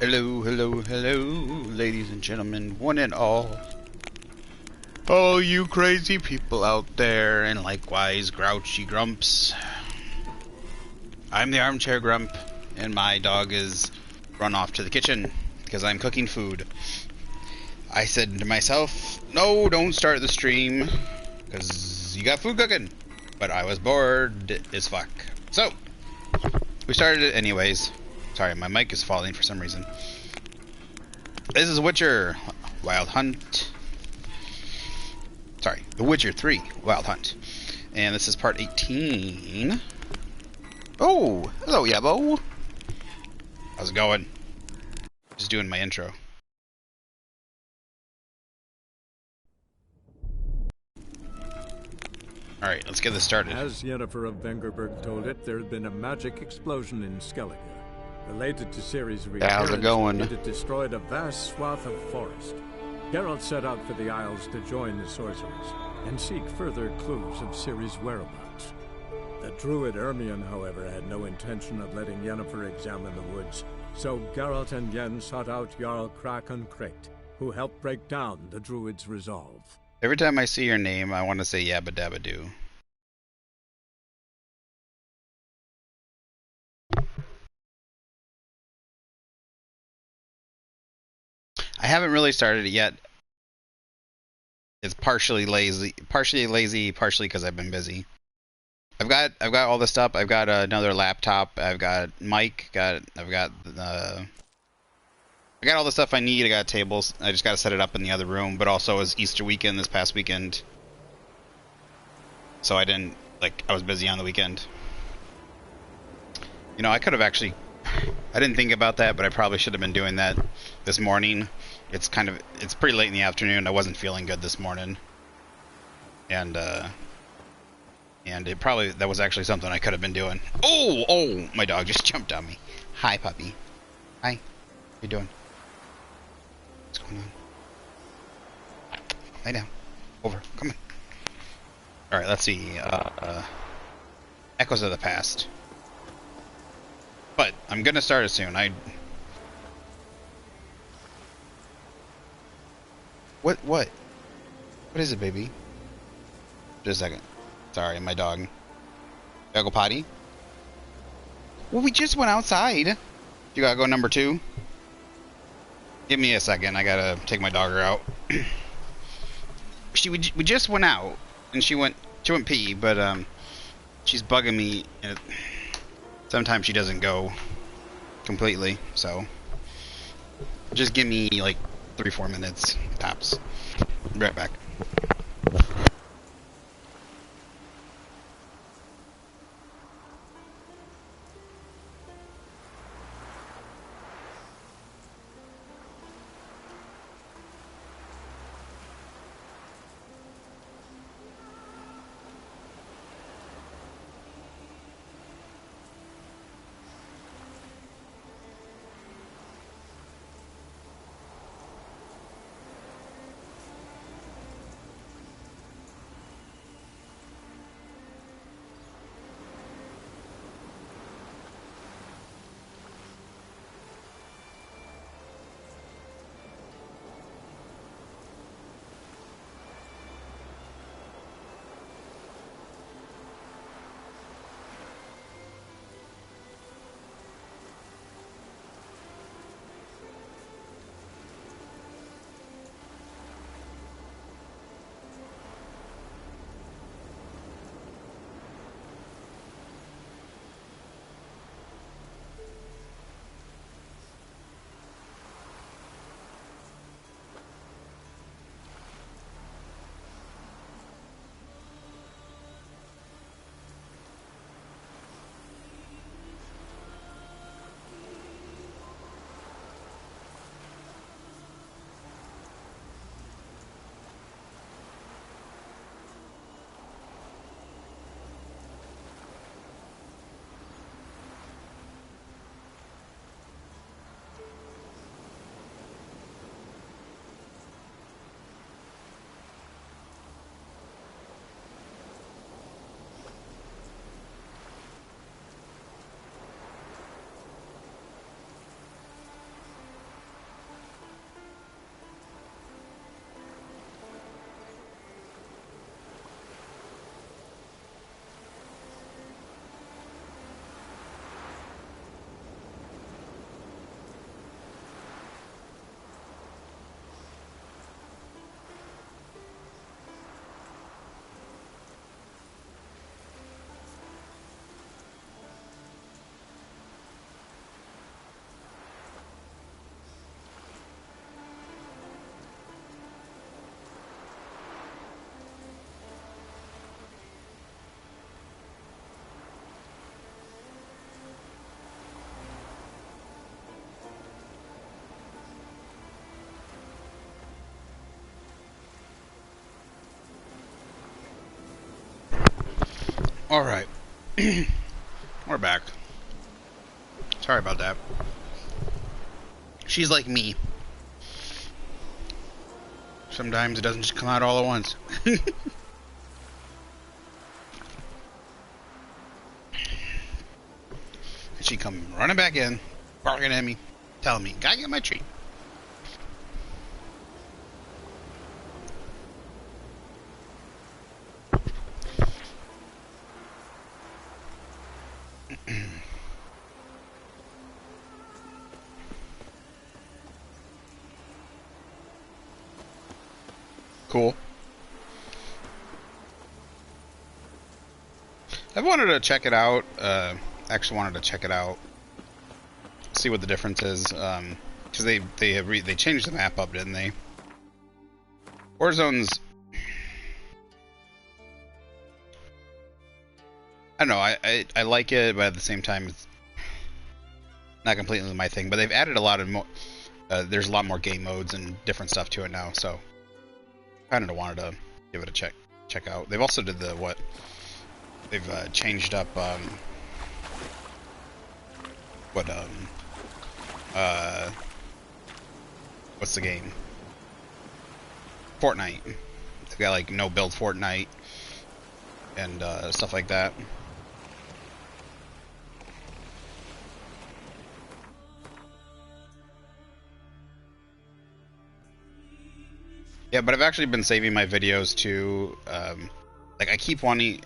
Hello, hello, hello, ladies and gentlemen, one and all. Oh, you crazy people out there, and likewise grouchy grumps. I'm the armchair grump, and my dog is run off to the kitchen because I'm cooking food. I said to myself, no, don't start the stream because you got food cooking. But I was bored as fuck. So, we started it anyways. Sorry, my mic is falling for some reason. This is Witcher Wild Hunt. Sorry, The Witcher 3 Wild Hunt. And this is part 18. Oh, hello, Yabo. How's it going? Just doing my intro. Alright, let's get this started. As Yennefer of Vengerberg told it, there had been a magic explosion in Skellige. Related to Ciri's How's it going? it had destroyed a vast swath of forest. Geralt set out for the Isles to join the sorcerers and seek further clues of Ciri's whereabouts. The druid Ermion, however, had no intention of letting Yennefer examine the woods, so Geralt and Yen sought out Jarl Krakon Krayt, who helped break down the druid's resolve. Every time I see your name, I want to say Yabba Dabba Doo. I haven't really started it yet. It's partially lazy, partially because I've been busy. I've got all the stuff. I've got another laptop. I've got mic. I got all the stuff I need. I got tables. I just got to set it up in the other room. But also, it was Easter weekend this past weekend, so I was busy on the weekend. You know, I could have actually. I didn't think about that, but I probably should have been doing that this morning. It's pretty late in the afternoon. I wasn't feeling good this morning, and that was actually something I could have been doing. Oh, my dog just jumped on me. Hi, puppy. Hi. How you doing? What's going on? Lay down. Over. Come on. All right. Let's see. Echoes of the Past. But I'm gonna start it soon. What is it, baby? Just a second. Sorry, my dog. Gotta go potty? Well, we just went outside. You gotta go number 2? Give me a second. I gotta take my dogger out. We just went out, and she went pee, but she's bugging me. And sometimes she doesn't go completely, so just give me like 3-4 minutes tops. Be right back. Alright. We're back. Sorry about that. She's like me. Sometimes it doesn't just come out all at once. And she come running back in, barking at me, telling me, gotta get my treat. Cool. I wanted to check it out. Actually wanted to check it out, see what the difference is. Because they changed the map up, didn't they? Warzone's. I don't know. I like it, but at the same time, it's not completely my thing. But they've added a lot of more. There's a lot more game modes and different stuff to it now. So kind of wanted to give it a check out. They've also did the what? They've changed up what's the game? Fortnite. They've got like no build Fortnite and stuff like that. Yeah, but I've actually been saving my videos to, like I keep wanting,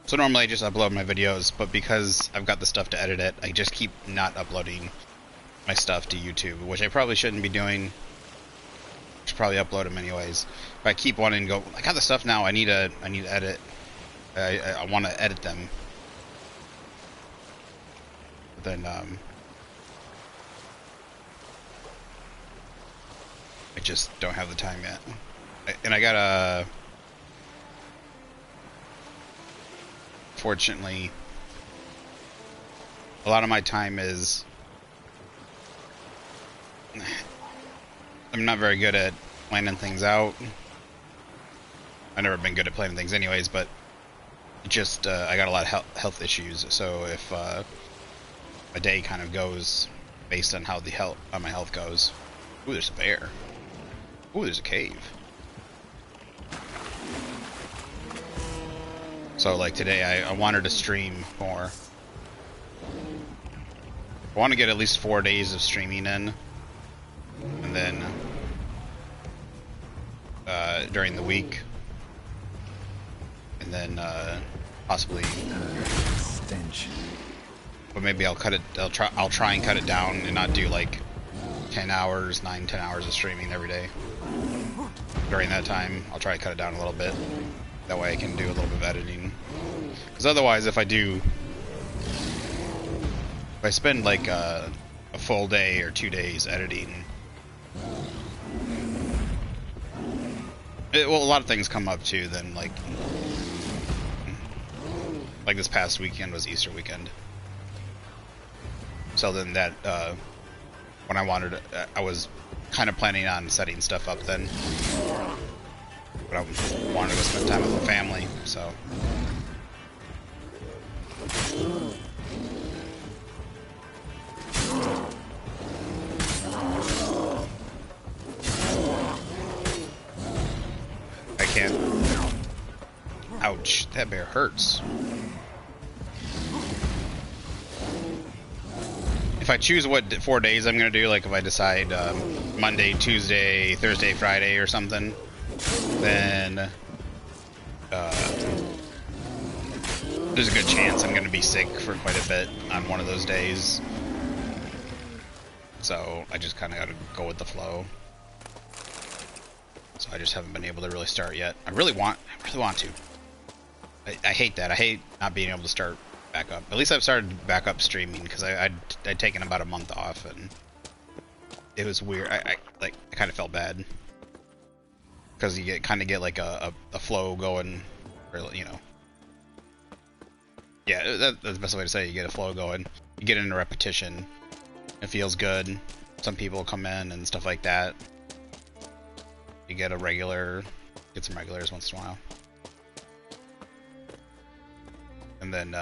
so normally I just upload my videos, but because I've got the stuff to edit it, I just keep not uploading my stuff to YouTube, which I probably shouldn't be doing. I should probably upload them anyways. But I keep wanting to go, I got the stuff now, I need to edit, I want to edit them. But then, I just don't have the time yet. And I gotta... Fortunately, a lot of my time is... I'm not very good at planning things out. I've never been good at planning things anyways, but just, I got a lot of health issues, so if a day kind of goes based on how my health goes... Ooh, there's a bear. Ooh, there's a cave. So, like, today I wanted to stream more. I want to get at least 4 days of streaming in. And then, during the week. And then, possibly... stench. But maybe I'll cut it, I'll try and cut it down and not do, like, 10 hours, 9-10 hours of streaming every day. During that time, I'll try to cut it down a little bit. That way I can do a little bit of editing. Because otherwise, if I spend like a full day or 2 days editing, well, a lot of things come up too. Then like this past weekend was Easter weekend. So then that when I was kind of planning on setting stuff up then, but I wanted to spend time with the family, so. I can't. Ouch, that bear hurts. If I choose what 4 days I'm going to do, like if I decide Monday, Tuesday, Thursday, Friday or something, then there's a good chance I'm going to be sick for quite a bit on one of those days. So I just kind of got to go with the flow. So I just haven't been able to really start yet. I really want to. I hate that. I hate not being able to start back up. At least I've started back up streaming because I'd taken about a month off and it was weird. I kind of felt bad because you kind of get like a flow going, or you know. Yeah, that's the best way to say it. You get a flow going. You get into repetition. It feels good. Some people come in and stuff like that. You get some regulars once in a while. then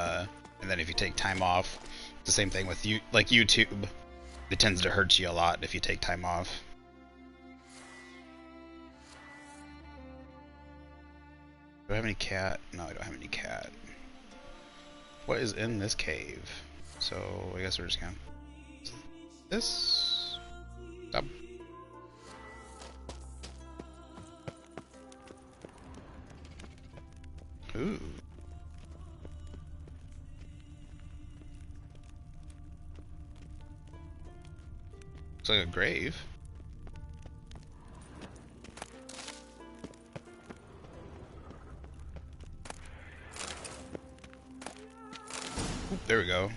if you take time off, it's the same thing with you, like YouTube. It tends to hurt you a lot if you take time off. Do I have any cat? No, I don't have any cat. What is in this cave? So I guess we're just gonna this. Stop. Ooh. Looks like a grave. Oop, there we go.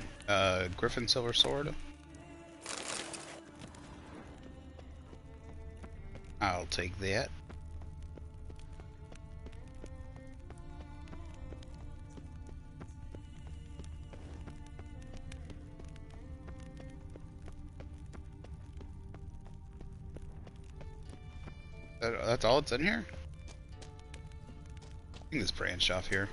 Griffin Silver Sword. I'll take that. That's all that's in here? I think this branched off here.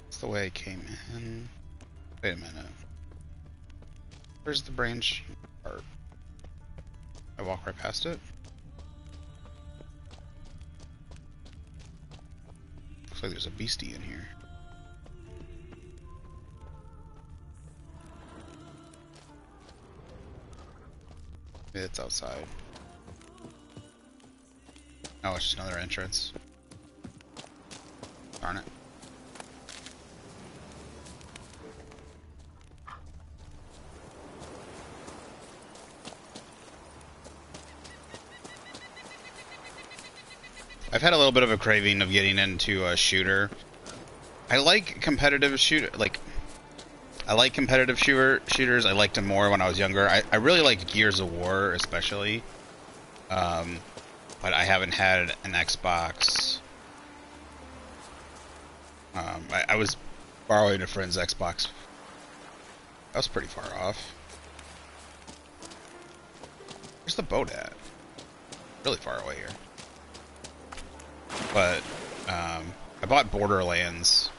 That's the way it came in. Wait a minute. Where's the branch part? I walk right past it? Looks like there's a beastie in here. Maybe it's outside. Oh, it's just another entrance. Darn it. I've had a little bit of a craving of getting into a shooter. I like competitive I like competitive shooters. I liked them more when I was younger. I really like Gears of War, especially. But I haven't had an Xbox. I was borrowing a friend's Xbox. That was pretty far off. Where's the boat at? Really far away here. But I bought Borderlands,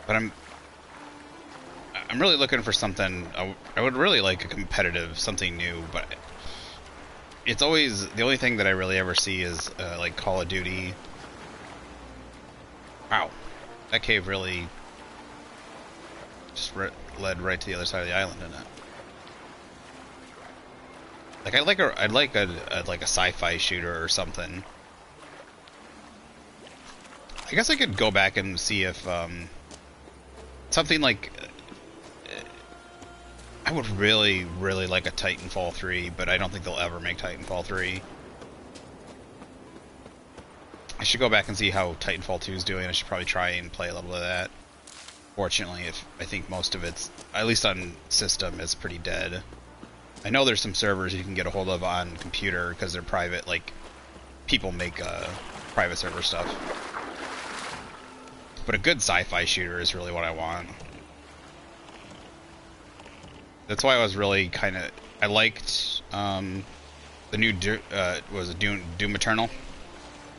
but I'm really looking for something. I would really like a competitive, something new, but it's always the only thing that I really ever see is like Call of Duty. Wow, that cave really just led right to the other side of the island, didn't it? Like I'd like a sci-fi shooter or something. I guess I could go back and see if something like I would really like a Titanfall 3, but I don't think they'll ever make Titanfall 3. I should go back and see how Titanfall 2 is doing. I should probably try and play a little bit of that. Fortunately, I think most of it's, at least on system, is pretty dead. I know there's some servers you can get a hold of on computer because they're private, like people make private server stuff. But a good sci-fi shooter is really what I want. That's why I was really I liked the new Doom Eternal.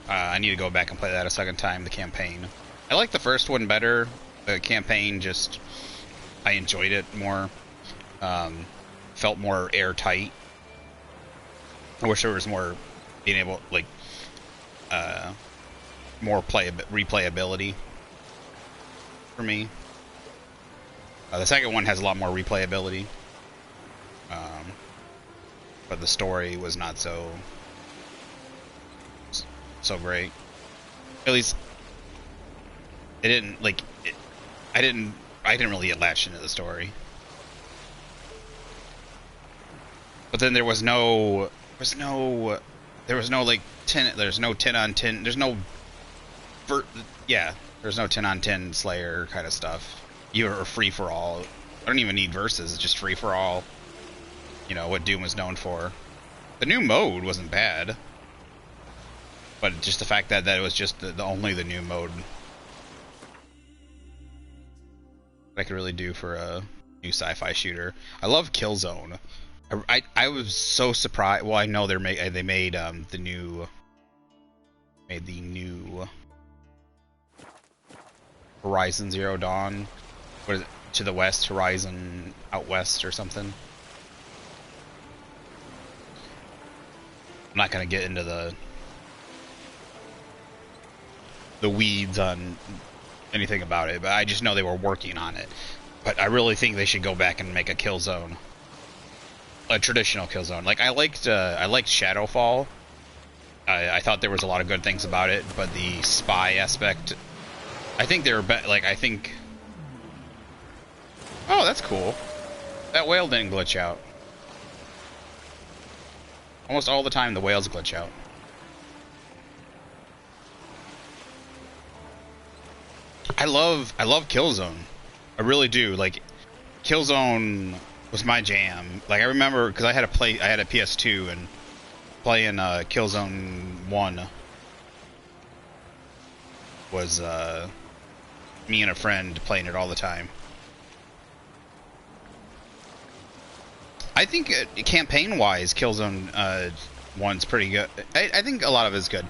I need to go back and play that a second time, the campaign. I like the first one better. The campaign I enjoyed it more. Felt more airtight. I wish there was more being able, like, more replayability for me. The second one has a lot more replayability. But the story was not so great. At least it didn't, like, I didn't really get latched into the story. But then there's no like 10. There's no 10 on 10. There's no 10 on 10 Slayer kind of stuff. You're free for all. I don't even need verses. It's just free for all. you know, what Doom was known for. The new mode wasn't bad, but just the fact that it was just only the new mode that I could really do for a new sci-fi shooter. I love Killzone. I was so surprised. Well, I know they made the new Horizon Zero Dawn. What is it? To the West, Horizon Out West or something. I'm not gonna get into the weeds on anything about it, but I just know they were working on it. But I really think they should go back and make a Killzone, a traditional Killzone. Like I liked Shadowfall. I thought there was a lot of good things about it, but the spy aspect, I think they were like I think. Oh, that's cool. That whale didn't glitch out. Almost all the time the whales glitch out. I love Killzone. I really do. Like, Killzone was my jam. Like, I remember, because I had a PS2, and playing Killzone 1 was me and a friend playing it all the time. I think campaign-wise, Killzone 1's pretty good. I think a lot of it's good.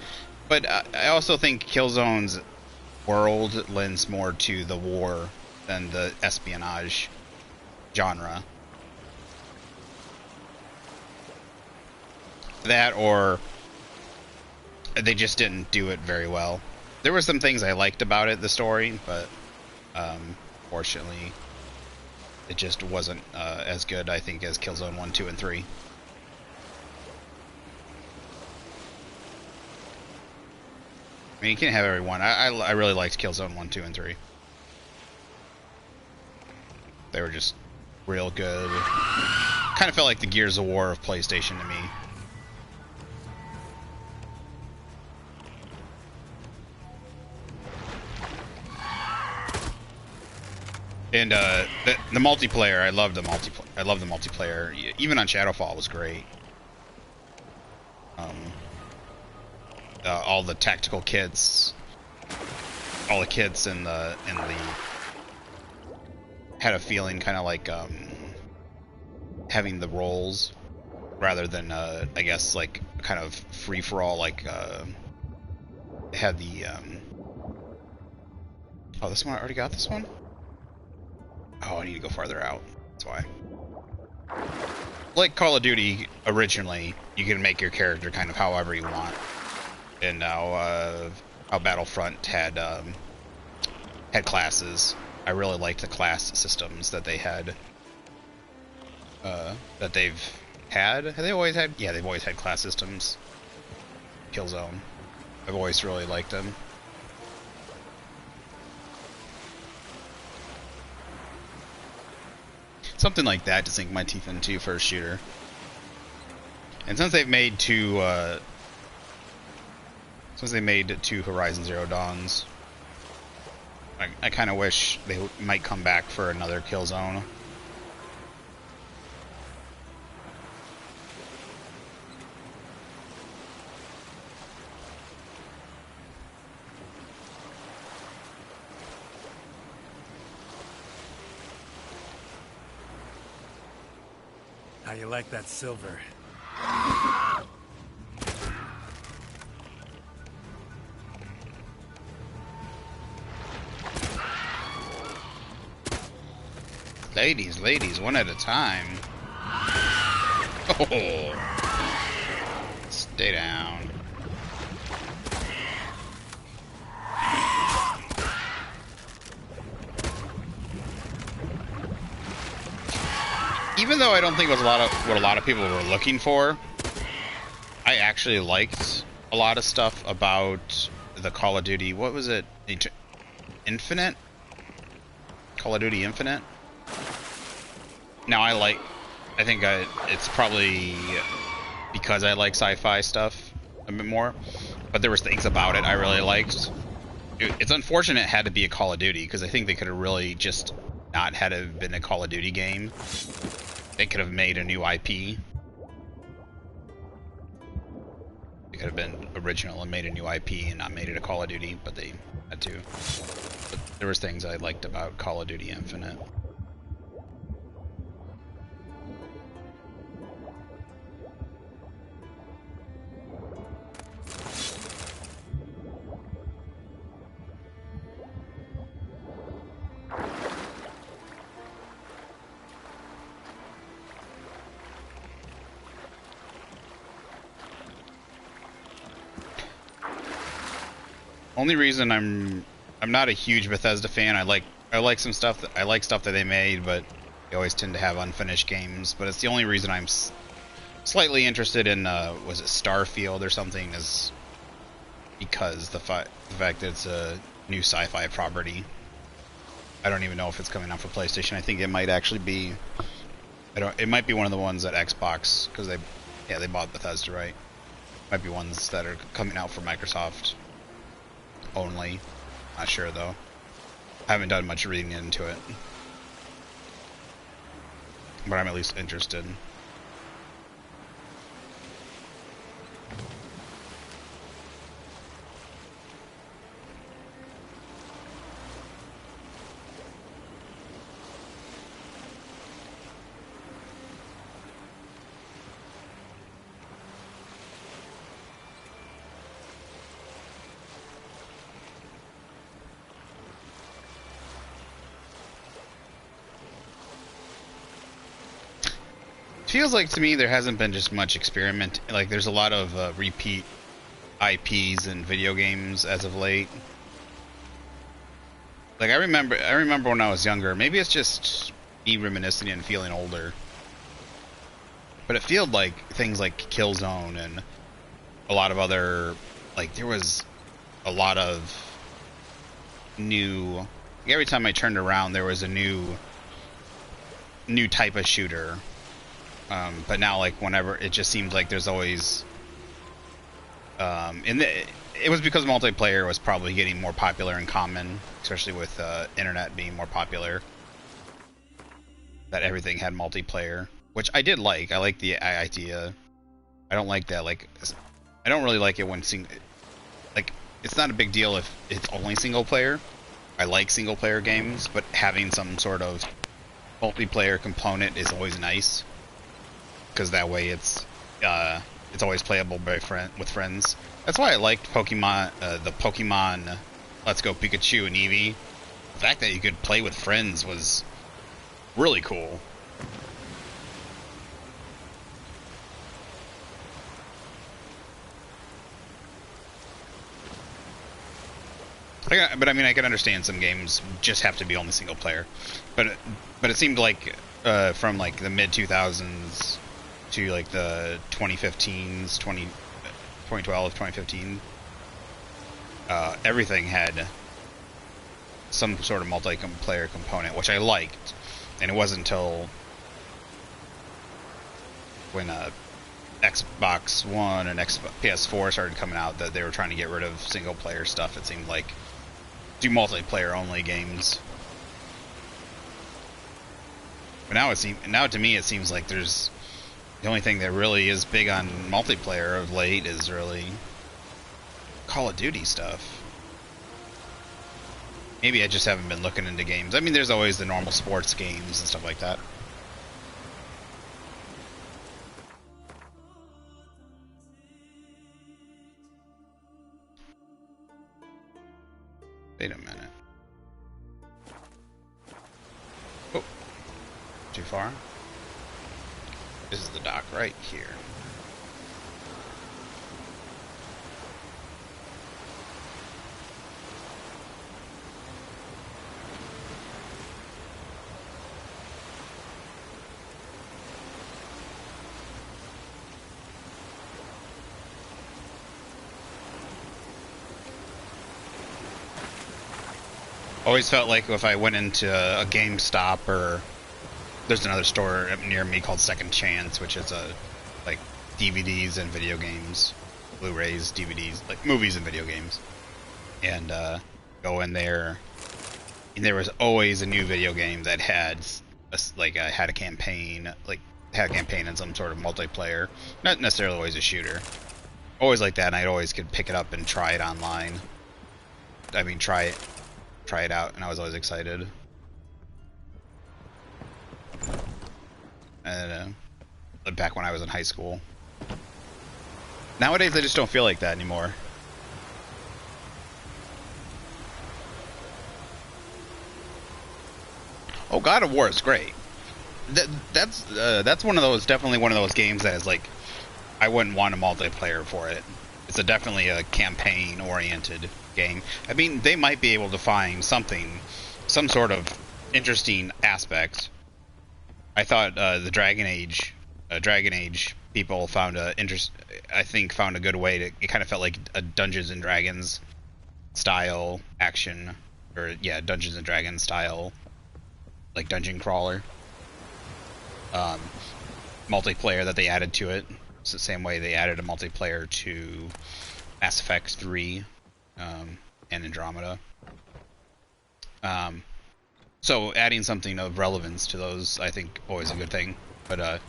But I also think Killzone's world lends more to the war than the espionage genre. That, or they just didn't do it very well. There were some things I liked about it, the story, but fortunately it just wasn't as good, I think, as Killzone 1, 2, and 3. I mean, you can't have every one. I really liked Killzone 1, 2, and 3. They were just real good. Kind of felt like the Gears of War of PlayStation to me. And the multiplayer, I love the multiplayer. Even on Shadowfall was great. All the tactical kits, all the kits in the had a feeling kind of like having the roles rather than I guess like kind of free for all, like had the oh, this one, I already got this one. Oh, I need to go farther out. That's why. Like Call of Duty originally, you can make your character kind of however you want. And now, how Battlefront had classes. I really liked the class systems that they had. That they've had. Have they always had? Yeah, they've always had class systems. Killzone. I've always really liked them. Something like that to sink my teeth into for a shooter. And since they've made two Horizon Zero Dawns, I kind of wish they might come back for another Killzone. How you like that silver? Ladies, one at a time. Oh, stay down. Even though I don't think it was what a lot of people were looking for, I actually liked a lot of stuff about the Call of Duty. What was it? Infinite? Call of Duty Infinite? Now I think it's probably because I like sci-fi stuff a bit more, but there was things about it I really liked. It's unfortunate it had to be a Call of Duty, because I think they could have really just not had it been a Call of Duty game. They could have made a new IP. They could have been original and made a new IP and not made it a Call of Duty, but they had to. But there was things I liked about Call of Duty Infinite. Only reason I'm not a huge Bethesda fan. I like some stuff that I like stuff that they made, but they always tend to have unfinished games. But it's the only reason I'm slightly interested in was it Starfield or something, is because the fact that it's a new sci-fi property. I don't even know if it's coming out for PlayStation. I think it might actually be. It might be one of the ones at Xbox, because they bought Bethesda, right? Might be ones that are coming out for Microsoft only. Not sure though. I haven't done much reading into it, but I'm at least interested. Feels like to me there hasn't been just much experiment. Like there's a lot of repeat IPs in video games as of late. Like I remember when I was younger. Maybe it's just me reminiscing and feeling older. But it felt like things like Killzone and a lot of other, like there was a lot of new. Every time I turned around, there was a new type of shooter. But now, like, whenever, it just seems like there's always, it was because multiplayer was probably getting more popular in common, especially with internet being more popular, that everything had multiplayer, which I did like. I like the idea. I don't like that, like, I don't really like it when like, it's not a big deal if it's only single player. I like single player games, but having some sort of multiplayer component is always nice. Because that way it's always playable with friends. That's why I liked Pokemon, the Pokemon Let's Go Pikachu and Eevee. The fact that you could play with friends was really cool. But I mean, I can understand some games just have to be only single player. But it seemed like from like the mid 2000s to like the 2015s, 2012, 2015, everything had some sort of multiplayer component, which I liked. And it wasn't until when Xbox One and PS4 started coming out that they were trying to get rid of single player stuff. It seemed like do multiplayer only games. But now to me it seems like there's the only thing that really is big on multiplayer of late is really Call of Duty stuff. Maybe I just haven't been looking into games. I mean, there's always the normal sports games and stuff like that. Wait a minute. Oh, too far? This is the dock right here. Always felt like if I went into a GameStop, or there's another store near me called Second Chance, which is like DVDs and video games, Blu-rays, DVDs, like movies and video games, and go in there, and there was always a new video game that had had a campaign, in some sort of multiplayer, not necessarily always a shooter. Always like that, and I always could pick it up and try it online. I mean, try it out, and I was always excited. And back when I was in high school. Nowadays, I just don't feel like that anymore. Oh, God of War is great. That's definitely one of those games that is like, I wouldn't want a multiplayer for it. It's definitely a campaign-oriented game. I mean, they might be able to find some sort of interesting aspect. I thought the Dragon Age people found a good way to. It kind of felt like a Dungeons and Dragons style action, or yeah, Dungeons and Dragons style, like dungeon crawler. Multiplayer that they added to it. It's the same way they added a multiplayer to Mass Effect 3 and Andromeda. So adding something of relevance to those, I think, always a good thing. But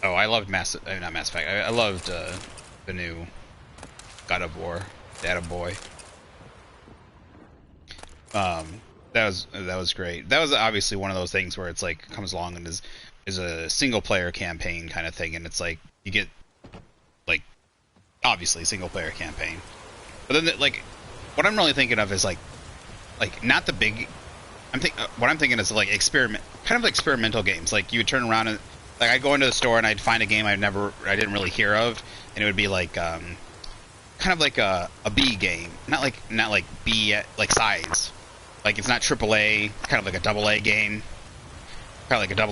I loved not Mass Effect. I loved the new God of War, Data Boy. That was great. That was obviously one of those things where it's like comes along and is a single player campaign kind of thing, and it's like you get like obviously single player campaign, but then like what I'm really thinking of is like not the big. What I'm thinking is like experimental games. Like you would turn around and like I'd go into the store and I'd find a game I didn't really hear of, and it would be like kind of like a B game, not like B like size. Like it's not AAA, kind of like a AA game, kind of like a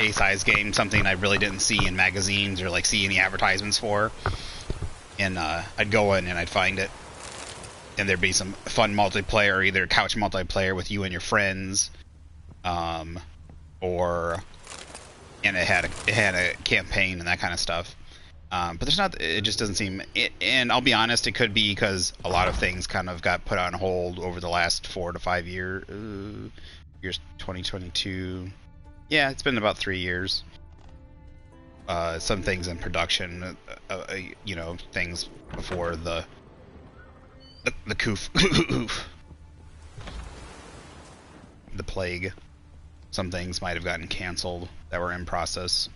AA size game, something I really didn't see in magazines or like see any advertisements for. And I'd go in and I'd find it, and there'd be some fun multiplayer, either couch multiplayer with you and your friends, and it had a campaign and that kind of stuff. But there's not. It just doesn't seem. And I'll be honest, it could be because a lot of things kind of got put on hold over the last 4 to 5 years. Years 2022. Yeah, it's been about 3 years. Some things in production, things before the coof, the plague. Some things might have gotten canceled that were in process.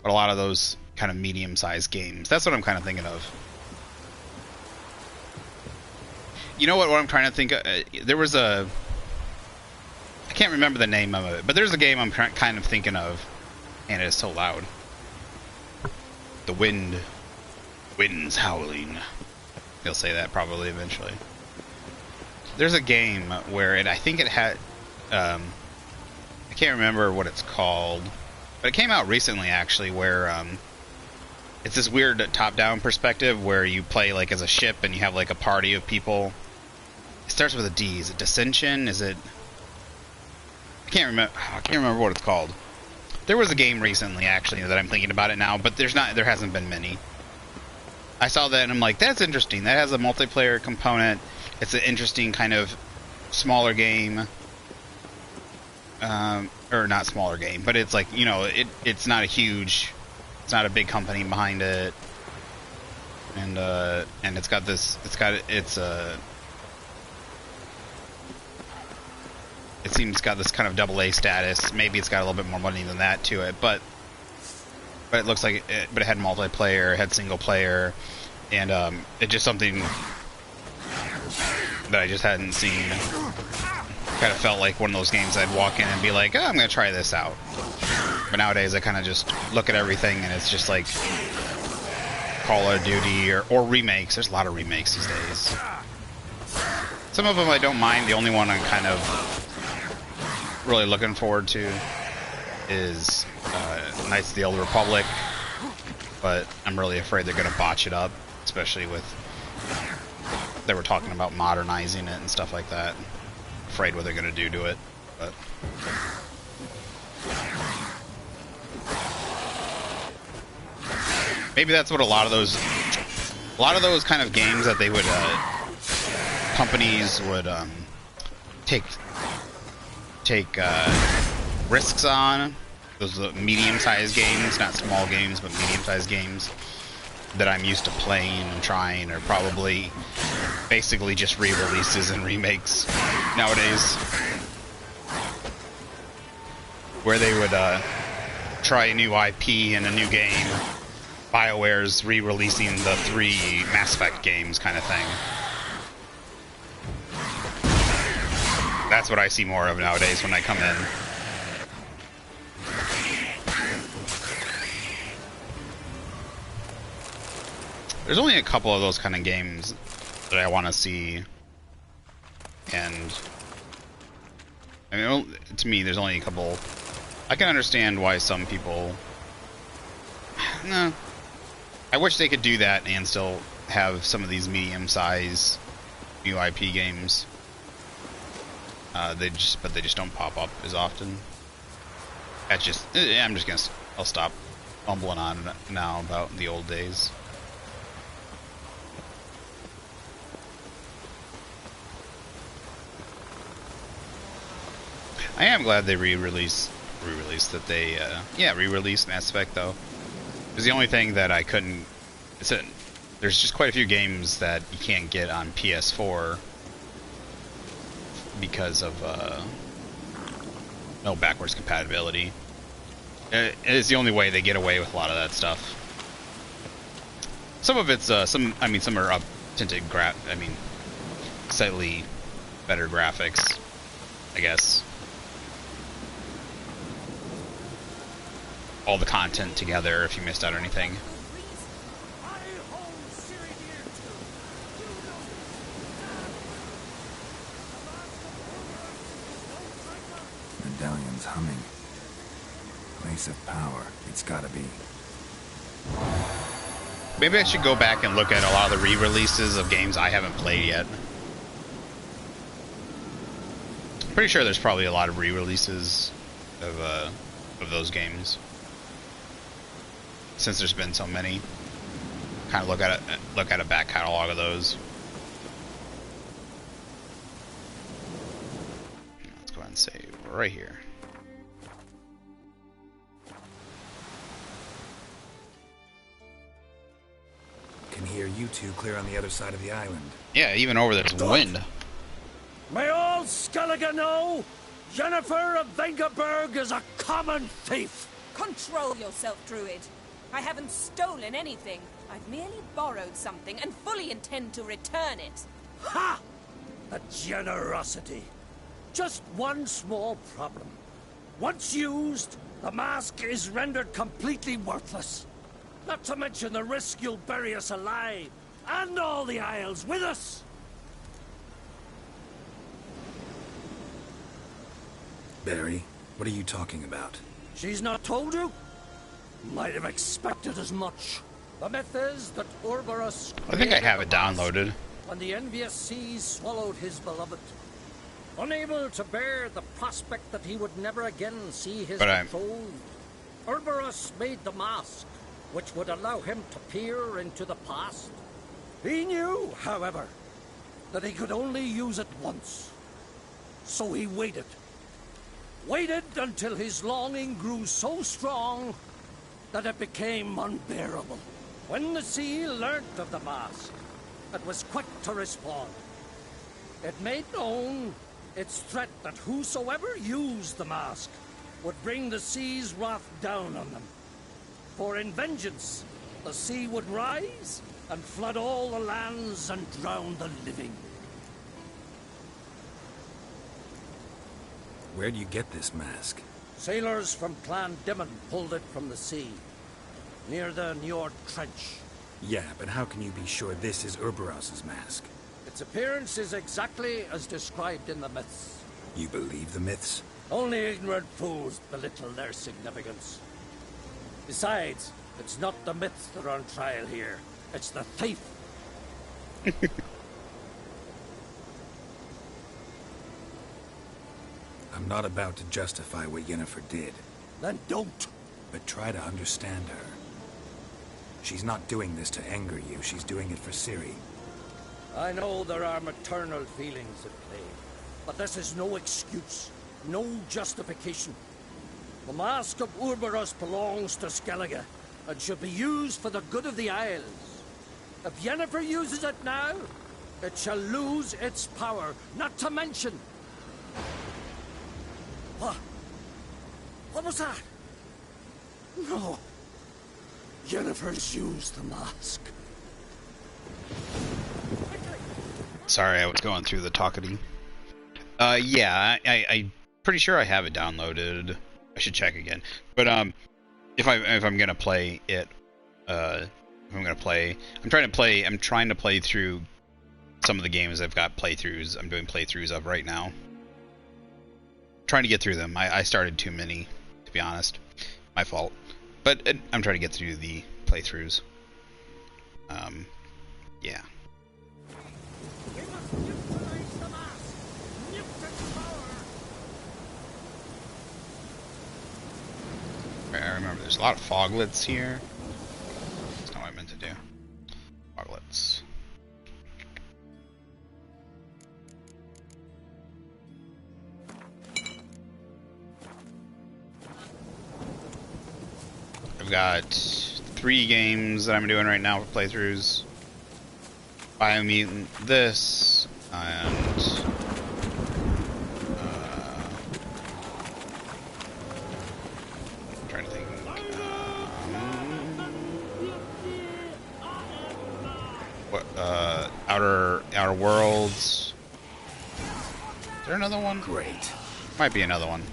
But a lot of those kind of medium-sized games. That's what I'm kind of thinking of. You know what I'm trying to think of? There was I can't remember the name of it, but there's a game I'm kind of thinking of, and it is so loud. The wind's howling. He'll say that probably eventually. There's a game where I think it had, I can't remember what it's called, but it came out recently actually, where it's this weird top-down perspective where you play like as a ship and you have like a party of people. It starts with a D. Is it Dissension? Is it? I can't remember what it's called. There was a game recently actually that I'm thinking about it now, but there hasn't been many. I saw that and I'm like, that's interesting. That has a multiplayer component. It's an interesting kind of smaller game. Or not smaller game, but it's like, it's not a big company behind it. And it's got this, it seems it's got this kind of AA status. Maybe it's got a little bit more money than that to it, but it looks like it had multiplayer, it had single player, and it's just something that I just hadn't seen. Kind of felt like one of those games I'd walk in and be like, I'm gonna try this out. But nowadays I kind of just look at everything and it's just like Call of Duty or remakes. There's a lot of remakes these days. Some of them I don't mind. The only one I'm kind of really looking forward to is Knights of the Old Republic, but I'm really afraid they're gonna botch it up, especially with they were talking about modernizing it and stuff like that. Afraid what they're gonna do to it, but maybe that's what a lot of those kind of games that they would companies would take risks on. Those are medium-sized games, not small games, but medium-sized games that I'm used to playing and trying are probably basically just re-releases and remakes nowadays. Where they would try a new IP and a new game. BioWare's re-releasing the 3 Mass Effect games kind of thing. That's what I see more of nowadays when I come in. There's only a couple of those kind of games that I want to see, and I mean, to me, there's only a couple. I can understand why some people. No, I wish they could do that and still have some of these medium-sized new IP games. But they just don't pop up as often. That's just. I'll stop bumbling on now about the old days. I am glad they re-released Mass Effect though. It was the only thing that I couldn't. There's just quite a few games that you can't get on PS4 because of no backwards compatibility. It is the only way they get away with a lot of that stuff. Some of it's some are up tinted slightly better graphics, I guess. All the content together if you missed out on anything. Medallion's humming. Place of power. It's gotta be. Maybe I should go back and look at a lot of the re-releases of games I haven't played yet. Pretty sure there's probably a lot of re-releases of those games. Since there's been so many, kind of look at a back catalog of those. Let's go ahead and save right here. Can hear you two clear on the other side of the island. Yeah, even over this wind. May all Skellige know, Jennifer of Vengerberg is a common thief. Control yourself, Druid. I haven't stolen anything. I've merely borrowed something and fully intend to return it. Ha! A generosity. Just one small problem. Once used, the mask is rendered completely worthless. Not to mention the risk you'll bury us alive, and all the Isles with us. Barry, what are you talking about? She's not told you? Might have expected as much. The myth is that Ouroboros... I think I have it downloaded. When the envious seas swallowed his beloved. Unable to bear the prospect that he would never again see his betrothed, Ouroboros made the mask, which would allow him to peer into the past. He knew, however, that he could only use it once. So he waited. Waited until his longing grew so strong that it became unbearable. When the sea learnt of the mask, it was quick to respond. It made known its threat that whosoever used the mask would bring the sea's wrath down on them. For in vengeance, the sea would rise and flood all the lands and drown the living. Where do you get this mask? Sailors from Clan Dimon pulled it from the sea, near the Njord Trench. Yeah, but how can you be sure this is Ouroboros' mask? Its appearance is exactly as described in the myths. You believe the myths? Only ignorant fools belittle their significance. Besides, it's not the myths that are on trial here. It's the thief. I'm not about to justify what Yennefer did. Then don't. But try to understand her. She's not doing this to anger you. She's doing it for Ciri. I know there are maternal feelings at play, but this is no excuse, no justification. The Mask of Ouroboros belongs to Skellige, and should be used for the good of the Isles. If Yennefer uses it now, it shall lose its power, not to mention... What? What was that? No. Yennefer's used the mask. Sorry, I was going through the talkative. Yeah, I'm pretty sure I have it downloaded. I should check again. But if I'm gonna play it, I'm trying to play through some of the games I've got playthroughs. I'm doing playthroughs of right now. Trying to get through them. I started too many, to be honest. My fault. But I'm trying to get through the playthroughs. Yeah. I remember there's a lot of foglets here. That's not what I meant to do. Foglets. I've got 3 games that I'm doing right now for playthroughs. Biomutant, this, and I'm trying to think. What? Outer Worlds. Is there another one? Great. Might be another one.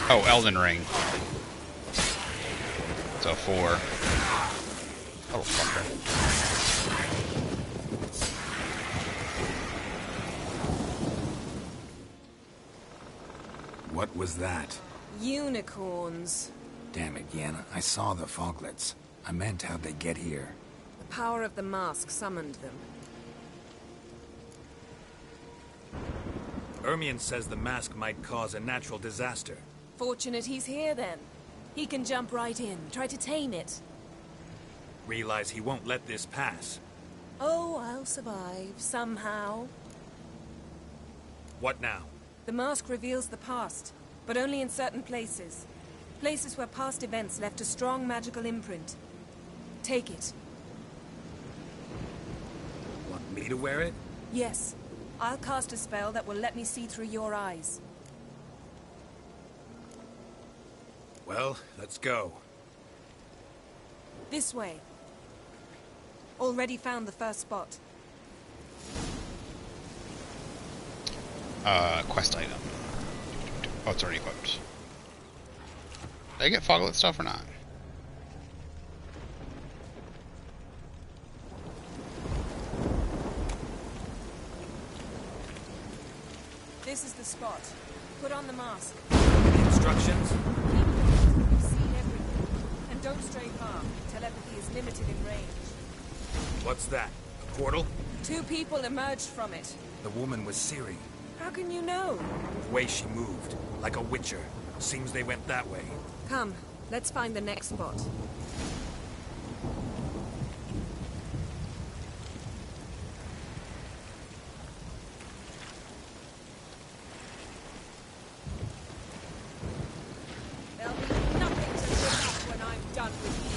Oh, Elden Ring. So 4. Oh, fucker. What was that? Unicorns. Damn it, Yenna. I saw the foglets. I meant how'd they get here? The power of the mask summoned them. Ermion says the mask might cause a natural disaster. Fortunate he's here, then. He can jump right in, try to tame it. Realize he won't let this pass. Oh, I'll survive, somehow. What now? The mask reveals the past, but only in certain places. Places where past events left a strong magical imprint. Take it. Want me to wear it? Yes. I'll cast a spell that will let me see through your eyes. Well, let's go. This way. Already found the first spot. Quest item. Oh, it's already equipped. Did I get foglet stuff or not? This is the spot. Put on the mask. Any instructions? You've seen everything. And don't stray far. Telepathy is limited in range. What's that? A portal? 2 people emerged from it. The woman was Ciri. How can you know? The way she moved, like a witcher. Seems they went that way. Come, let's find the next spot. There'll be nothing to look up when I'm done with you.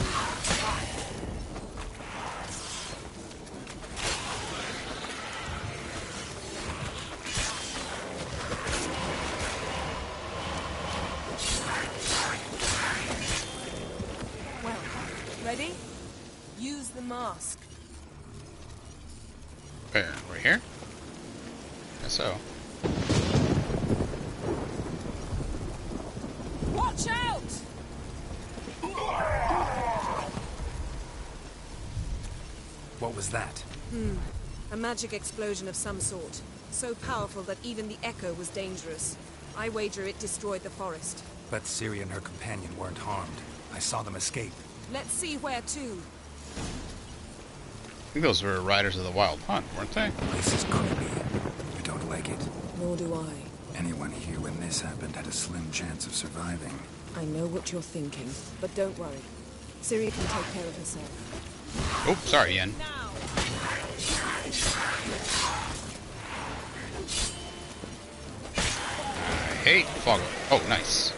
Well, ready? Use the mask. Where? Right here? Guess so. Watch out! What was that? A magic explosion of some sort. So powerful that even the echo was dangerous. I wager it destroyed the forest. But Ciri and her companion weren't harmed. I saw them escape. Let's see where to. I think those were Riders of the Wild Hunt, weren't they? This is creepy. I don't like it. Nor do I. Anyone here when this happened had a slim chance of surviving. I know what you're thinking, but don't worry. Ciri can take care of herself. Oh, sorry, Yen. Now! hate fog. Oh, nice.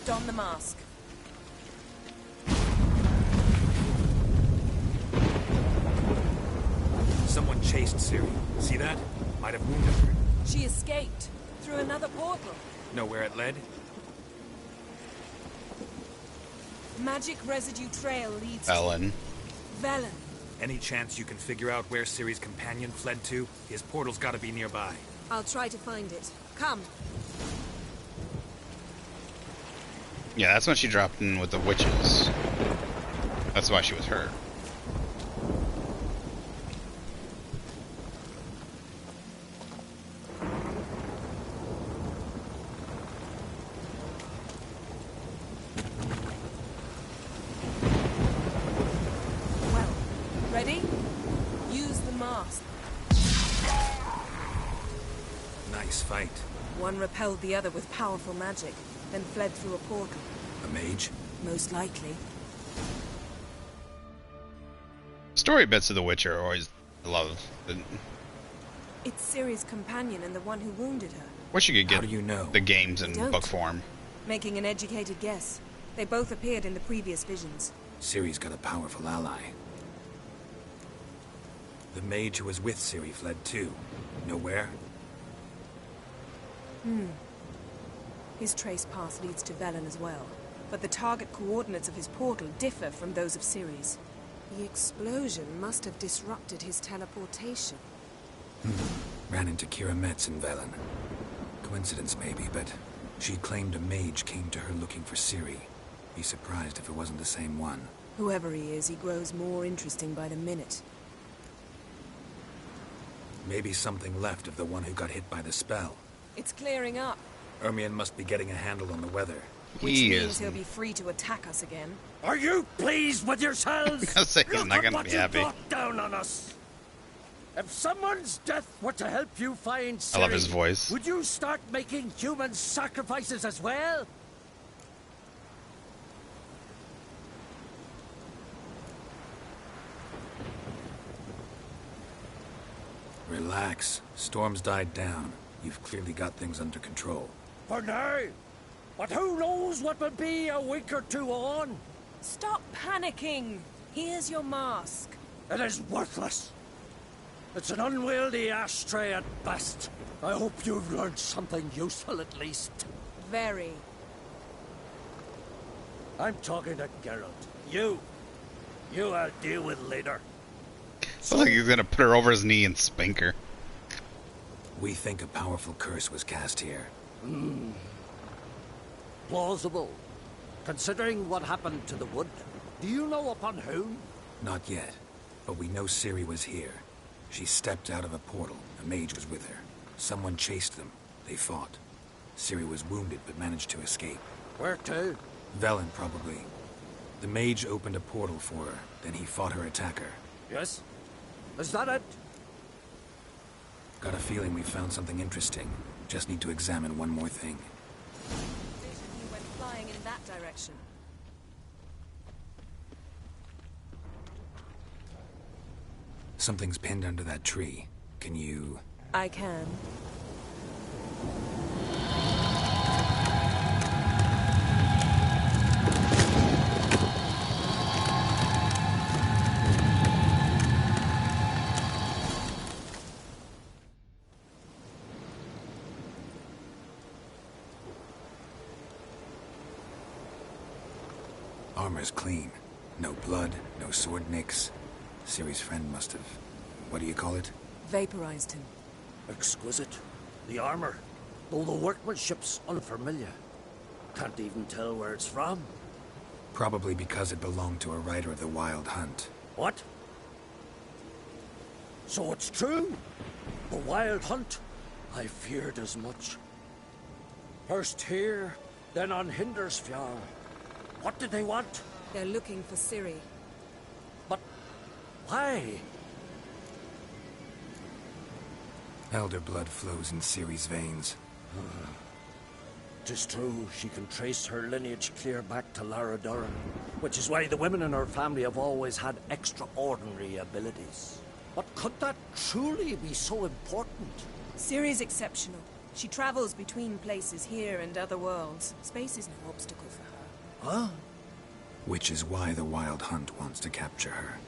Don the mask. Someone chased Ciri. See that? Might have wounded her. She escaped through another portal. Know where it led? Magic residue trail leads Velen. to Velen. Any chance you can figure out where Ciri's companion fled to? His portal's gotta be nearby. I'll try to find it. Come. Yeah, that's when she dropped in with the witches. That's why she was hurt. Well, ready? Use the mask. Nice fight. One repelled the other with powerful magic, then fled through a portal. A mage? Most likely. Story bits of The Witcher are always love. It's Ciri's companion and the one who wounded her. Wish you could How get do you know? the games I in don't. book form. Making an educated guess. They both appeared in the previous visions. Ciri's got a powerful ally. The mage who was with Ciri fled too. Know where? His trace path leads to Velen as well. But the target coordinates of his portal differ from those of Ciri's. The explosion must have disrupted his teleportation. Ran into Kira Metz in Velen. Coincidence maybe, but she claimed a mage came to her looking for Ciri. Be surprised if it wasn't the same one. Whoever he is, he grows more interesting by the minute. Maybe something left of the one who got hit by the spell. It's clearing up, Ermion must be getting a handle on the weather. which He means is. he'll be free to attack us again. Are you pleased with yourselves? I was saying, Look I'm not at gonna what be you happy. brought down on us. If someone's death were to help you find Ciri, I love his voice. would you start making human sacrifices as well? Relax. Storm's died down. You've clearly got things under control. For now. But who knows what will be a week or two on? Stop panicking! Here's your mask. It is worthless. It's an unwieldy ashtray at best. I hope you've learned something useful at least. Very. I'm talking to Geralt. You I'll deal with later. It's like he's gonna put her over his knee and spank her. We think a powerful curse was cast here. Plausible. Considering what happened to the wood. Do you know upon whom? Not yet, but we know Ciri was here. She stepped out of a portal. A mage was with her. Someone chased them. They fought. Ciri was wounded but managed to escape. Where to? Velen, probably. The mage opened a portal for her, then he fought her attacker. Yes? Is that it? Got a feeling we found something interesting. Just need to examine one more thing. He went flying in that direction. Something's pinned under that tree. Can you... I can. Armor's clean. No blood, no sword nicks. Ciri's friend must have... What do you call it? Vaporized him. Exquisite. The armor. Though the workmanship's unfamiliar. Can't even tell where it's from. Probably because it belonged to a rider of the Wild Hunt. What? So it's true? The Wild Hunt? I feared as much. First here, then on Hindersfjall. What did they want? They're looking for Ciri. But why? Elder blood flows in Ciri's veins. 'Tis true, she can trace her lineage clear back to Lara Duran, which is why the women in her family have always had extraordinary abilities. But could that truly be so important? Ciri's exceptional. She travels between places here and other worlds. Space is no obstacle for her. Huh? Which is why the Wild Hunt wants to capture her.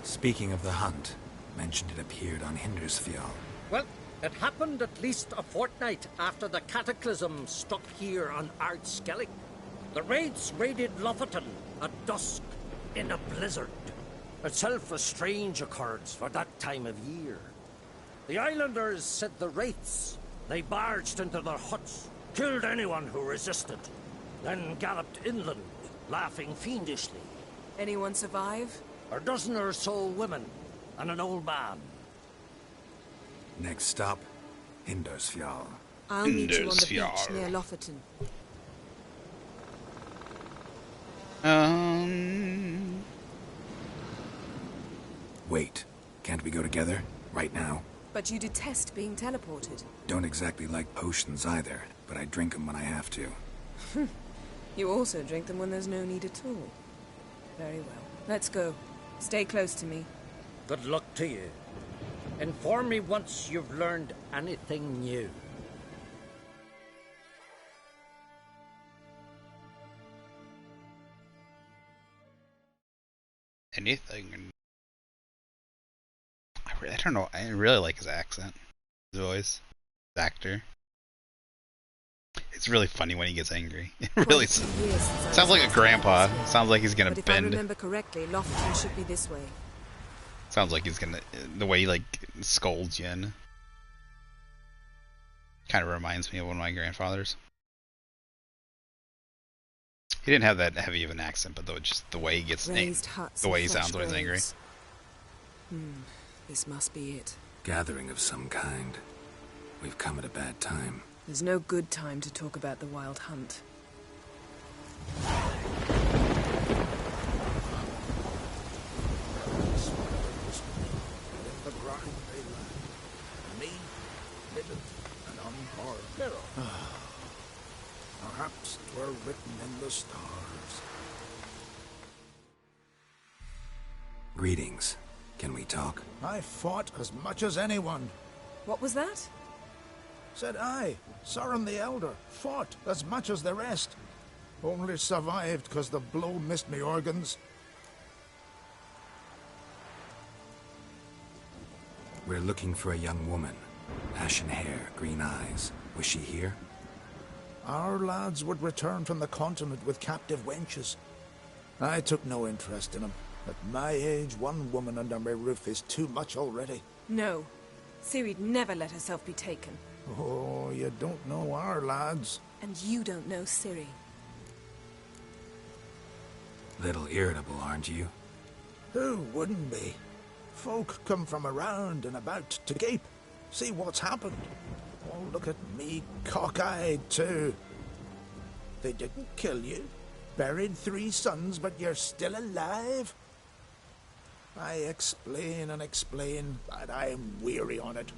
Speaking of the hunt, mentioned it appeared on Hindersfjall. Well, it happened at least a fortnight after the cataclysm struck here on Ard Skellig. The raids raided Lofoten at dusk in a blizzard. Itself a strange occurrence for that time of year. The islanders said the wraiths. They barged into their huts, killed anyone who resisted, then galloped inland, laughing fiendishly. Anyone survive? A dozen or so women and an old man. Next stop, Hindersfjall. I'll meet you on the Hindersfjall. beach near Lofoten. Wait, can't we go together? Right now? But you detest being teleported. Don't exactly like potions either, but I drink them when I have to. You also drink them when there's no need at all. Very well. Let's go. Stay close to me. Good luck to you. Inform me once you've learned anything new. Anything. I don't know. I really like his accent, his voice, his actor. It's really funny when he gets angry. It really sounds like a grandpa. Sounds like he's gonna But if I bend. remember correctly, Lofoten should be this way. Sounds like he's gonna, the way he like scolds Yen. Kind of reminds me of one of my grandfathers. He didn't have that heavy of an accent, but though just the way he gets, Raised huts the way he and fresh sounds when he's angry. graves. This must be it. Gathering of some kind. We've come at a bad time. There's no good time to talk about the Wild Hunt. The ground they lie. Me, living and unborn. Perhaps 'twere written in the stars. Greetings. Can we talk? I fought as much as anyone. What was that? Said I, Sauron the Elder, fought as much as the rest. Only survived 'cause the blow missed me organs. We're looking for a young woman. Ashen hair, green eyes. Was she here? Our lads would return from the continent with captive wenches. I took no interest in them. At my age, one woman under my roof is too much already. No. Ciri'd never let herself be taken. Oh, you don't know our lads. And you don't know Ciri. Little irritable, aren't you? Who wouldn't be? Folk come from around and about to gape. See what's happened. Oh, look at me, cockeyed too. They didn't kill you. Buried 3 sons, but you're still alive? I explain and explain, but I'm weary on it.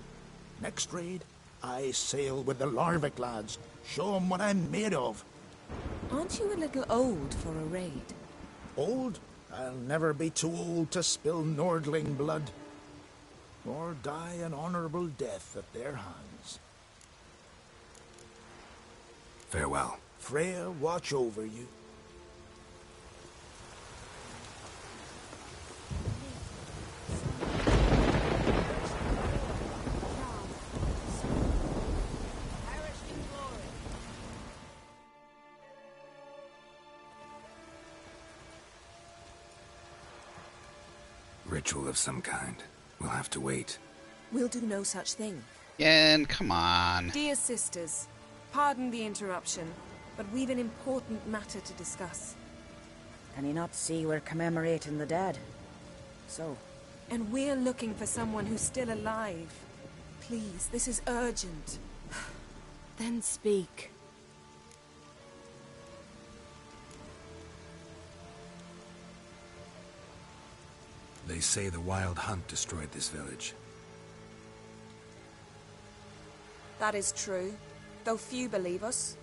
Next raid, I sail with the Larvik lads. Show 'em what I'm made of. Aren't you a little old for a raid? Old? I'll never be too old to spill Nordling blood. Or die an honorable death at their hands. Farewell. Freya, watch over you. Ritual of some kind. We'll have to wait. We'll do no such thing. Yen, come on. Dear sisters, pardon the interruption, but we've an important matter to discuss. Can you not see we're commemorating the dead? So, And we're looking for someone who's still alive. Please, this is urgent. then speak. They say the Wild Hunt destroyed this village. That is true, though few believe us.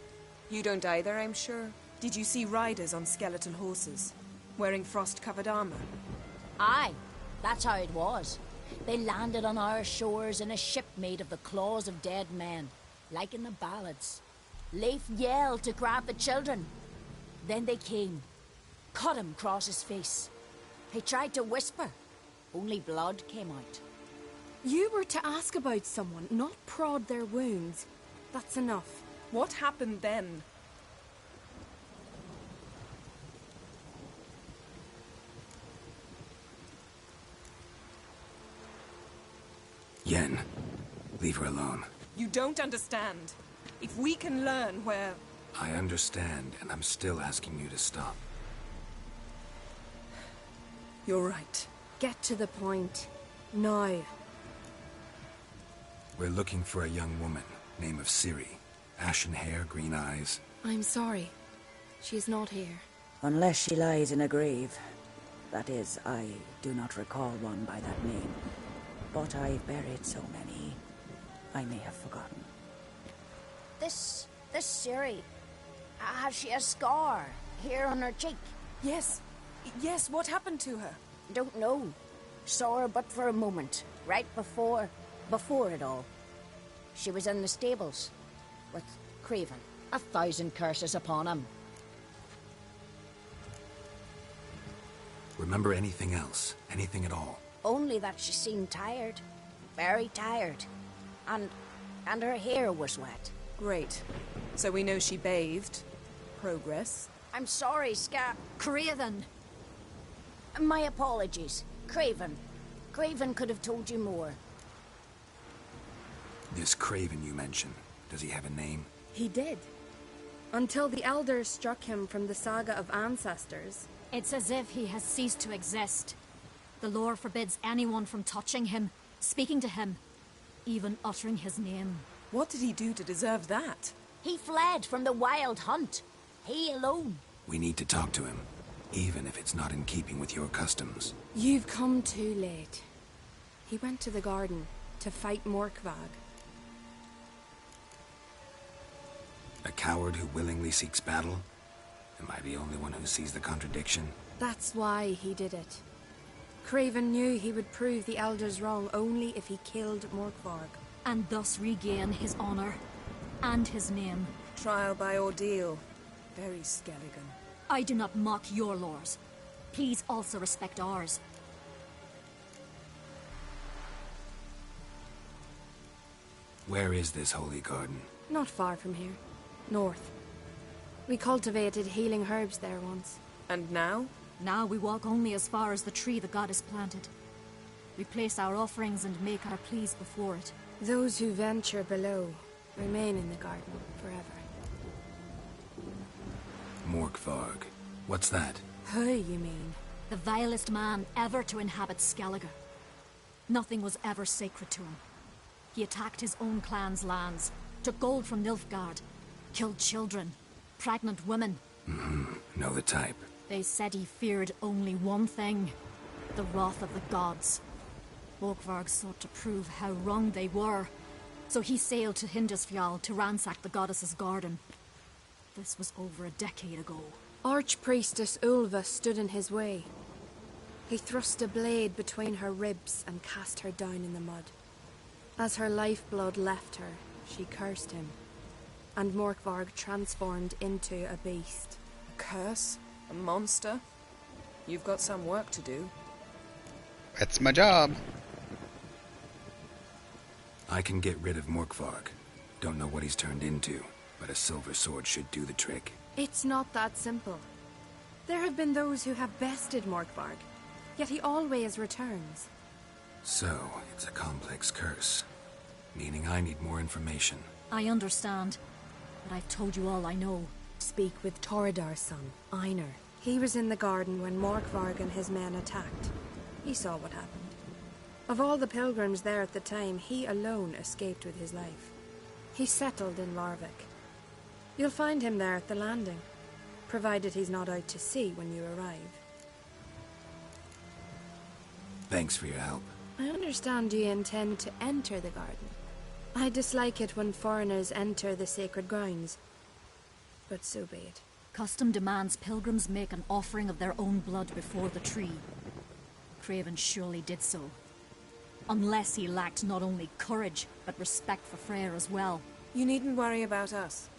You don't either, I'm sure. Did you see riders on skeleton horses, wearing frost-covered armor? Aye, that's how it was. They landed on our shores in a ship made of the claws of dead men, like in the ballads. Leif yelled to grab the children. Then they came, cut him across his face. He tried to whisper, only blood came out. You were to ask about someone, not prod their wounds. That's enough. What happened then? Yen, leave her alone. You don't understand. If we can learn where... I understand, and I'm still asking you to stop. You're right. Get to the point. Now. We're looking for a young woman, name of Ciri. Ashen hair, green eyes. I'm sorry. She's not here. Unless she lies in a grave. That is, I do not recall one by that name. But I've buried so many, I may have forgotten. This Ciri, has she a scar here on her cheek? Yes. Yes, what happened to her? Don't know. Saw her but for a moment, right before it all. She was in the stables with Craven. 1,000 curses upon him. Remember anything else? Anything at all? Only that she seemed tired. Very tired. And her hair was wet. Great. So we know she bathed. Progress. I'm sorry, Craven. My apologies. Craven. Craven could have told you more. This Craven you mentioned, does he have a name? He did. Until the elders struck him from the saga of ancestors. It's as if he has ceased to exist. The lore forbids anyone from touching him, speaking to him, even uttering his name. What did he do to deserve that? He fled from the wild hunt. He alone. We need to talk to him, even if it's not in keeping with your customs. You've come too late. He went to the garden to fight Morkvag. A coward who willingly seeks battle? Am I the only one who sees the contradiction? That's why he did it. Craven knew he would prove the elders wrong only if he killed Morkvarg. And thus regain his honor and his name. Trial by ordeal. Very Skelligan. I do not mock your laws. Please also respect ours. Where is this holy garden? Not far from here. North. We cultivated healing herbs there once. And now? Now we walk only as far as the tree the goddess planted. We place our offerings and make our pleas before it. Those who venture below remain in the garden forever. Morkvarg. What's that? Who, you mean? The vilest man ever to inhabit Skellige. Nothing was ever sacred to him. He attacked his own clan's lands, took gold from Nilfgaard, killed children, pregnant women. Know the type. They said he feared only one thing, the wrath of the gods. Morkvarg sought to prove how wrong they were, so he sailed to Hindisfjall to ransack the goddess's garden. This was over a decade ago. Archpriestess Ulva stood in his way. He thrust a blade between her ribs and cast her down in the mud. As her lifeblood left her, she cursed him, and Morkvarg transformed into a beast. A curse? A monster? You've got some work to do. That's my job. I can get rid of Morkvarg. Don't know what he's turned into, but a silver sword should do the trick. It's not that simple. There have been those who have bested Morkvarg, yet he always returns. So, it's a complex curse, meaning I need more information. I understand, but I've told you all I know. Speak with Torridar's son, Einar. He was in the garden when Morkvarg and his men attacked. He saw what happened. Of all the pilgrims there at the time, he alone escaped with his life. He settled in Larvik. You'll find him there at the landing, provided he's not out to sea when you arrive. Thanks for your help. I understand you intend to enter the garden. I dislike it when foreigners enter the sacred grounds, but so be it. Custom demands pilgrims make an offering of their own blood before the tree. Craven surely did so. Unless he lacked not only courage, but respect for Freyr as well. You needn't worry about us.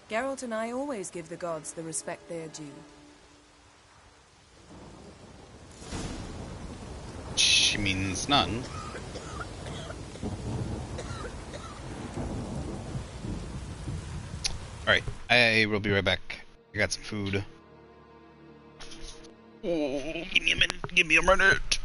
Geralt and I always give the gods the respect they are due. She means none. Alright, I will be right back. I got some food. Oh, give me a minute. Give me a minute.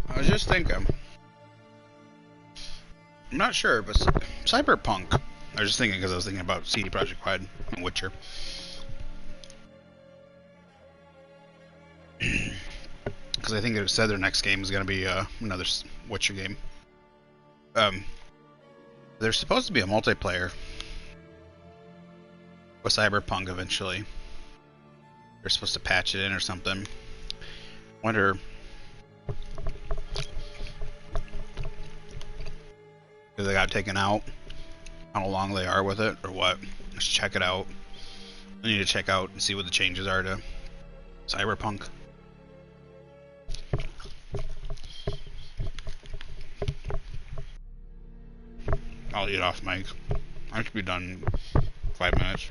I was just thinking. I'm not sure, but Cyberpunk. I was just thinking because I was thinking about CD Projekt Red and Witcher. Because I think it said their next game is going to be another Witcher game. There's supposed to be a multiplayer with Cyberpunk eventually. They're supposed to patch it in or something. Wonder if they got taken out, how long they are with it, or what. Let's check it out. I need to check out and see what the changes are to Cyberpunk. I'll eat off mic. I should be done in 5 minutes.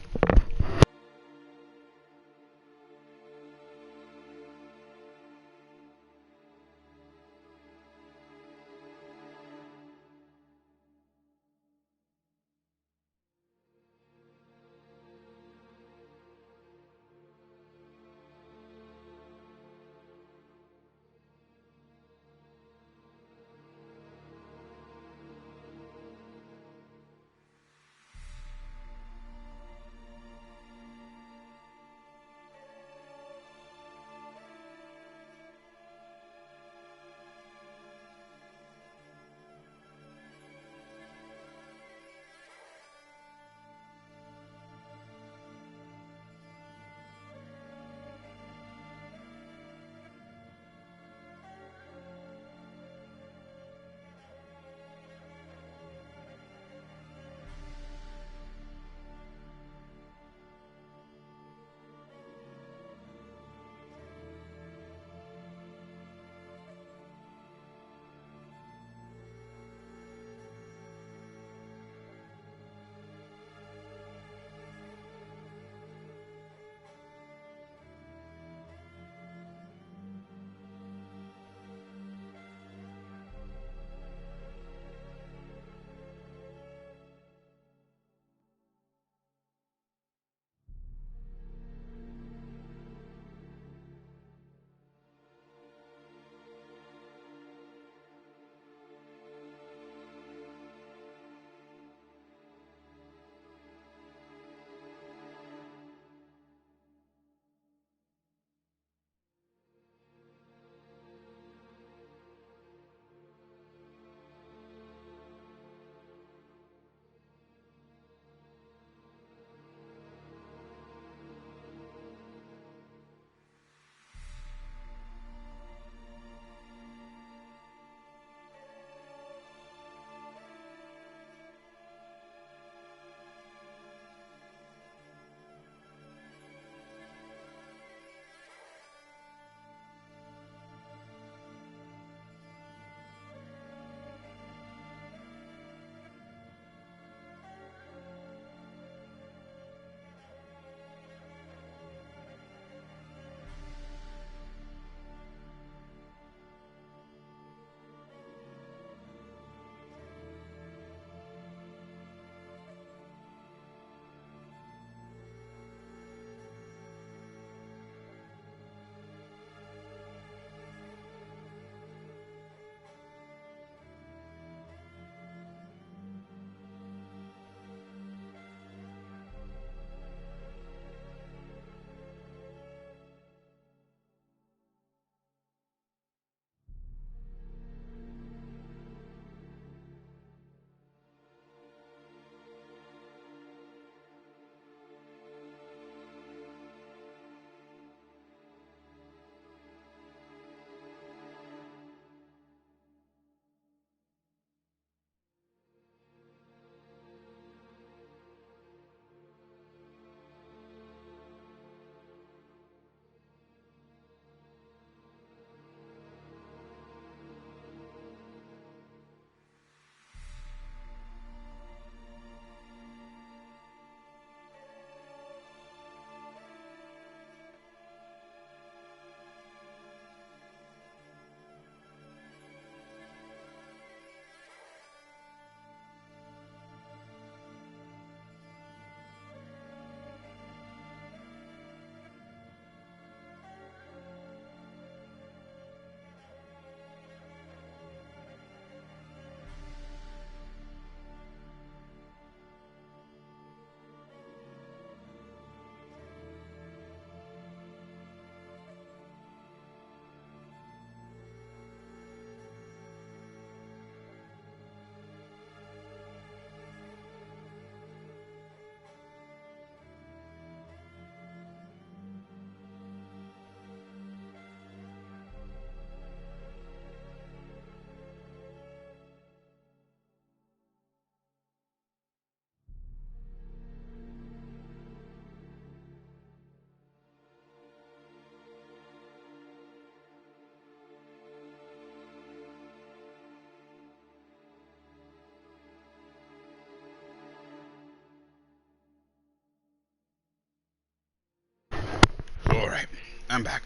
I'm back.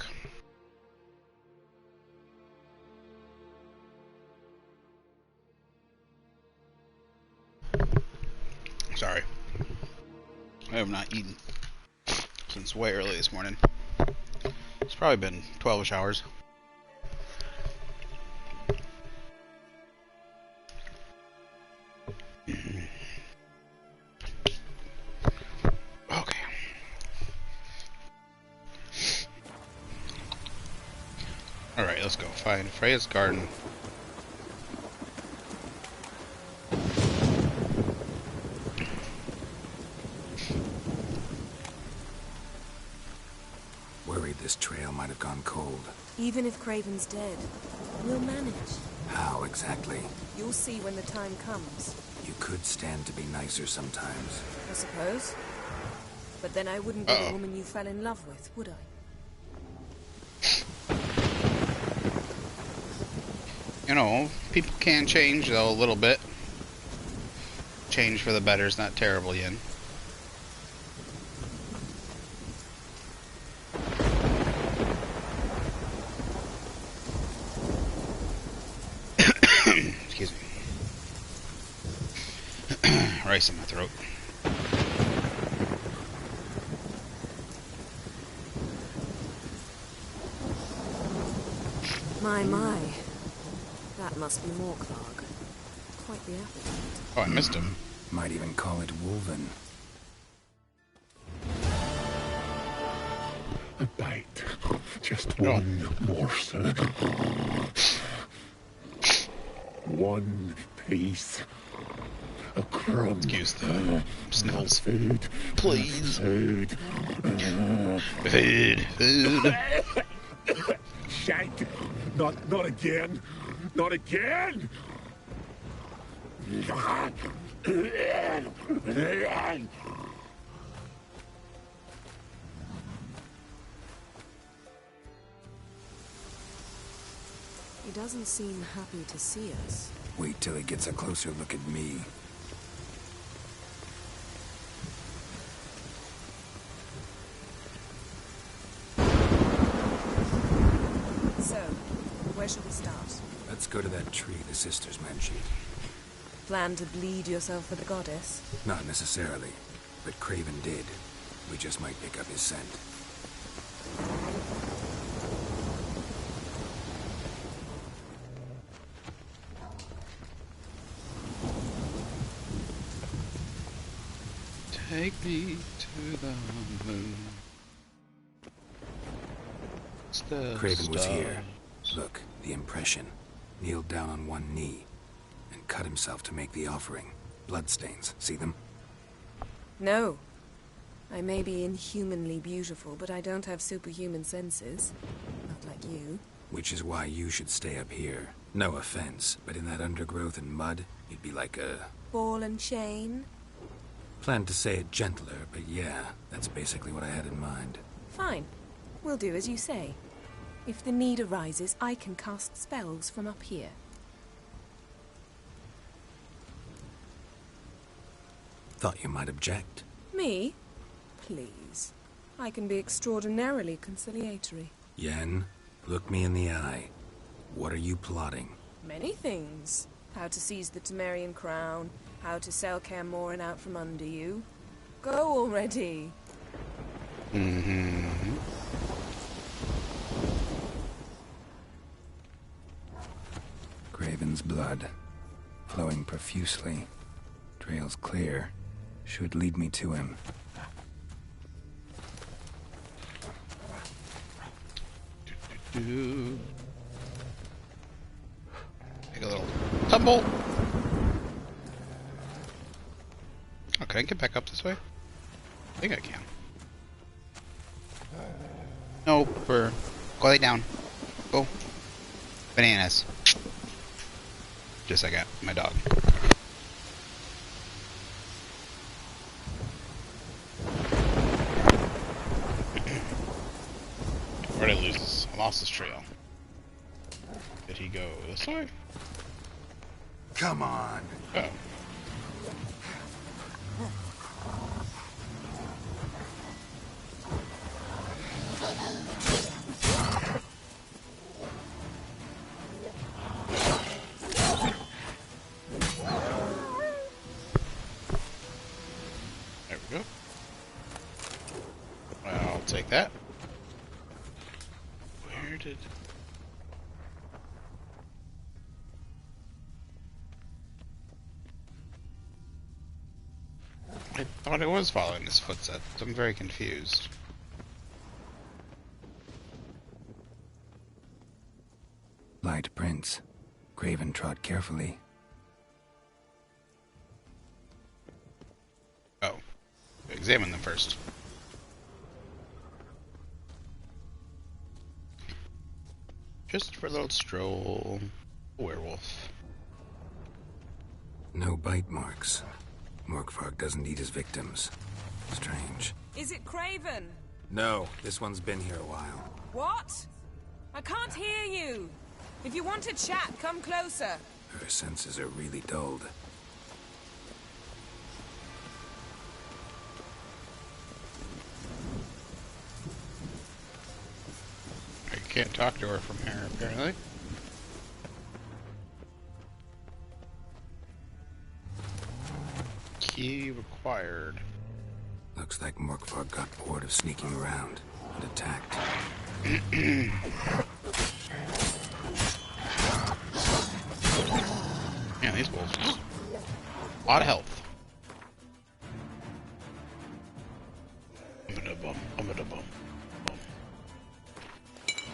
Sorry. I have not eaten since way early this morning. It's probably been 12 hours. Okay. Alright, let's go find Freya's garden. Worried this trail might have gone cold. Even if Craven's dead, we'll manage. How exactly? You'll see when the time comes. You could stand to be nicer sometimes. I suppose. But then I wouldn't be the woman you fell in love with, would I? You know, people can change, though, a little bit. Change for the better is not terrible, Yin. Excuse me. Rice in my throat. My. That must be Morkvarg. Quite the appetite. Oh, I missed him. Might even call it Wolven. A bite. Just one morsel. One piece. A crumb. Excuse the sniffles. Food. Please. Food. Food. Shite. Not again. Not again. He doesn't seem happy to see us. Wait till he gets a closer look at me. So, where should we start? Let's go to that tree the sisters mentioned. Plan to bleed yourself for the goddess? Not necessarily, but Craven did. We just might pick up his scent. Take me to the moon. Craven was here. Look, the impression. Kneeled down on one knee and cut himself to make the offering. Bloodstains. See them? No. I may be inhumanly beautiful, but I don't have superhuman senses. Not like you. Which is why you should stay up here. No offense, but in that undergrowth and mud, you'd be like a... Ball and chain? Planned to say it gentler, but yeah, that's basically what I had in mind. Fine. We'll do as you say. If the need arises, I can cast spells from up here. Thought you might object. Me? Please. I can be extraordinarily conciliatory. Yen, look me in the eye. What are you plotting? Many things. How to seize the Temerian crown, how to sell Kaer Morhen out from under you. Go already! Craven's blood, flowing profusely. Trail's clear. Should lead me to him. Take a little tumble. Oh, can I get back up this way? I think I can. Nope, go lay down. Go. Bananas. Just like my dog. Where did I lose this? I lost this trail. Did he go this way? Come on! Oh. I thought it was following his footsteps. I'm very confused. Light prints. Craven trod carefully. Oh. Examine them first. Just for a little stroll. A werewolf. No bite marks. Morkvarg doesn't eat his victims. Strange. Is it Craven? No, this one's been here a while. What? I can't hear you. If you want to chat, come closer. Her senses are really dulled. I can't talk to her from here, apparently. Key required. Looks like Morkvarg got bored of sneaking around and attacked. Man, these wolves. A lot of health.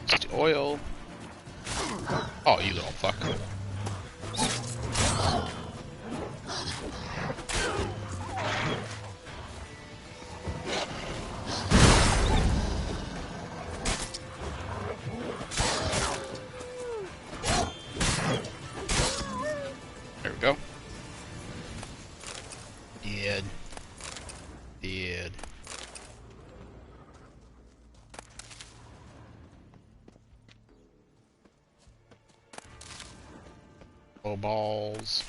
Just oil. Oh, you little fuck. There we go. Dead. Dead. Blow balls.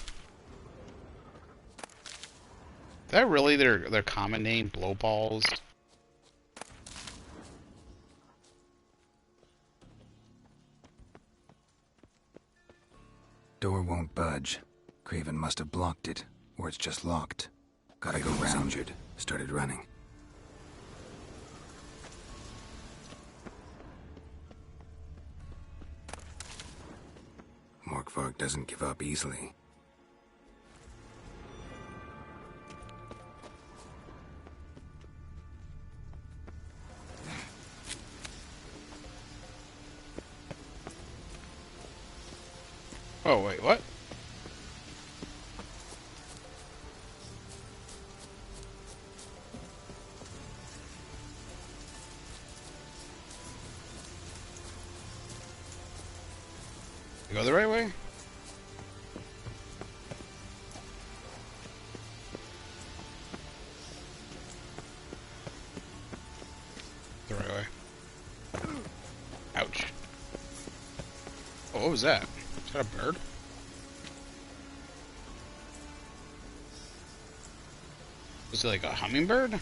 Is that really their common name? Blow balls? Door won't budge. Craven must have blocked it, or it's just locked. Gotta go round. Injured. Started running. Morkvarg doesn't give up easily. Oh, wait, what? You go the right way? The right way. Ouch. Oh, what was that? Is that a bird? Was it like a hummingbird?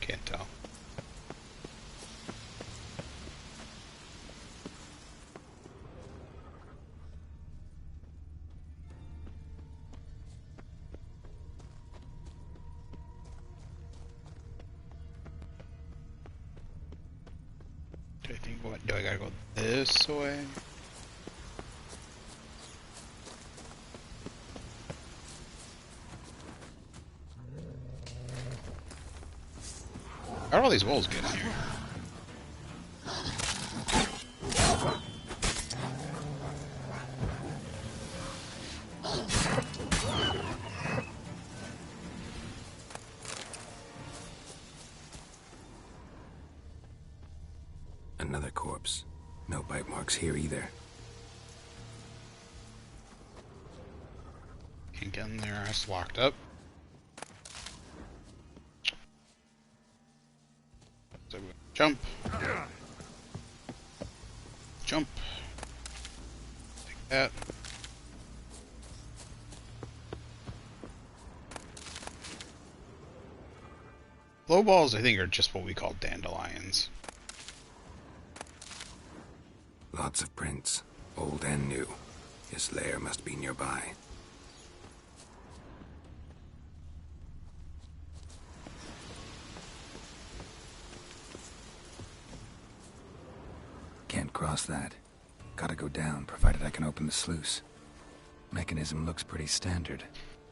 Can't tell. Do I think what? Do I gotta go this way? How are all these wolves getting here? Another corpse. No bite marks here either. Can't get in there, it's locked up. So jump. Jump. Take that. Blow balls, I think, are just what we call dandelions. Lots of prints, old and new. His lair must be nearby. Can't cross that. Gotta go down, provided I can open the sluice. Mechanism looks pretty standard.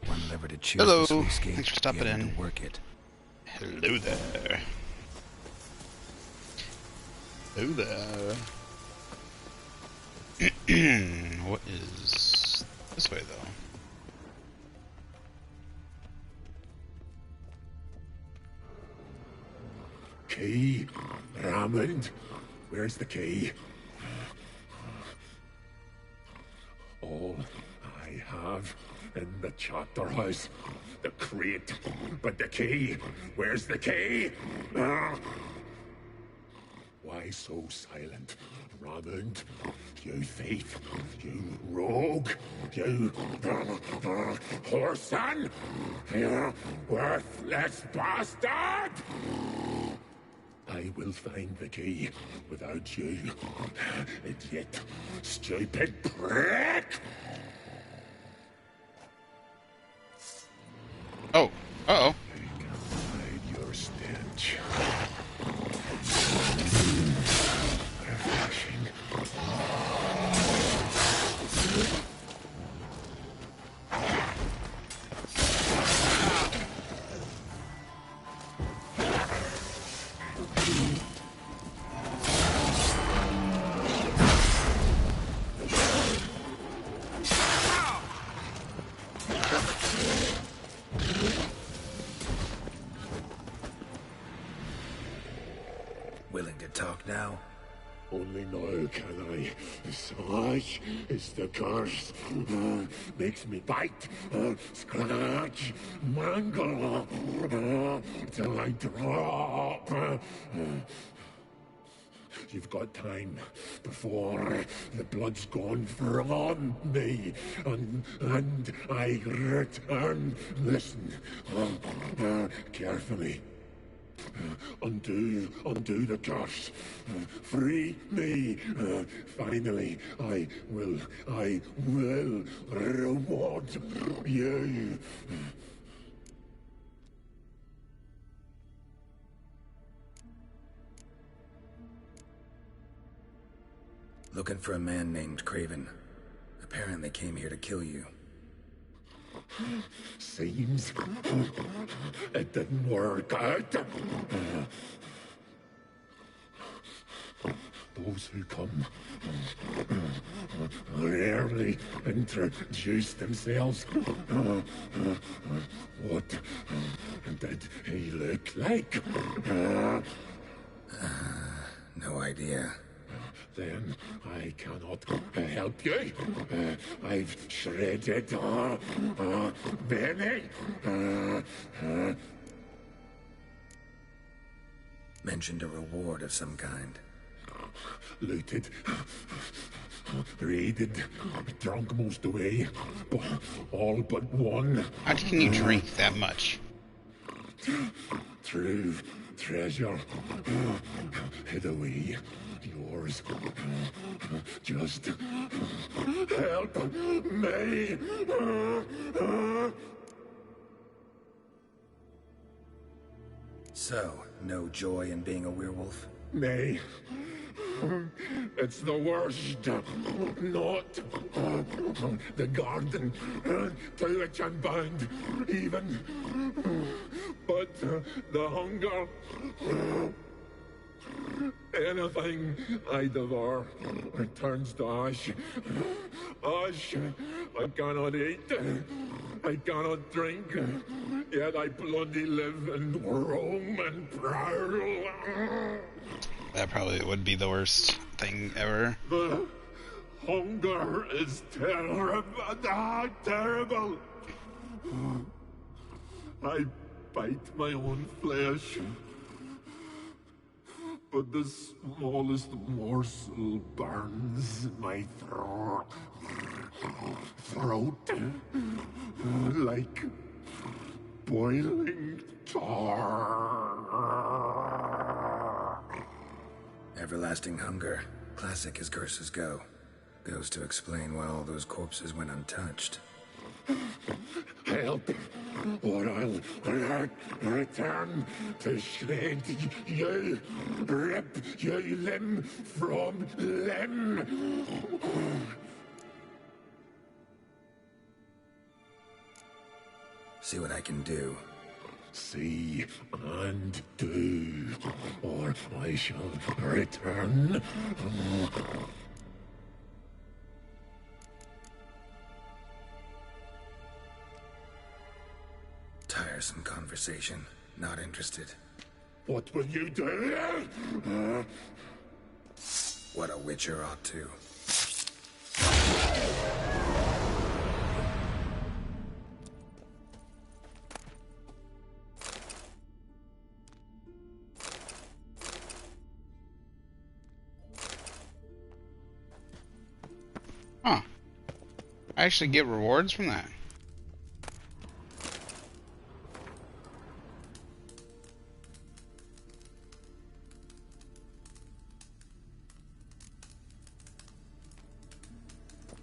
One lever to choose Hello. the sluice gate, Thanks for stopping the other in. to work it. Hello there. Hello there. What is this way, though? Key? Raymond? Where's the key? All I have in the chapter house. The crate. But the key? Where's the key? Why so silent, Raymond? You thief, you rogue, you whoreson, you worthless bastard! I will find the key without you, idiot, stupid prick! Oh, uh-oh. I can hide your stench. Refreshing. Willing to talk now? Only now can I. Such is the curse. Makes me bite, scratch, mangle, till I drop. You've got time before the blood's gone from me, and I return. Listen, carefully. Undo the curse. Free me. Finally, I will reward you. Looking for a man named Craven. Apparently came here to kill you. Seems it didn't work out. Those who come rarely introduce themselves. What did he look like? No idea. Then I cannot help you. I've shredded many. Mentioned a reward of some kind. Looted, raided, drunk most away, all but one. How can you drink that much? True treasure hid away. Yours. Just help me. So, no joy in being a werewolf? Nay. It's the worst. Not the garden to which I'm bound, even. But the hunger. Anything I devour returns to ash. Ash I cannot eat. I cannot drink. Yet I bloody live and roam and prowl. That probably would be the worst thing ever. The hunger is terrible. Terrible. I bite my own flesh. But the smallest morsel burns my throat. Like boiling tar. Everlasting hunger. Classic as curses go. Goes to explain why all those corpses went untouched. Help, or I'll return to shred you, rip you limb from limb. see what I can do. See and do, or I shall return. Tiresome conversation. Not interested. What will you do? What a witcher ought to. Huh. I actually get rewards from that.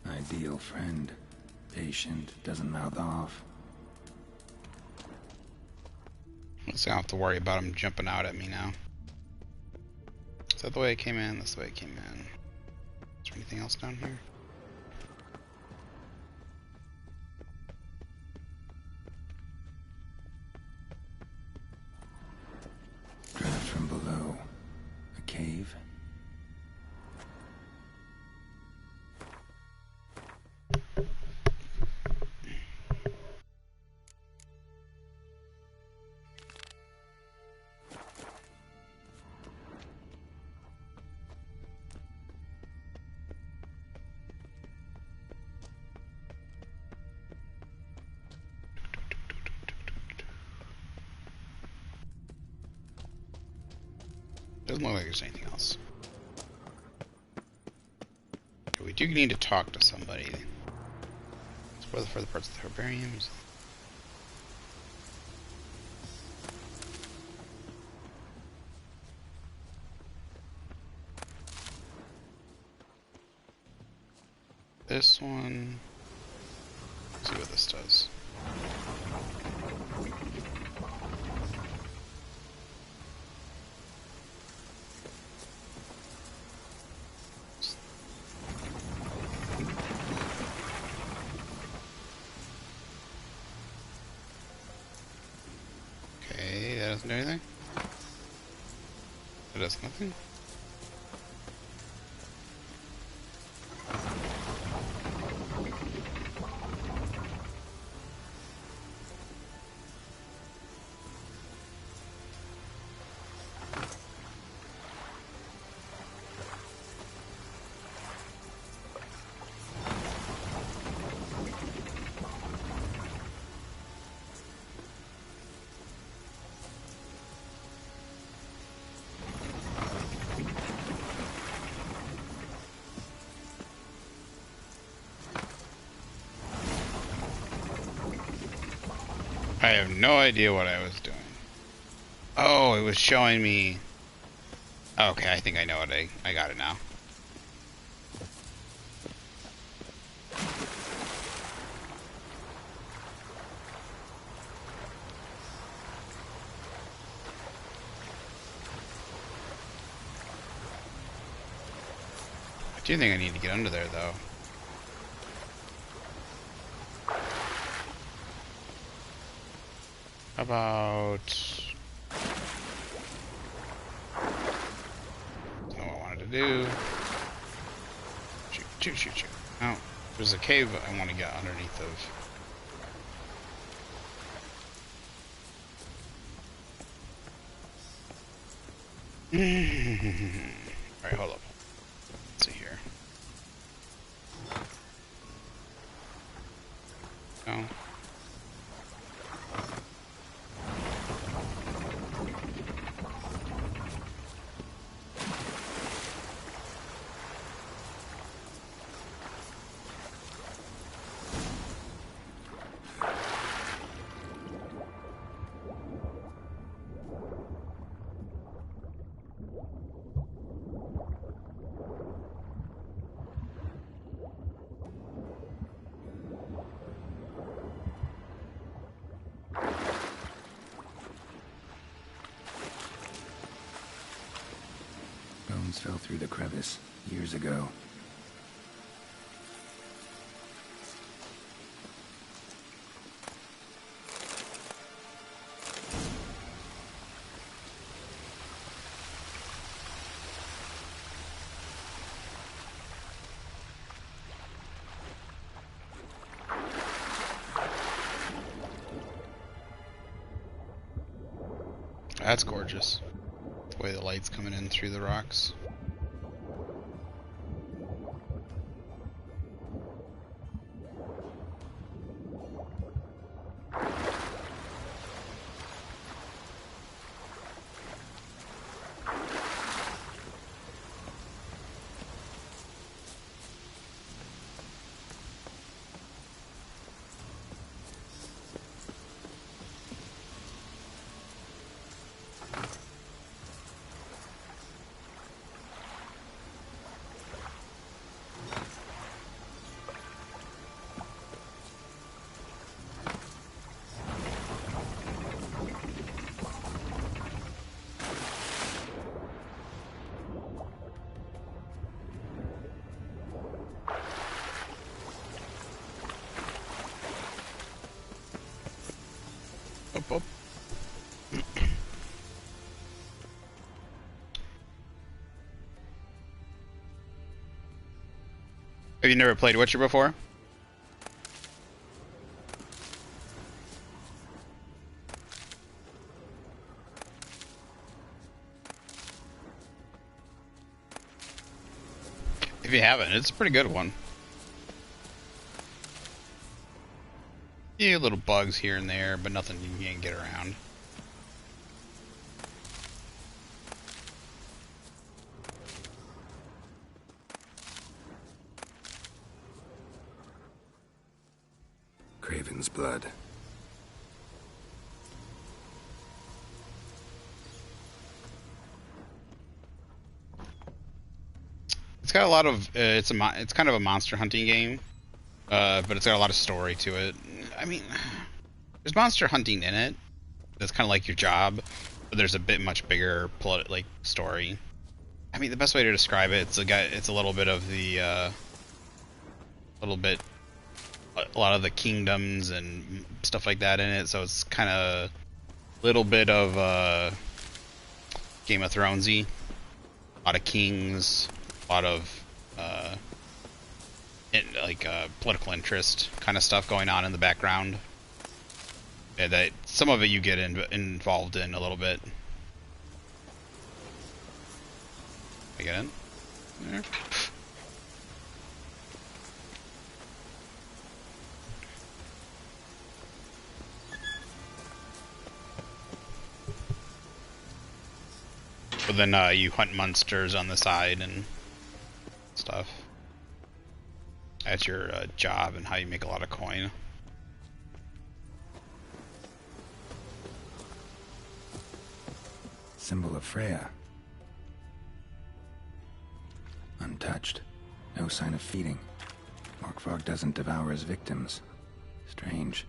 Ideal friend. Patient, doesn't mouth off. Let's not have to worry about him jumping out at me now. Is that the way I came in? That's the way I came in. Is there anything else down here? Draft from below. A cave. Doesn't look like there's anything else. We do need to talk to somebody. Explore the further parts of the herbariums. This one. Let's see what this does. Doesn't do anything? It does nothing? I have no idea what I was doing. Oh, it was showing me... Okay, I think I know what I got it now. I do think I need to get under there, though. How about... That's not what I wanted to do. Shoot, shoot, shoot, shoot. Oh, there's a cave I want to get underneath of. Alright, hold up. Let's see here. No. Bones fell through the crevice years ago. That's gorgeous. The way the light's coming in through the rocks. Up, up. Have you never played Witcher before? If you haven't, it's a pretty good one. Yeah, little bugs here and there, but nothing you can't get around. Craven's blood. It's got a lot of it's kind of a monster hunting game, but it's got a lot of story to it. I mean, there's monster hunting in it. That's kind of like your job, but there's a bit much bigger like story. I mean, the best way to describe it, it's a little bit of the a lot of the kingdoms and stuff like that in it. So it's kind of a little bit of Game of Thronesy. A lot of kings, a lot of political interest kind of stuff going on in the background. Yeah, that some of it you get involved in a little bit. I get in there. But then you hunt monsters on the side and stuff. That's your job and how you make a lot of coin. Symbol of Freya. Untouched. No sign of feeding. Morkvarg doesn't devour his victims. Strange.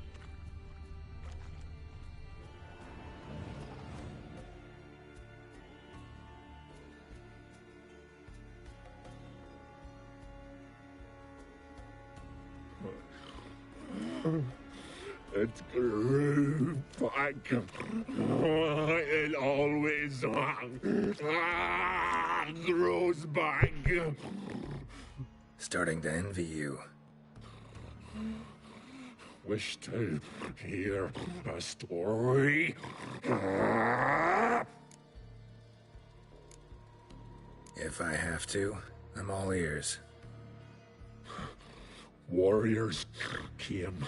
It grew back. It always grows back. Starting to envy you. Wish to hear a story? If I have to, I'm all ears. Warriors came.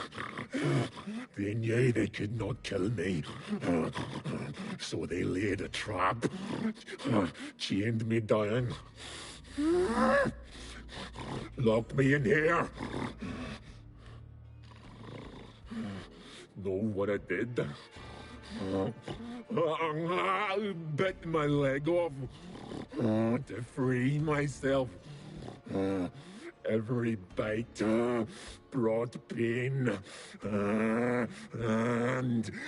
They knew they could not kill me. So they laid a trap. Chained me down. Locked me in here. Know what I did? Bit my leg off to free myself. Every bite brought pain, and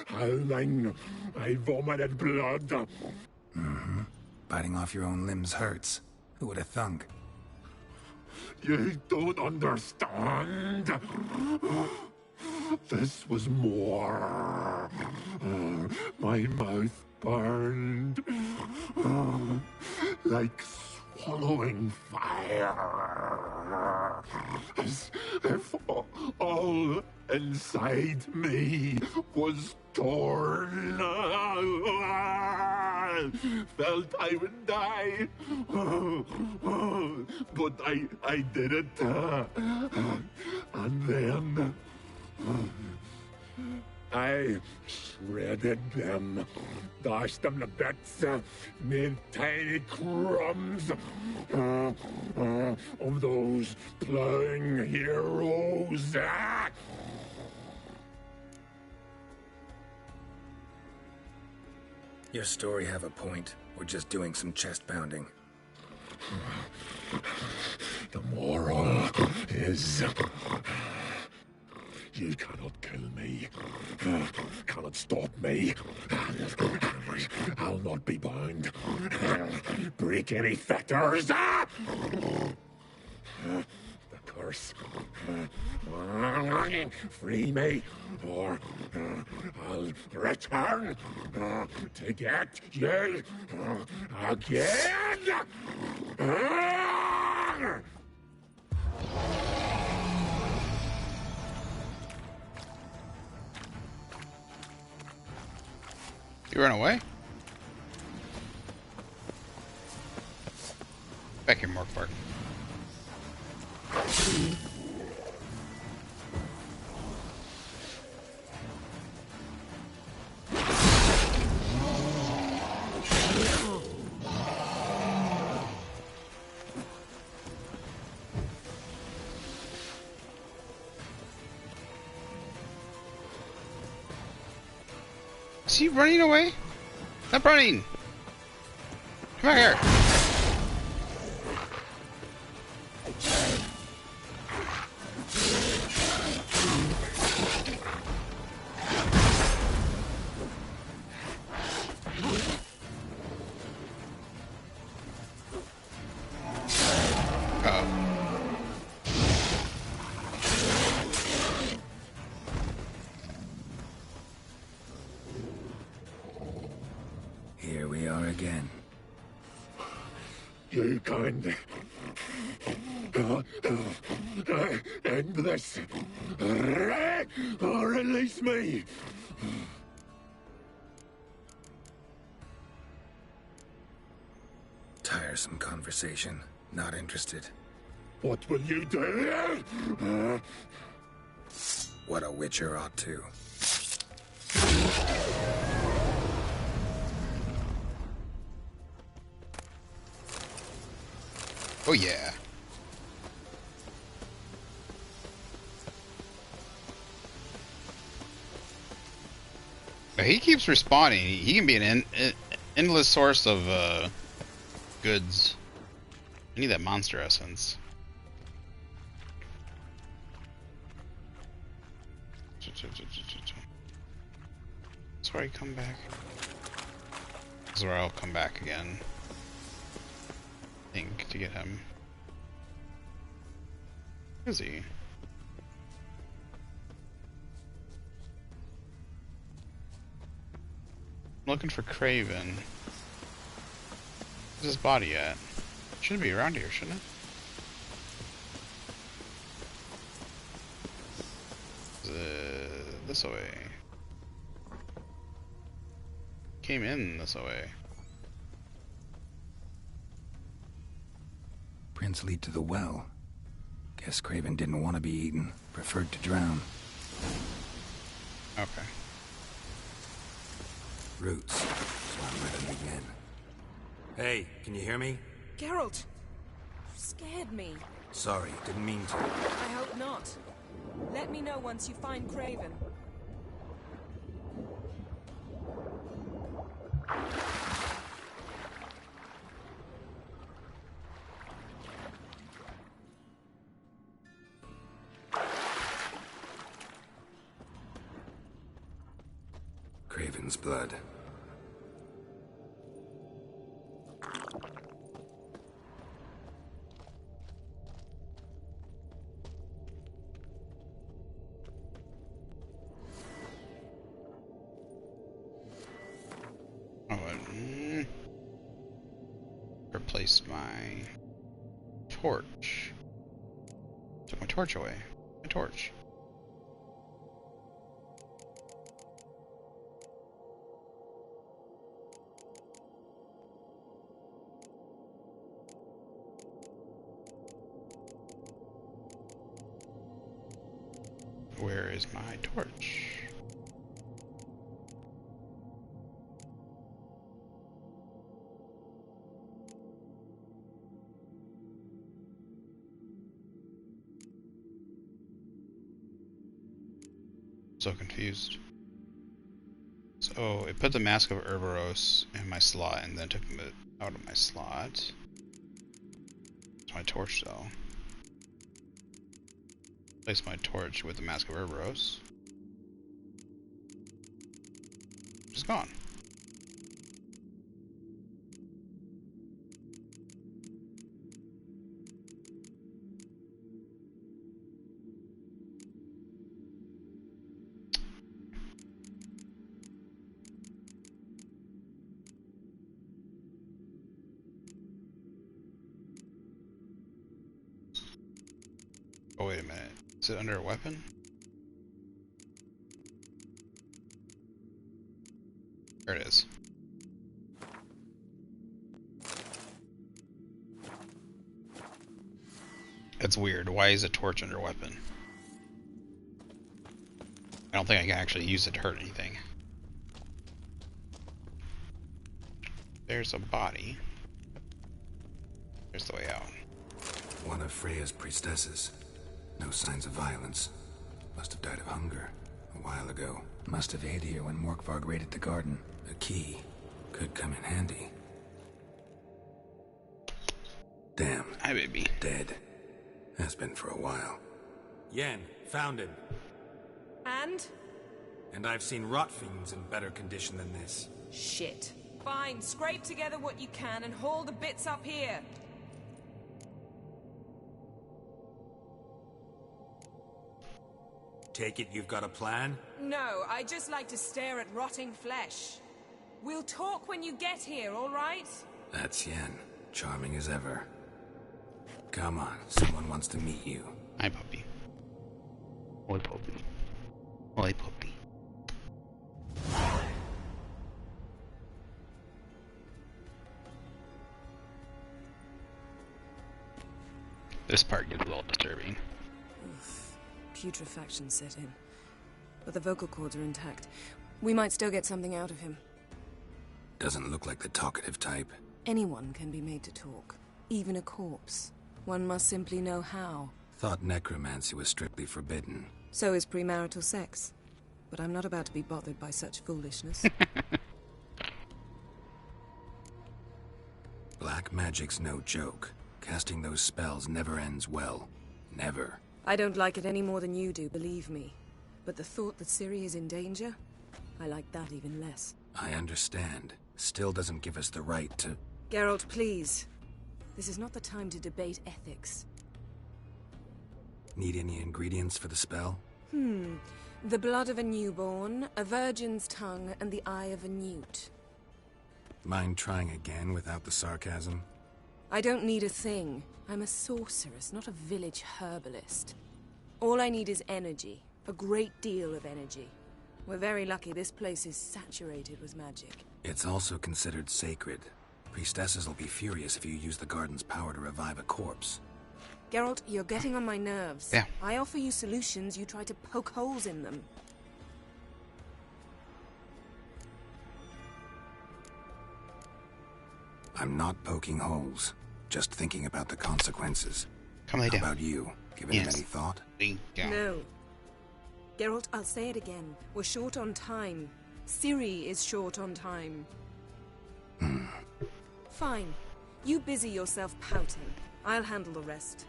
howling, I vomited blood. Mm-hmm. Biting off your own limbs hurts. Who would have thunk? You don't understand. This was more. My mouth burned like swallowing fire, as if all inside me was torn. Felt I would die. But I did it. And then I shredded them, dashed them to bits, made tiny crumbs of those plowing heroes. Your story have a point. We're just doing some chest pounding. The moral is... You cannot kill me. Cannot stop me. I'll not be bound. Break any fetters. The curse. Free me, or I'll return to get you again. You run away? Back here, Morkvarg. Is he running away? Stop running! Come out here! Here we are again. You can't end this, or release me. Tiresome conversation. Not interested. What will you do? What a witcher ought to. Oh yeah. He keeps respawning. He can be an endless source of goods. I need that monster essence. That's where I come back. This is where I'll come back again. I think to get him. Where is he? I'm looking for Craven. Where's his body at? Should be around here, shouldn't it? This way. Came in this way. Prints lead to the well. Guess Craven didn't want to be eaten. Preferred to drown. Okay. Roots. So I'm ready again. Hey, can you hear me? Geralt! You scared me. Sorry, didn't mean to. I hope not. Let me know once you find Craven. Craven's blood. Replace my torch. Took my torch away. My torch. Where is my torch? So confused. So it put the Mask of Urboros in my slot and then took it out of my slot. It's my torch though. Place my torch with the Mask of Urboros. It's gone. Oh, wait a minute. Is it under a weapon? There it is. That's weird. Why is a torch under a weapon? I don't think I can actually use it to hurt anything. There's a body. There's the way out. One of Freya's priestesses. No signs of violence. Must have died of hunger a while ago. Must have hid here when Morkvarg raided the garden. A key could come in handy. Damn. Hi, baby. Dead. Has been for a while. Yen, found him. And? And I've seen rot fiends in better condition than this. Shit. Fine, scrape together what you can and haul the bits up here. Take it you've got a plan? No, I just like to stare at rotting flesh. We'll talk when you get here, all right? That's Yen. Charming as ever. Come on, someone wants to meet you. Hi, puppy. Oi, puppy. Oi, puppy. This part gets a little disturbing. Putrefaction set in. But the vocal cords are intact. We might still get something out of him. Doesn't look like the talkative type. Anyone can be made to talk. Even a corpse. One must simply know how. Thought necromancy was strictly forbidden. So is premarital sex. But I'm not about to be bothered by such foolishness. Black magic's no joke. Casting those spells never ends well. Never. I don't like it any more than you do, believe me. But the thought that Ciri is in danger, I like that even less. I understand. Still doesn't give us the right to... Geralt, please. This is not the time to debate ethics. Need any ingredients for the spell? The blood of a newborn, a virgin's tongue, and the eye of a newt. Mind trying again without the sarcasm? I don't need a thing. I'm a sorceress, not a village herbalist. All I need is energy. A great deal of energy. We're very lucky this place is saturated with magic. It's also considered sacred. Priestesses will be furious if you use the garden's power to revive a corpse. Geralt, you're getting on my nerves. Yeah. I offer you solutions, you try to poke holes in them. I'm not poking holes. Just thinking about the consequences. Come lay down. How about you? Given it any thought? Lay down. No. Geralt, I'll say it again. We're short on time. Ciri is short on time. Fine. You busy yourself pouting. I'll handle the rest.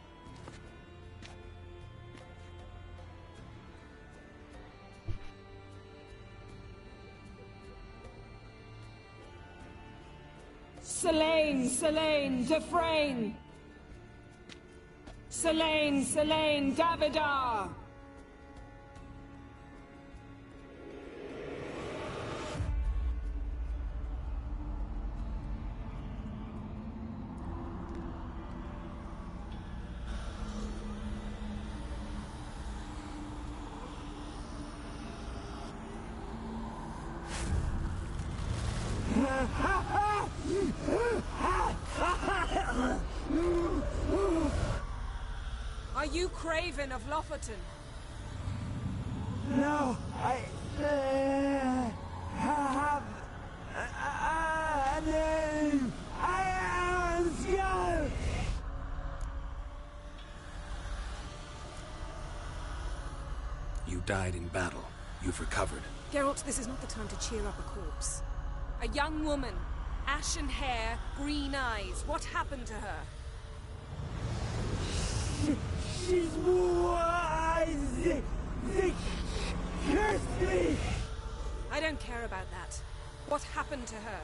Selene, Selene, Dufresne! Selene, Selene, Davidar! Are you Craven of Lofoten? No, I have a name. I am Skjall. You died in battle. You've recovered. Geralt, this is not the time to cheer up a corpse. A young woman. Ashen hair, green eyes. What happened to her? She's wise. They cursed me. I don't care about that. What happened to her?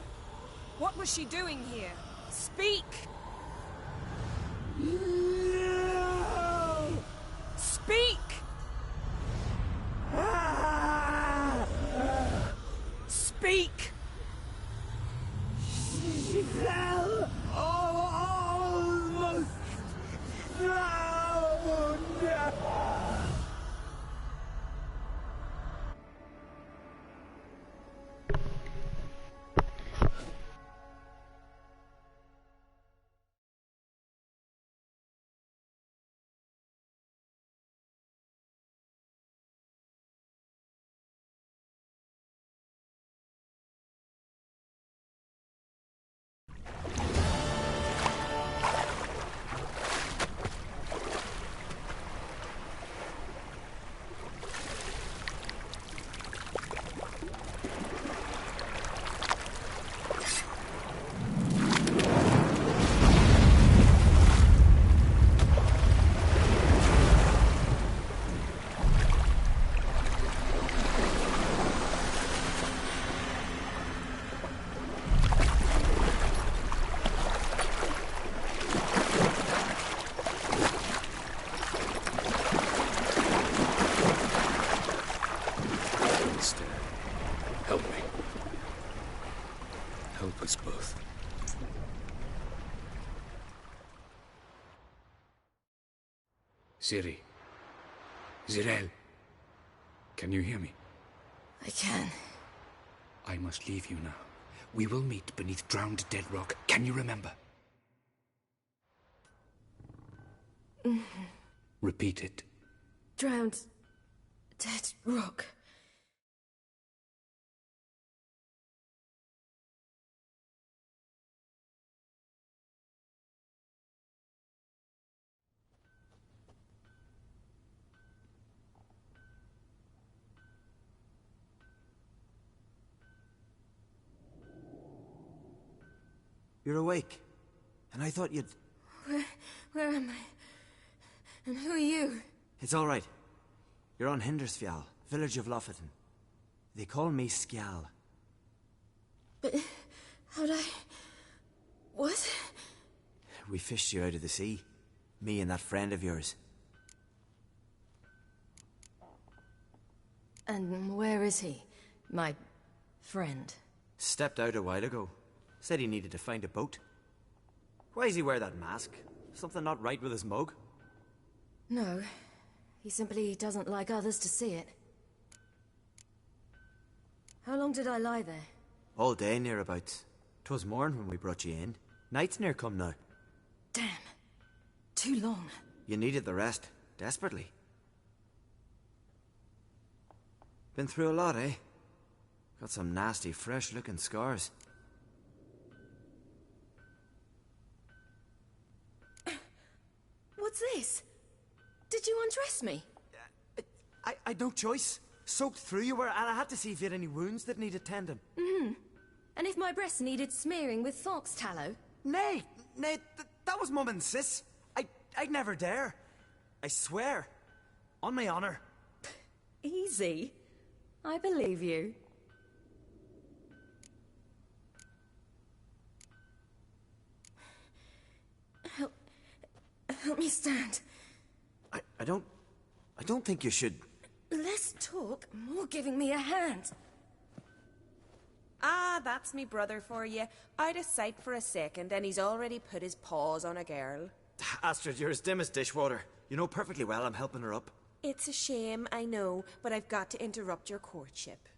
What was she doing here? Speak! No! Speak! Speak! She fell almost drowned. Help me. Help us both. Ciri. Zirael. Can you hear me? I can. I must leave you now. We will meet beneath drowned dead rock. Can you remember? Repeat it. Drowned. Dead rock. You're awake. And I thought you'd... Where am I? And who are you? It's all right. You're on Hindersfjall, village of Lofoten. They call me Skjall. But... how'd I... What? We fished you out of the sea. Me and that friend of yours. And where is he? My... friend? Stepped out a while ago. Said he needed to find a boat. Why does he wear that mask? Something not right with his mug? No. He simply doesn't like others to see it. How long did I lie there? All day, nearabouts. 'Twas morn when we brought you in. Night's near come now. Damn. Too long. You needed the rest. Desperately. Been through a lot, eh? Got some nasty, fresh-looking scars. What's this? Did you undress me? I'd no choice. Soaked through you were, and I had to see if you had any wounds that needed tending. And if my breasts needed smearing with fox tallow? Nay, that was Mum and Sis. I'd never dare. I swear. On my honor. Easy. I believe you. Help me stand. I don't think you should... Less talk, more giving me a hand. Ah, that's me brother for you. Out of sight for a second, and he's already put his paws on a girl. Astrid, you're as dim as dishwater. You know perfectly well I'm helping her up. It's a shame, I know, but I've got to interrupt your courtship.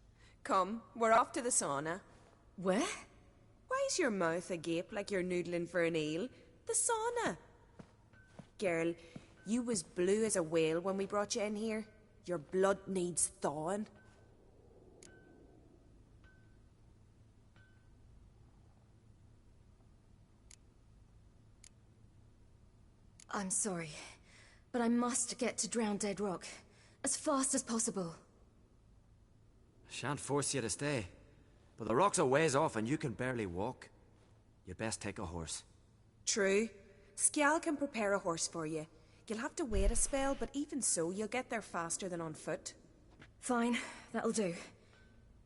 Come, we're off to the sauna. Where? Why's your mouth agape like you're noodling for an eel? The sauna. Girl, you was blue as a whale when we brought you in here. Your blood needs thawing. I'm sorry, but I must get to Drowned Dead Rock as fast as possible. Shan't force you to stay, but the rock's a ways off and you can barely walk. You best take a horse. True. Skjal can prepare a horse for you. You'll have to wait a spell, but even so, you'll get there faster than on foot. Fine, that'll do.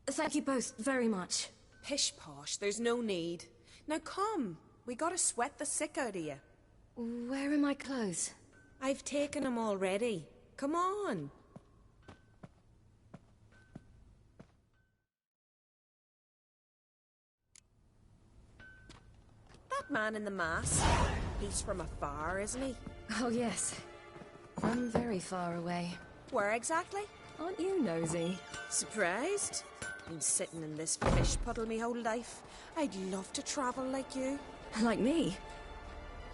Thank you both very much. Pish posh, there's no need. Now come, we gotta sweat the sick out of you. Where are my clothes? I've taken them already. Come on. That man in the mask, he's from afar, isn't he? Oh yes, from very far away. Where exactly? Aren't you nosy? Surprised? Been sitting in this fish puddle me whole life. I'd love to travel like you. Like me?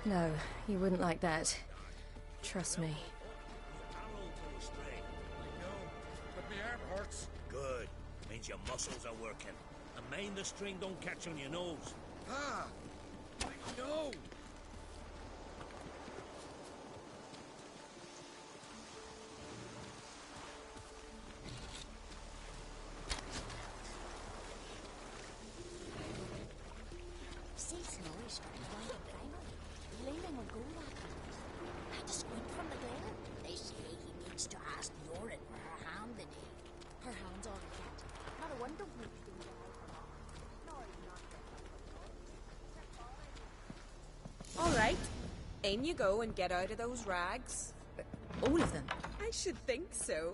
No, you wouldn't like that. Trust me. But my arm hurts. Good. Means your muscles are working. And mind the string don't catch on your nose. Ah! My nose! See Snow is starting to wind up primary. Leaving will go like that. Had to squint from the glare. They say he needs to ask Yorin for her hand in it. Her hand's all kept. Not a wonder Luke's been All right, in you go and get out of those rags. All of them? I should think so.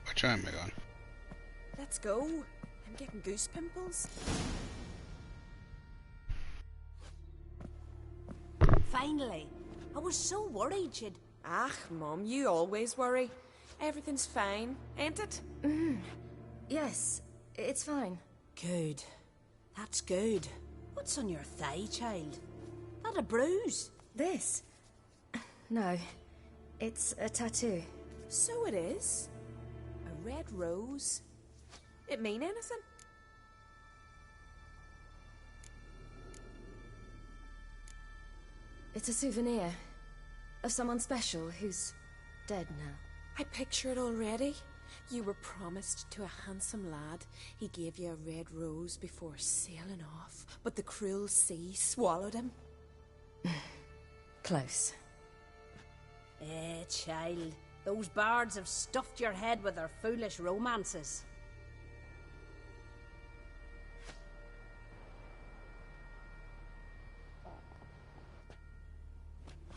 Which way am I going? Let's go. I'm getting goose pimples. Finally. I was so worried you'd... Ah, Mum, you always worry. Everything's fine, ain't it? Yes, it's fine. Good. That's good. What's on your thigh, child? That a bruise? This? No, it's a tattoo. So it is. A red rose. It mean anything? It's a souvenir of someone special who's dead now. I picture it already. You were promised to a handsome lad. He gave you a red rose before sailing off, but the cruel sea swallowed him. Close. Child. Those bards have stuffed your head with their foolish romances.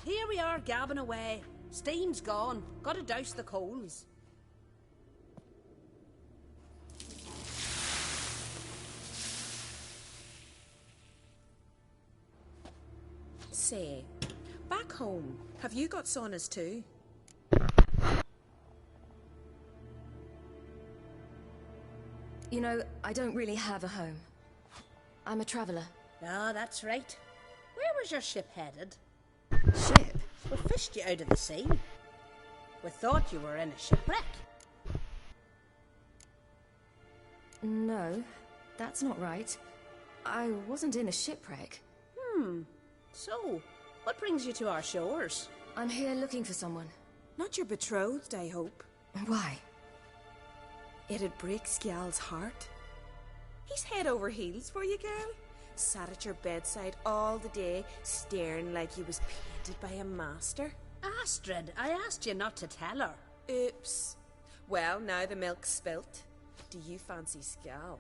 Here we are gabbing away. Steam's gone. Gotta douse the coals. Say, back home, have you got saunas too? You know, I don't really have a home. I'm a traveller. Ah, that's right. Where was your ship headed? Ship? We fished you out of the sea. We thought you were in a shipwreck. No, that's not right. I wasn't in a shipwreck. So, what brings you to our shores? I'm here looking for someone. Not your betrothed, I hope. Why? It'd break Skjal's heart. He's head over heels for you, girl. Sat at your bedside all the day, staring like he was painted by a master. Astrid, I asked you not to tell her. Oops. Well, now the milk's spilt. Do you fancy Skjal?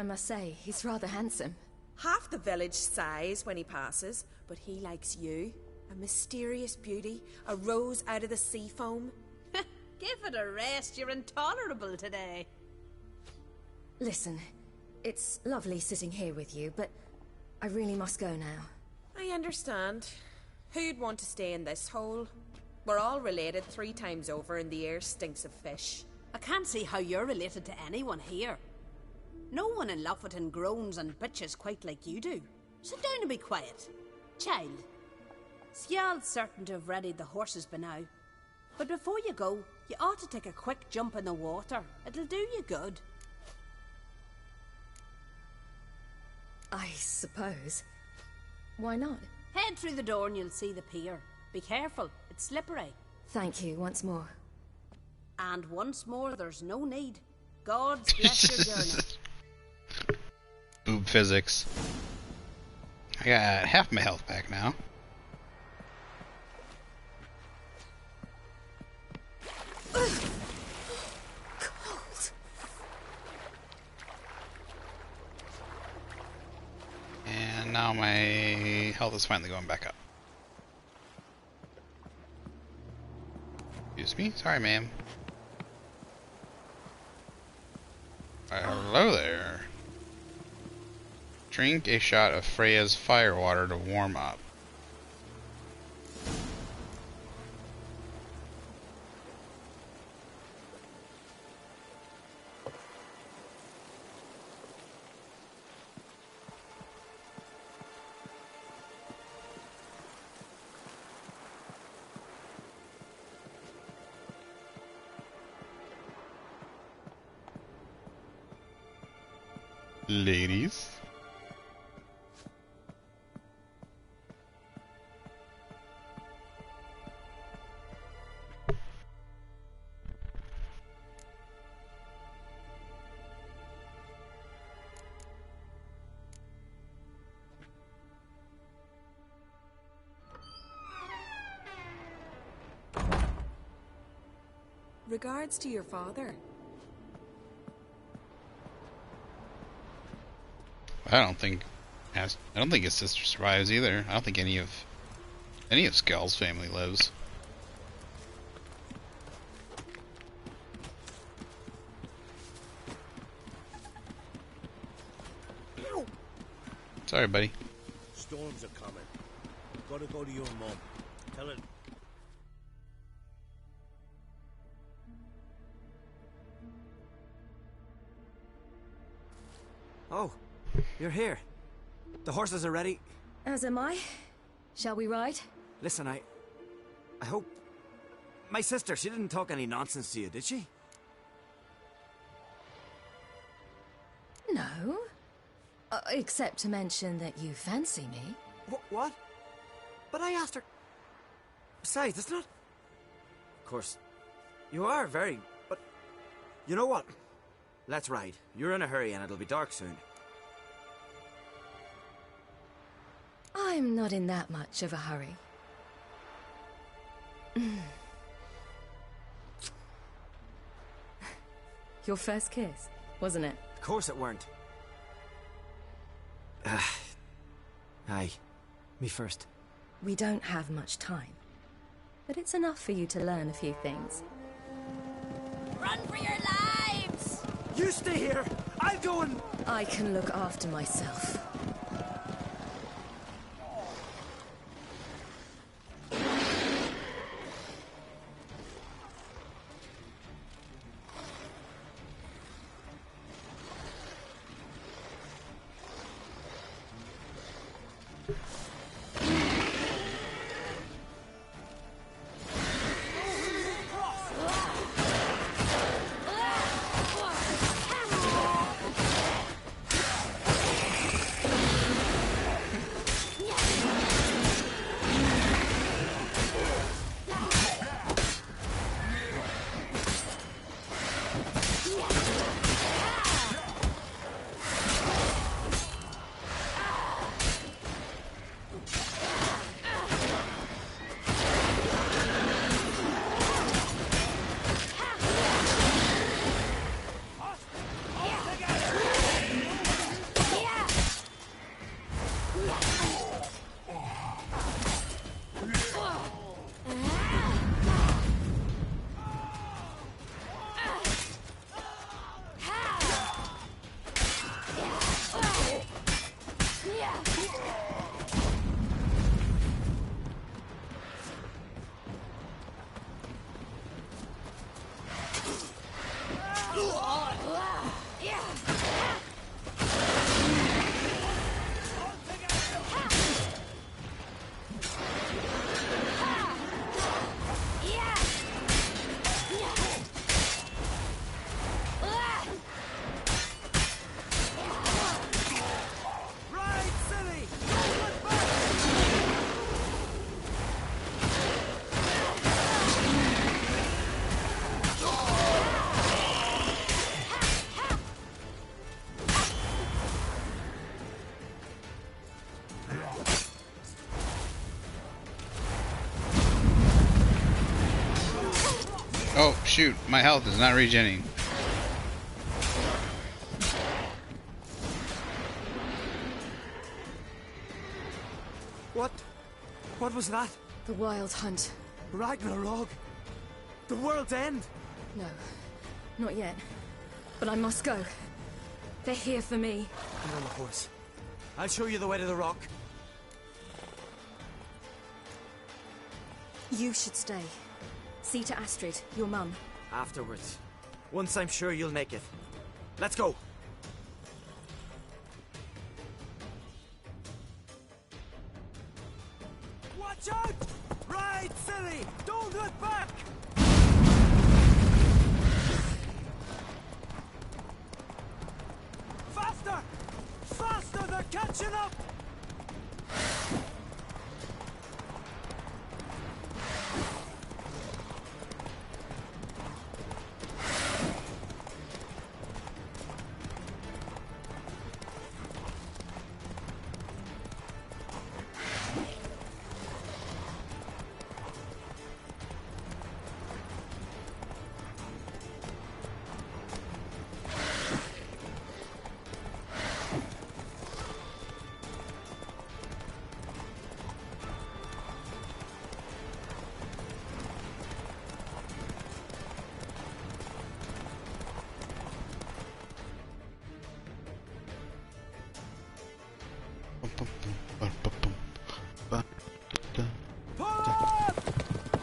must say, he's rather handsome. Half the village sighs when he passes, but he likes you. A mysterious beauty, a rose out of the sea foam. Give it a rest, you're intolerable today. Listen, it's lovely sitting here with you, but I really must go now. I understand. Who'd want to stay in this hole? We're all related 3 times over and the air stinks of fish. I can't see how you're related to anyone here. No one in Lofoten groans and bitches quite like you do. Sit down and be quiet. Child, Sjal's certain to have readied the horses by now. But before you go, you ought to take a quick jump in the water. It'll do you good. I suppose. Why not? Head through the door and you'll see the pier. Be careful, it's slippery. Thank you once more. And once more, there's no need. God's bless your journey. Boob physics. I got half my health back now. Cold. And now my health is finally going back up. Excuse me? Sorry, ma'am. Hello there. Drink a shot of Freya's firewater to warm up. Ladies. Regards to your father. I don't think his sister survives either. I don't think any of Skell's family lives. Sorry, buddy. Storms are coming. Gotta go to your mom. Tell her. Oh, you're here. The horses are ready. As am I. Shall we ride? Listen, I hope... My sister, she didn't talk any nonsense to you, did she? No. Except to mention that you fancy me. What? But I asked her... Besides, it's not... Of course, you are very... But... You know what? Let's ride. You're in a hurry and it'll be dark soon. I'm not in that much of a hurry. Your first kiss, wasn't it? Of course it weren't. Aye. Me first. We don't have much time. But it's enough for you to learn a few things. Run for your lives! You stay here! I'll go and... I can look after myself. Oh, shoot. My health is not regenerating. What was that? The Wild Hunt. Ragnarok? The world's end? No, not yet. But I must go. They're here for me. I'm on the horse. I'll show you the way to the rock. You should stay. See to Astrid, your mum. Afterwards. Once I'm sure you'll make it. Let's go! Watch out! Ride, silly! Don't look back! Faster! Faster! They're catching up!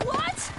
What?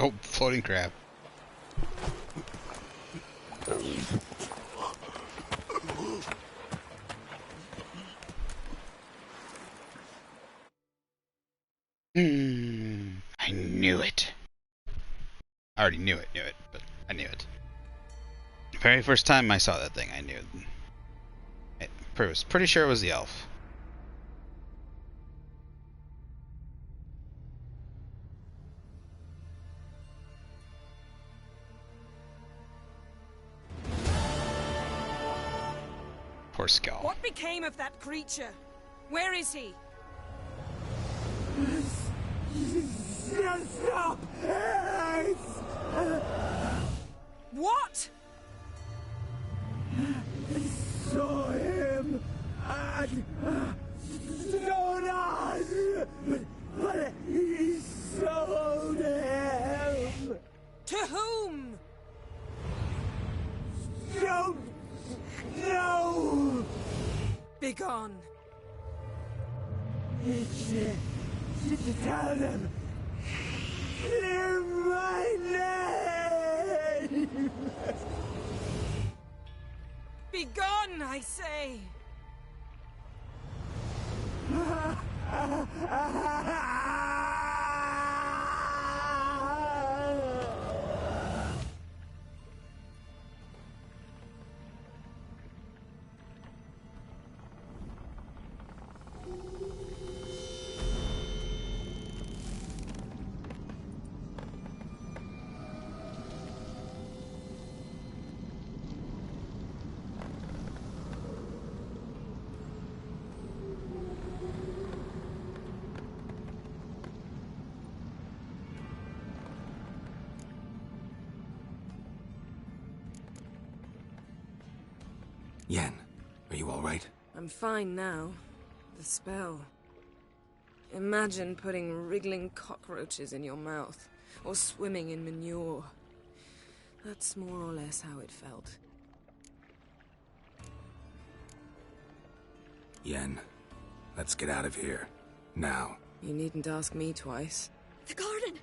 Oh, floating crab. I knew it. I already knew it, but I knew it. The very first time I saw that thing, I knew it. I was pretty sure it was the elf. Poor Skull. What became of that creature? Where is he? Stop! What? Saw him and Jonas, but he sold him. To whom? Don't! No! Begone! Tell them! Clear my name! Begone, I say! Yen, are you all right? I'm fine now. The spell. Imagine putting wriggling cockroaches in your mouth, or swimming in manure. That's more or less how it felt. Yen, let's get out of here. Now. You needn't ask me twice. The garden!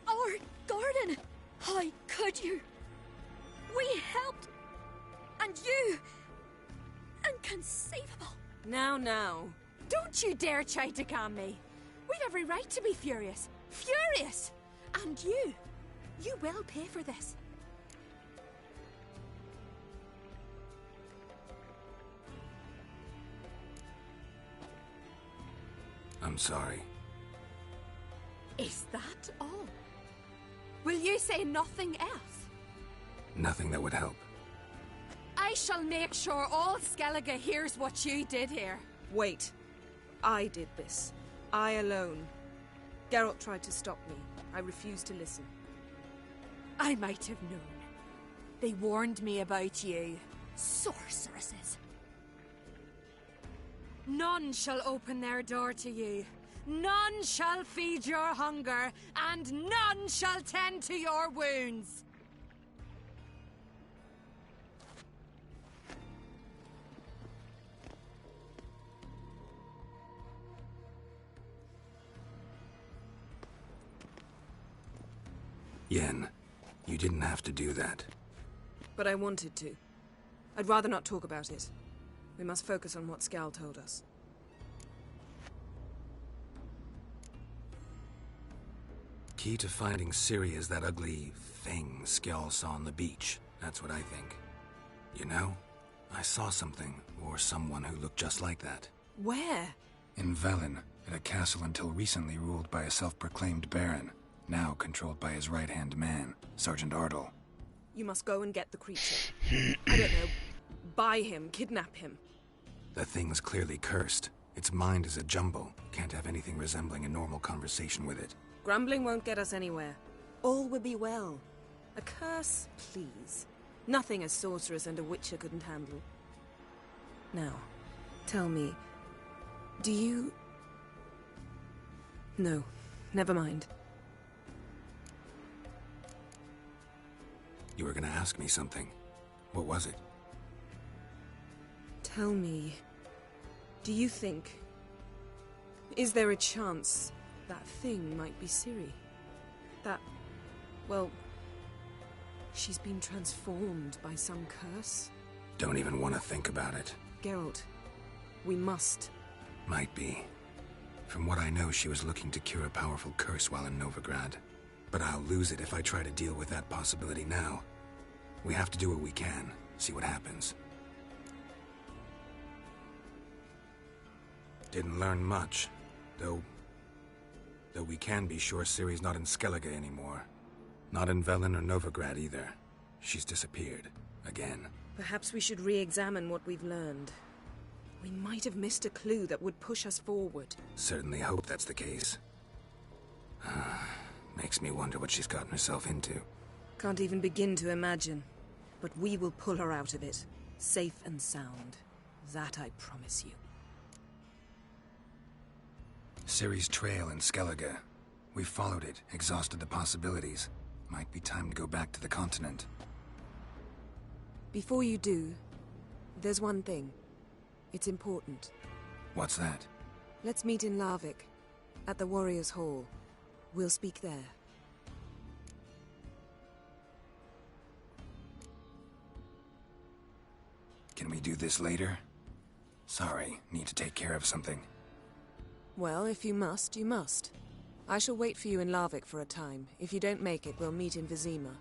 Our garden! How could you? We helped! And you! Inconceivable! Now. Don't you dare try to calm me. We've every right to be furious. Furious! And you will pay for this. I'm sorry. Is that all? Will you say nothing else? Nothing that would help. I shall make sure all Skellige hears what you did here. Wait. I did this. I alone. Geralt tried to stop me. I refused to listen. I might have known. They warned me about you. Sorceresses. None shall open their door to you. None shall feed your hunger, and none shall tend to your wounds. Yen, you didn't have to do that. But I wanted to. I'd rather not talk about it. We must focus on what Scal told us. Key to finding Ciri is that ugly thing Skjall saw on the beach. That's what I think. You know, I saw something, or someone who looked just like that. Where? In Velen, at a castle until recently ruled by a self-proclaimed baron, now controlled by his right-hand man, Sergeant Ardle. You must go and get the creature. I don't know. Buy him, kidnap him. The thing's clearly cursed. Its mind is a jumble. Can't have anything resembling a normal conversation with it. Grumbling won't get us anywhere. All will be well. A curse, please. Nothing a sorceress and a witcher couldn't handle. Now, tell me, do you... No, never mind. You were gonna ask me something. What was it? Tell me, do you think... Is there a chance that thing might be Ciri? That... well... she's been transformed by some curse? Don't even want to think about it. Geralt, we must. Might be. From what I know, she was looking to cure a powerful curse while in Novigrad. But I'll lose it if I try to deal with that possibility now. We have to do what we can, see what happens. Didn't learn much, though we can be sure Ciri's not in Skellige anymore. Not in Velen or Novigrad either. She's disappeared. Again. Perhaps we should re-examine what we've learned. We might have missed a clue that would push us forward. Certainly hope that's the case. Makes me wonder what she's gotten herself into. Can't even begin to imagine. But we will pull her out of it. Safe and sound. That I promise you. Ciri's trail in Skellige. We've followed it, exhausted the possibilities. Might be time to go back to the continent. Before you do, there's one thing. It's important. What's that? Let's meet in Larvik, at the Warriors' Hall. We'll speak there. Can we do this later? Sorry, need to take care of something. Well, if you must, you must. I shall wait for you in Larvik for a time. If you don't make it, we'll meet in Vizima.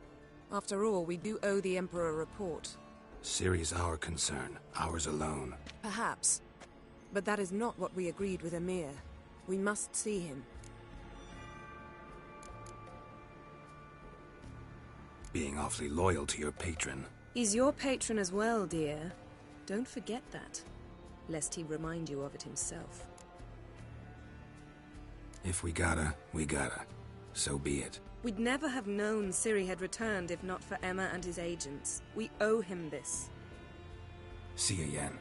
After all, we do owe the Emperor a report. Ciri's our concern, ours alone. Perhaps. But that is not what we agreed with Emir. We must see him. Being awfully loyal to your patron. He's your patron as well, dear. Don't forget that, lest he remind you of it himself. If we gotta, we gotta. So be it. We'd never have known Ciri had returned if not for Emma and his agents. We owe him this. See you, Yen.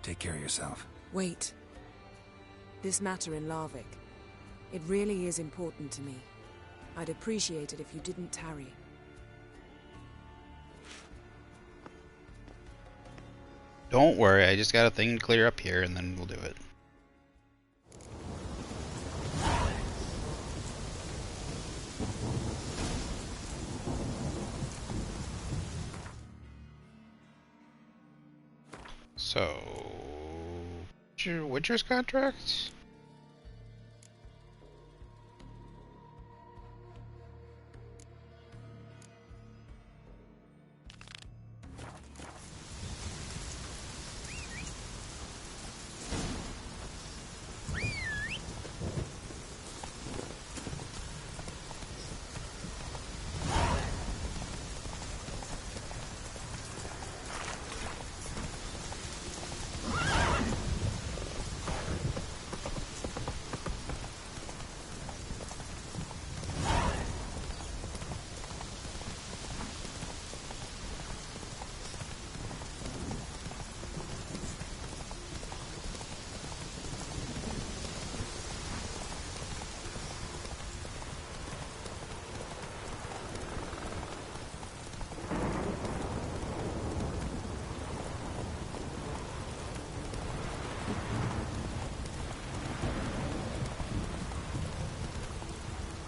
Take care of yourself. Wait. This matter in Larvik. It really is important to me. I'd appreciate it if you didn't tarry. Don't worry, I just got a thing to clear up here and then we'll do it. So, Witcher's contract?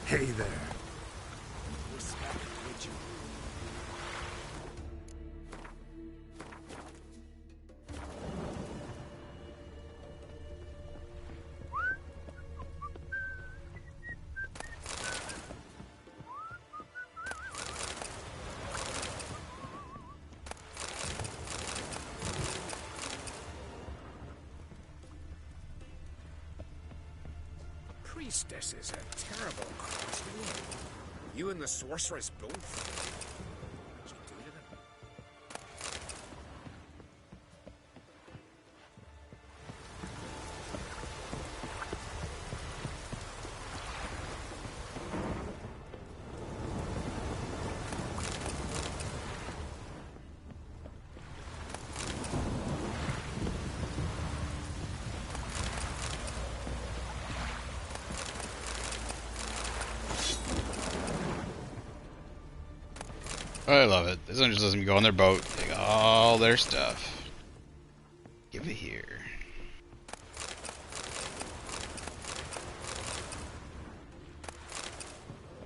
Hey there. Priestess is a terrible cross. You and the sorceress both. What'd you do to them? I love it. This one just lets me go on their boat, take all their stuff. Give it here.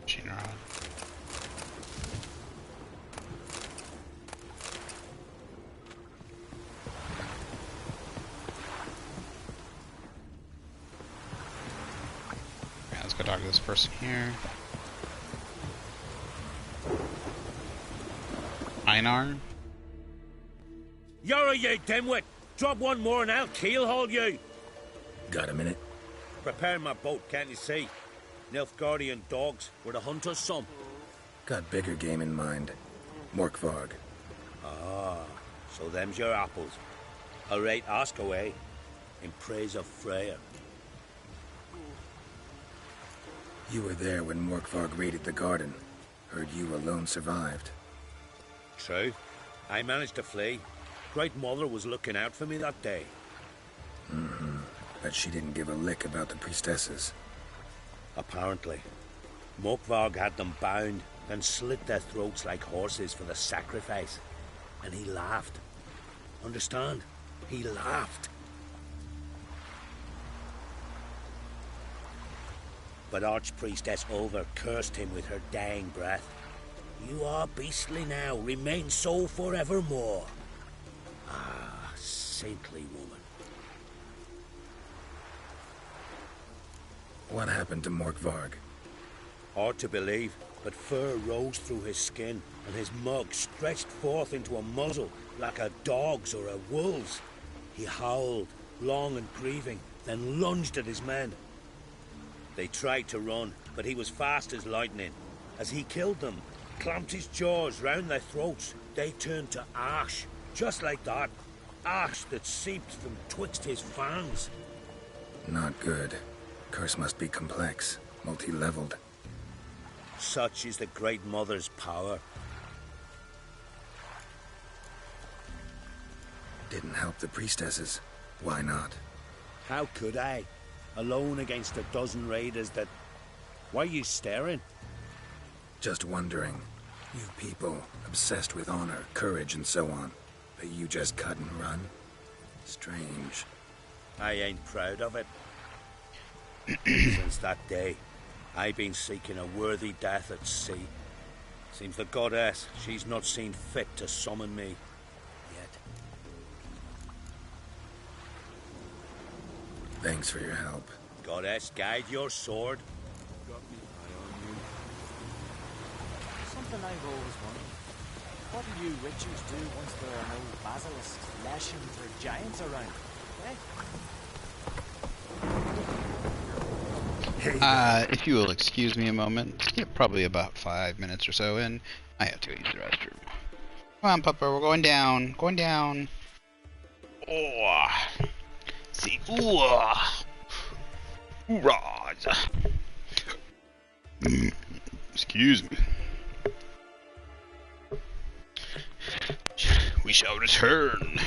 Chain rod. Okay, let's go talk to this person here. Einar? You're you dimwit! Drop one more and I'll keelhaul you! Got a minute? Prepare my boat, can't you see? Nilfgaardian dogs were the hunter's son. Got bigger game in mind. Morkvarg. Ah, so them's your apples. Alright, ask away. In praise of Freya. You were there when Morkvarg raided the garden. Heard you alone survived. True. I managed to flee. Great Mother was looking out for me that day. Mm-hmm. But she didn't give a lick about the priestesses. Apparently. Morkvarg had them bound, then slit their throats like horses for the sacrifice. and he laughed. Understand? He laughed. But Archpriestess Ulver cursed him with her dying breath. You are beastly now, remain so forevermore. Ah, saintly woman. What happened to Morkvarg? Hard to believe, but fur rose through his skin, and his mug stretched forth into a muzzle like a dog's or a wolf's. He howled, long and grieving, then lunged at his men. They tried to run, but he was fast as lightning. As he killed them, clamped his jaws round their throats, they turned to ash, just like that. Ash that seeped from twixt his fangs. Not good. Curse must be complex, multi-leveled. Such is the Great Mother's power. Didn't help the priestesses. Why not? How could I? Alone against a dozen raiders that... Why are you staring? Just wondering. You people, obsessed with honor, courage, and so on. But you just cut and run? Strange. I ain't proud of it. Since that day, I've been seeking a worthy death at sea. Seems the goddess, she's not seen fit to summon me yet. Thanks for your help. Goddess, guide your sword. Got me eye on you. Something I've always wondered. What do you witches do once there are no basilisks, lashings, or giants around? If you will excuse me a moment, yeah, probably about 5 minutes or so in, I have to use the restroom. Come on, Pupper, we're going down. Going down. Oh. See, ooh. Hoorahs. Excuse me. We shall return.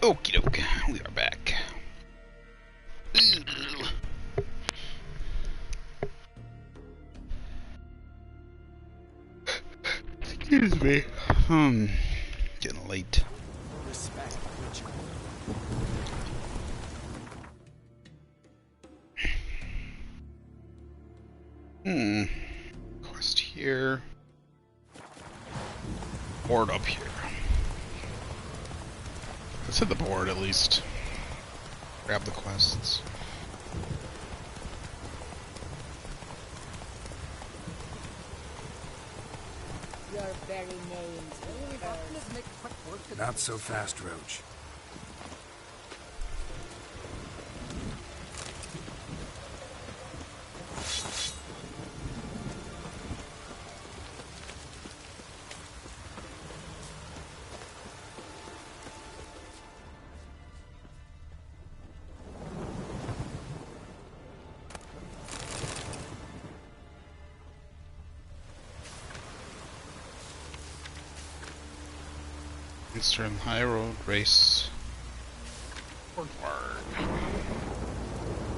Okie doke, we are back. Excuse me. Getting late. Respect, Richard. Quest here. Board up here. Let's hit the board at least. Grab the quests. Your very names. Not so fast, Roach. Eastern High Road race. Morkvarg.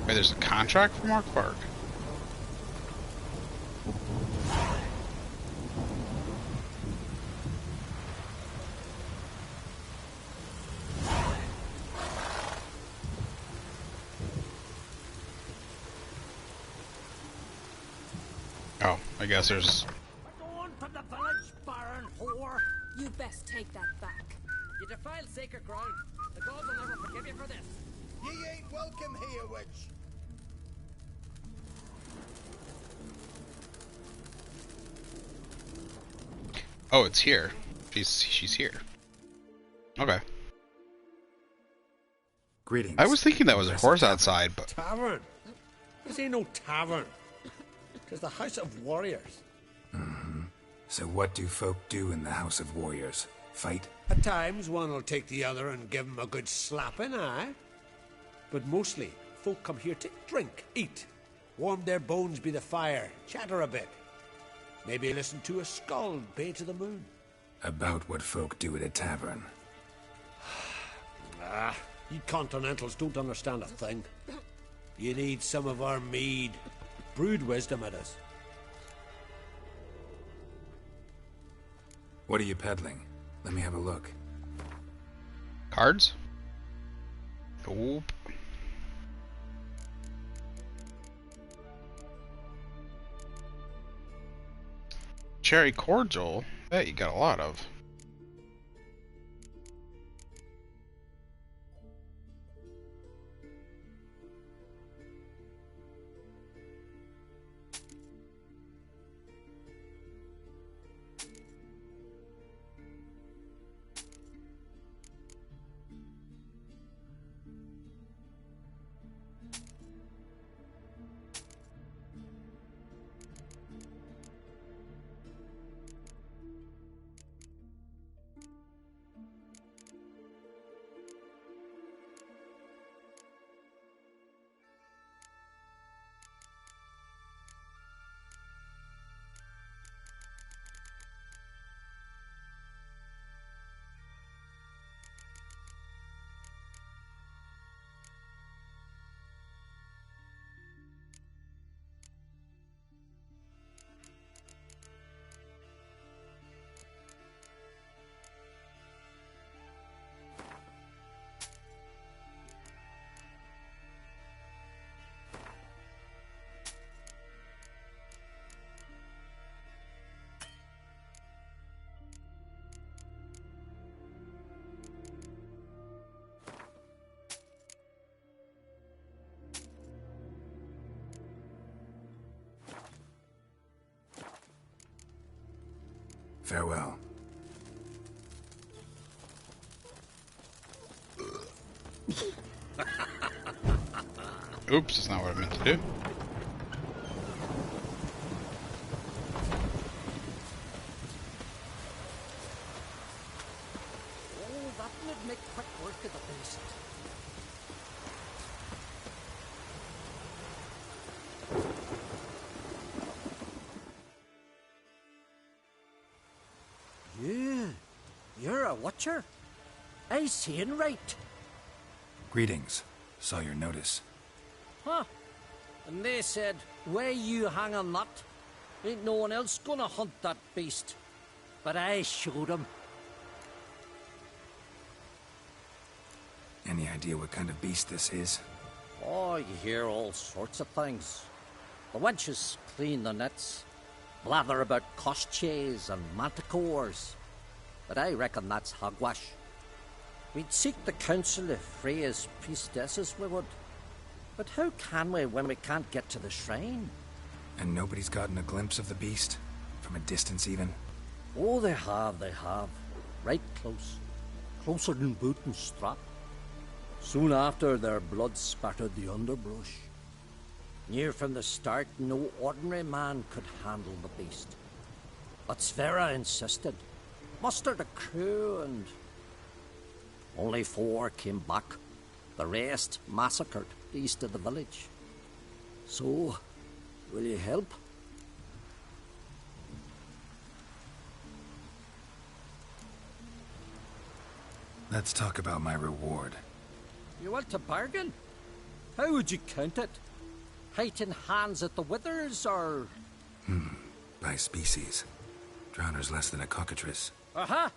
Wait, there's a contract for Morkvarg? Oh, I guess there's... Going from the village, Baron whore! You best take that back. You defile sacred ground. The gods will never forgive you for this. Ye ain't welcome here, witch. Oh, it's here. She's here. Okay. Greetings. I was thinking that was a horse outside, but... Tavern? This ain't no tavern. It's the House of Warriors. So what do folk do in the House of Warriors? Fight? At times, one will take the other and give him a good slapping, aye? But mostly, folk come here to drink, eat, warm their bones by the fire, chatter a bit. Maybe listen to a skald bay to the moon. About what folk do at a tavern. You continentals don't understand a thing. You need some of our mead. Brewed wisdom at us. What are you peddling? Let me have a look. Cards? Nope. Cherry cordial? That you got a lot of. Farewell. Oops, that's not what I meant to do. Oh, that would make quick work of the beast. Yeah, you're a watcher. I seen right. Greetings. Saw your notice. Huh? And they said, where you hang on that? Ain't no one else gonna hunt that beast. But I showed 'em. Any idea what kind of beast this is? Oh, you hear all sorts of things. The wenches clean the nets, blather about koshchays and manticores. But I reckon that's hogwash. We'd seek the counsel of Freya's priestesses, we would. But how can we when we can't get to the shrine? And nobody's gotten a glimpse of the beast? From a distance, even? Oh, they have. Right close. Closer than boot and strap. Soon after, their blood spattered the underbrush. Near from the start, no ordinary man could handle the beast. But Sverre insisted. Mustered a crew and... Only 4 came back. The rest massacred east of the village. So, will you help? Let's talk about my reward. You want to bargain? How would you count it? Height in hands at the withers, or...? By species. Drowner's less than a cockatrice. Aha!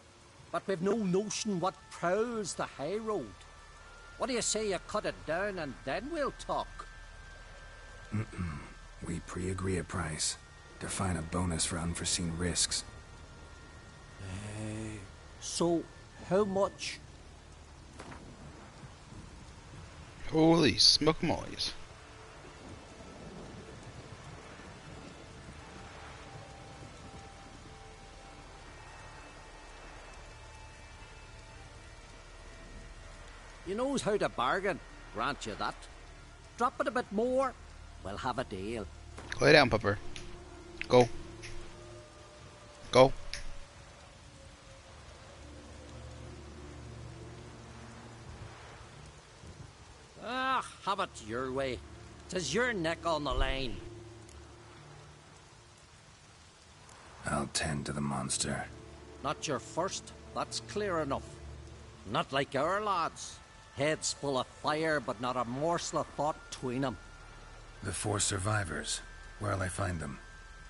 But we've no notion what prowls the high road. What do you say you cut it down and then we'll talk? We pre-agree a price. Define a bonus for unforeseen risks. So, how much? Holy smoke mollies. You knows how to bargain, grant you that. Drop it a bit more, we'll have a deal. Lay down, Pupper. Go. Go. Ah, have it your way. 'Tis your neck on the line. I'll tend to the monster. Not your first, that's clear enough. Not like our lads. Heads full of fire, but not a morsel of thought between them. The 4 survivors. Where'll I find them?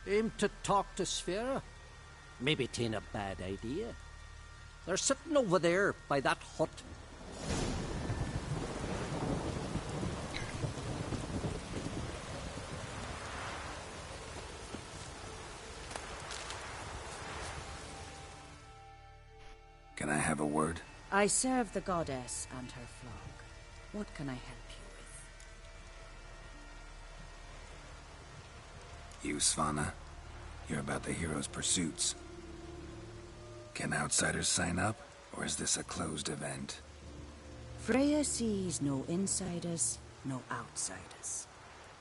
Aim to talk to Sverre. Maybe 'tain't a bad idea. They're sitting over there by that hut. Can I have a word? I serve the goddess and her flock. What can I help you with? You, Svanna? You're about the hero's pursuits. Can outsiders sign up, or is this a closed event? Freya sees no insiders, no outsiders.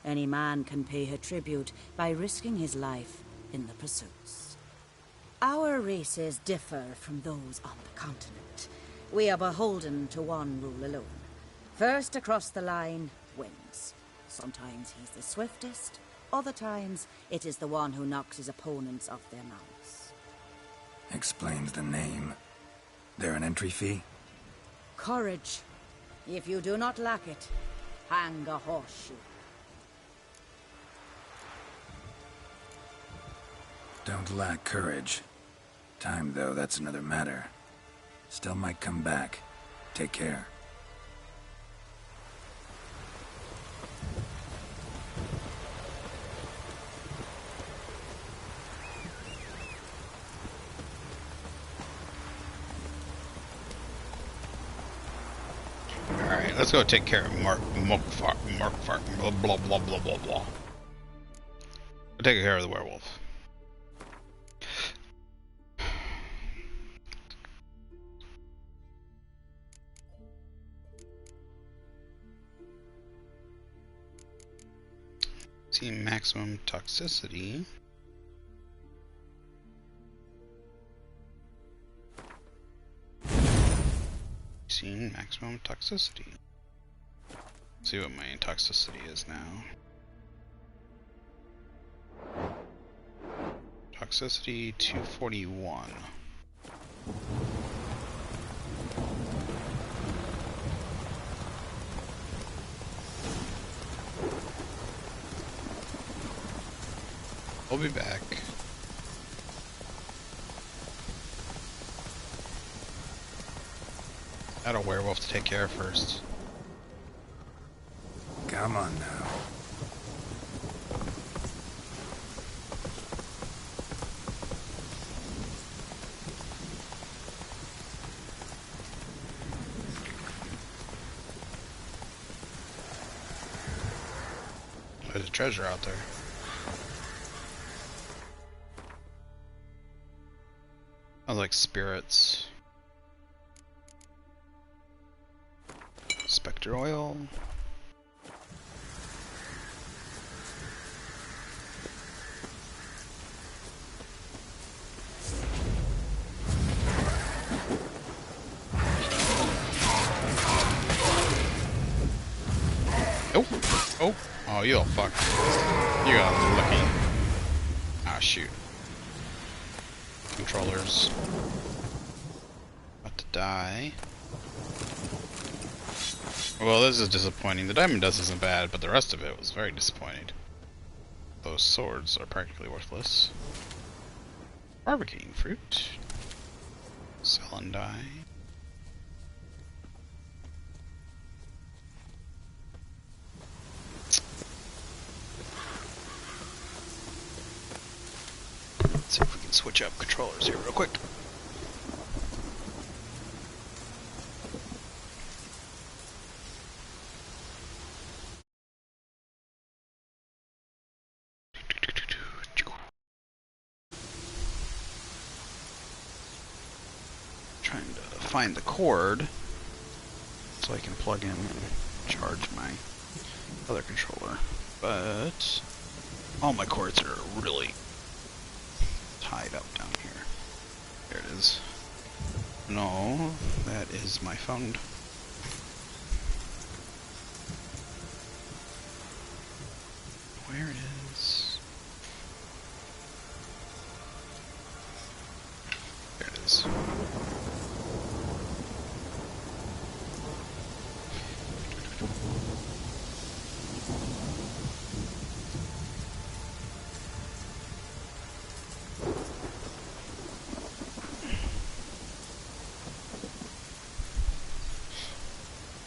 Any man can pay her tribute by risking his life in the pursuits. Our races differ from those on the continent. We are beholden to one rule alone. First across the line wins. Sometimes he's the swiftest, other times it is the one who knocks his opponents off their mounts. Explains the name. There an entry fee? Courage. If you do not lack it, hang a horseshoe. Don't lack courage. Time, though, that's another matter. Still might come back. Take care. Alright, let's go take care of Mokvarg, blah blah blah blah blah blah. We'll take care of the werewolf. See maximum toxicity. See maximum toxicity. Let's see what my toxicity is now. Toxicity 241. I'll be back. Got a werewolf to take care of first. Come on now. There's a treasure out there. I like spirits. Spectre oil. Oh, oh, you little fuck. You got lucky. Ah, shoot. Controllers. About to die. Well, this is disappointing. The diamond dust isn't bad, but the rest of it was very disappointing. Those swords are practically worthless. Barbicaine fruit. Sell and die. Let's see if we can switch up controllers here real quick. Trying to find the cord so I can plug in and charge my other controller, but all my cords are really tied up down here. There it is. No, that is my phone. Where it is? There it is.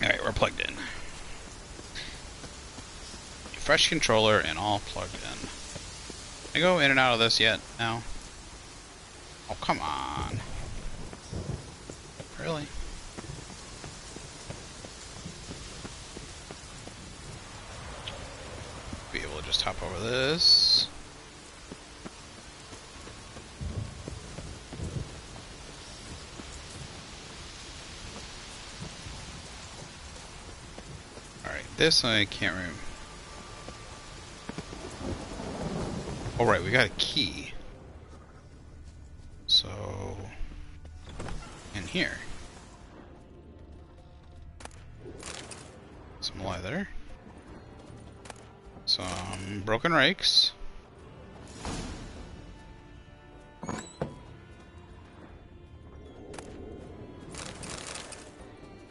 Alright, we're plugged in. Fresh controller and all plugged in. Can I go in and out of this yet now? Oh, come on. Really? Be able to just hop over this. Alright, this I can't remember. Oh right, we got a key. So in here. Some leather. Some broken rakes.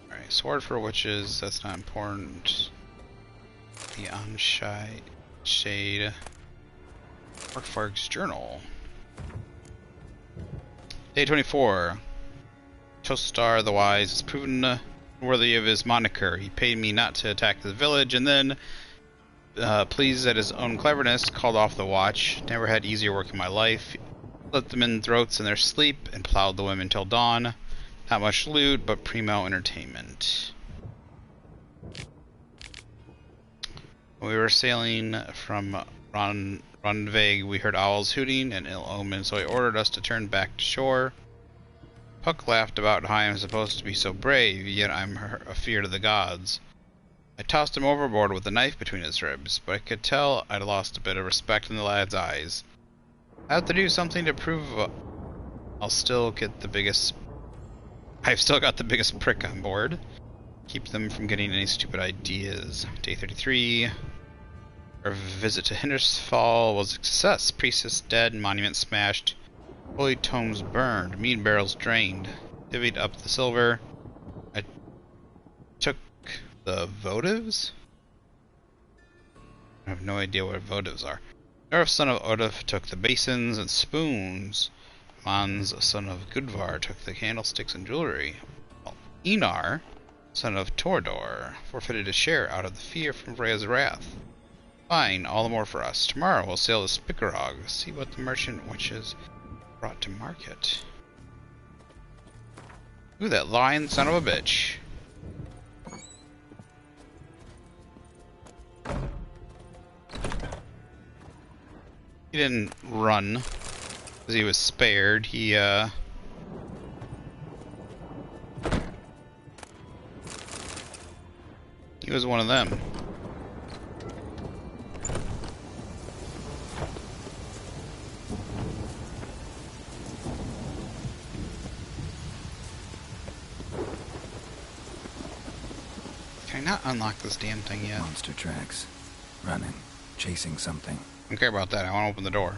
Alright, sword for witches, that's not important. The unshade shade. Morkvarg's journal. Day 24. Tostar the Wise is proven worthy of his moniker. He paid me not to attack the village, and then, pleased at his own cleverness, called off the watch. Never had easier work in my life. Let the men throats in their sleep, and plowed the women till dawn. Not much loot, but primo entertainment. When we were sailing from Ronveig, we heard owls hooting, an ill omen, so he ordered us to turn back to shore. Puck laughed about how I am supposed to be so brave, yet I'm afeard of the gods. I tossed him overboard with a knife between his ribs, but I could tell I'd lost a bit of respect in the lad's eyes. I have to do something to prove I've still got the biggest prick on board. Keep them from getting any stupid ideas. Day 33. Our visit to Hindersfall was a success. Priestess dead, monument smashed, holy tomes burned, mead barrels drained. Divvied up the silver. I took the votives? I have no idea what votives are. Nerf, son of Odif, took the basins and spoons. Mons, son of Gudvar, took the candlesticks and jewelry. While Enar, son of Tordor, forfeited a share out of the fear from Freya's wrath. Fine, all the more for us. Tomorrow we'll sail to Spikarog, see what the merchant witches brought to market. Ooh, that lying son of a bitch. He didn't run, because he was spared. He was one of them. Can I not unlock this damn thing yet? Monster tracks. Running. Chasing something. I don't care about that. I want to open the door.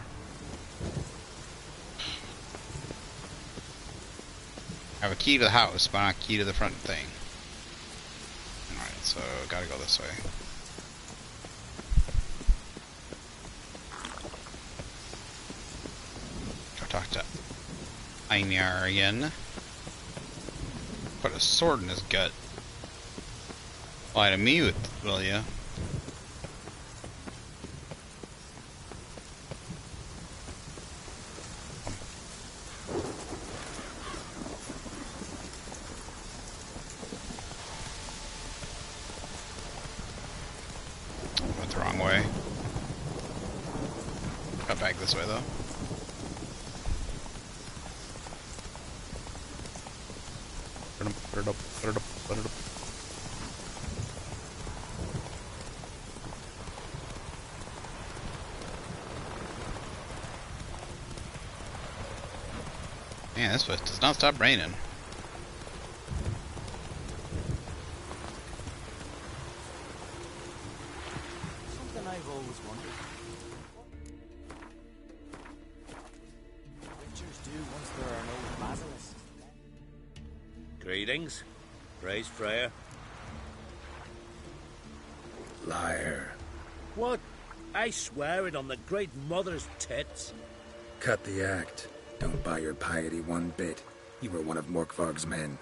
I have a key to the house, but not a key to the front thing. Alright, so gotta go this way. Go talk to Einar again. Put a sword in his gut. Lie to me with, will ya? Went the wrong way. Got back this way though. Put it up, put it up, put it up. Man, this place does not stop raining. Something I've always wondered. What witchers do once there are no basilisks. Greetings. Praise Freya. Liar. What? I swear it on the Great Mother's tits. Cut the act. Don't buy your piety one bit. You were one of Morkvarg's men.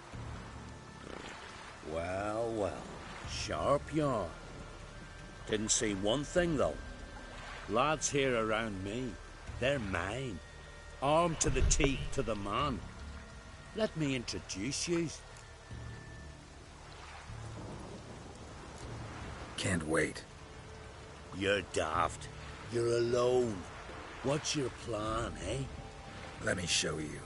Well, well. Sharp yarn. Didn't see one thing, though. Lads here around me, they're mine. Armed to the teeth to the man. Let me introduce you. Can't wait. You're daft. You're alone. What's your plan, eh? Let me show you.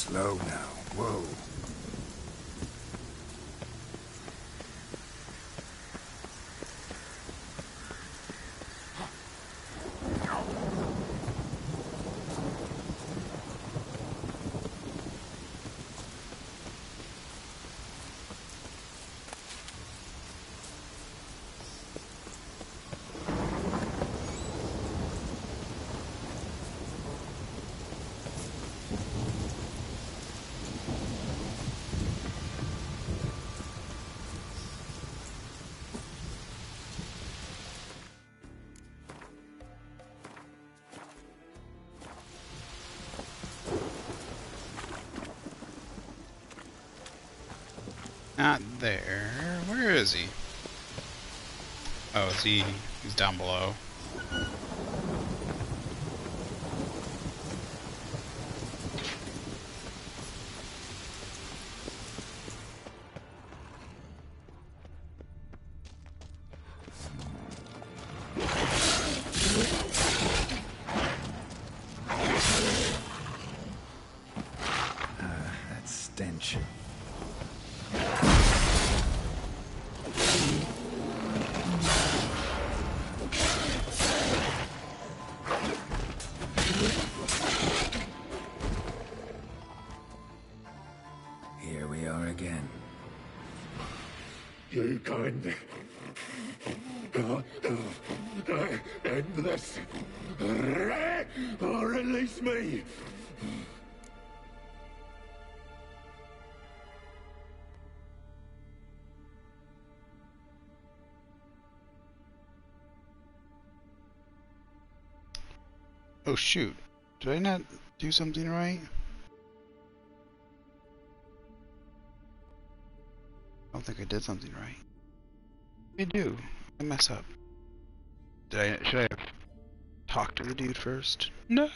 Slow now. Whoa. Not there. Where is he? Oh, is he? He's down below. That stench. Here we are again. You can't end this. Or release me. Oh shoot. Did I not do something right? I don't think I did something right. I do. I mess up. Should I have talked to the dude first? No!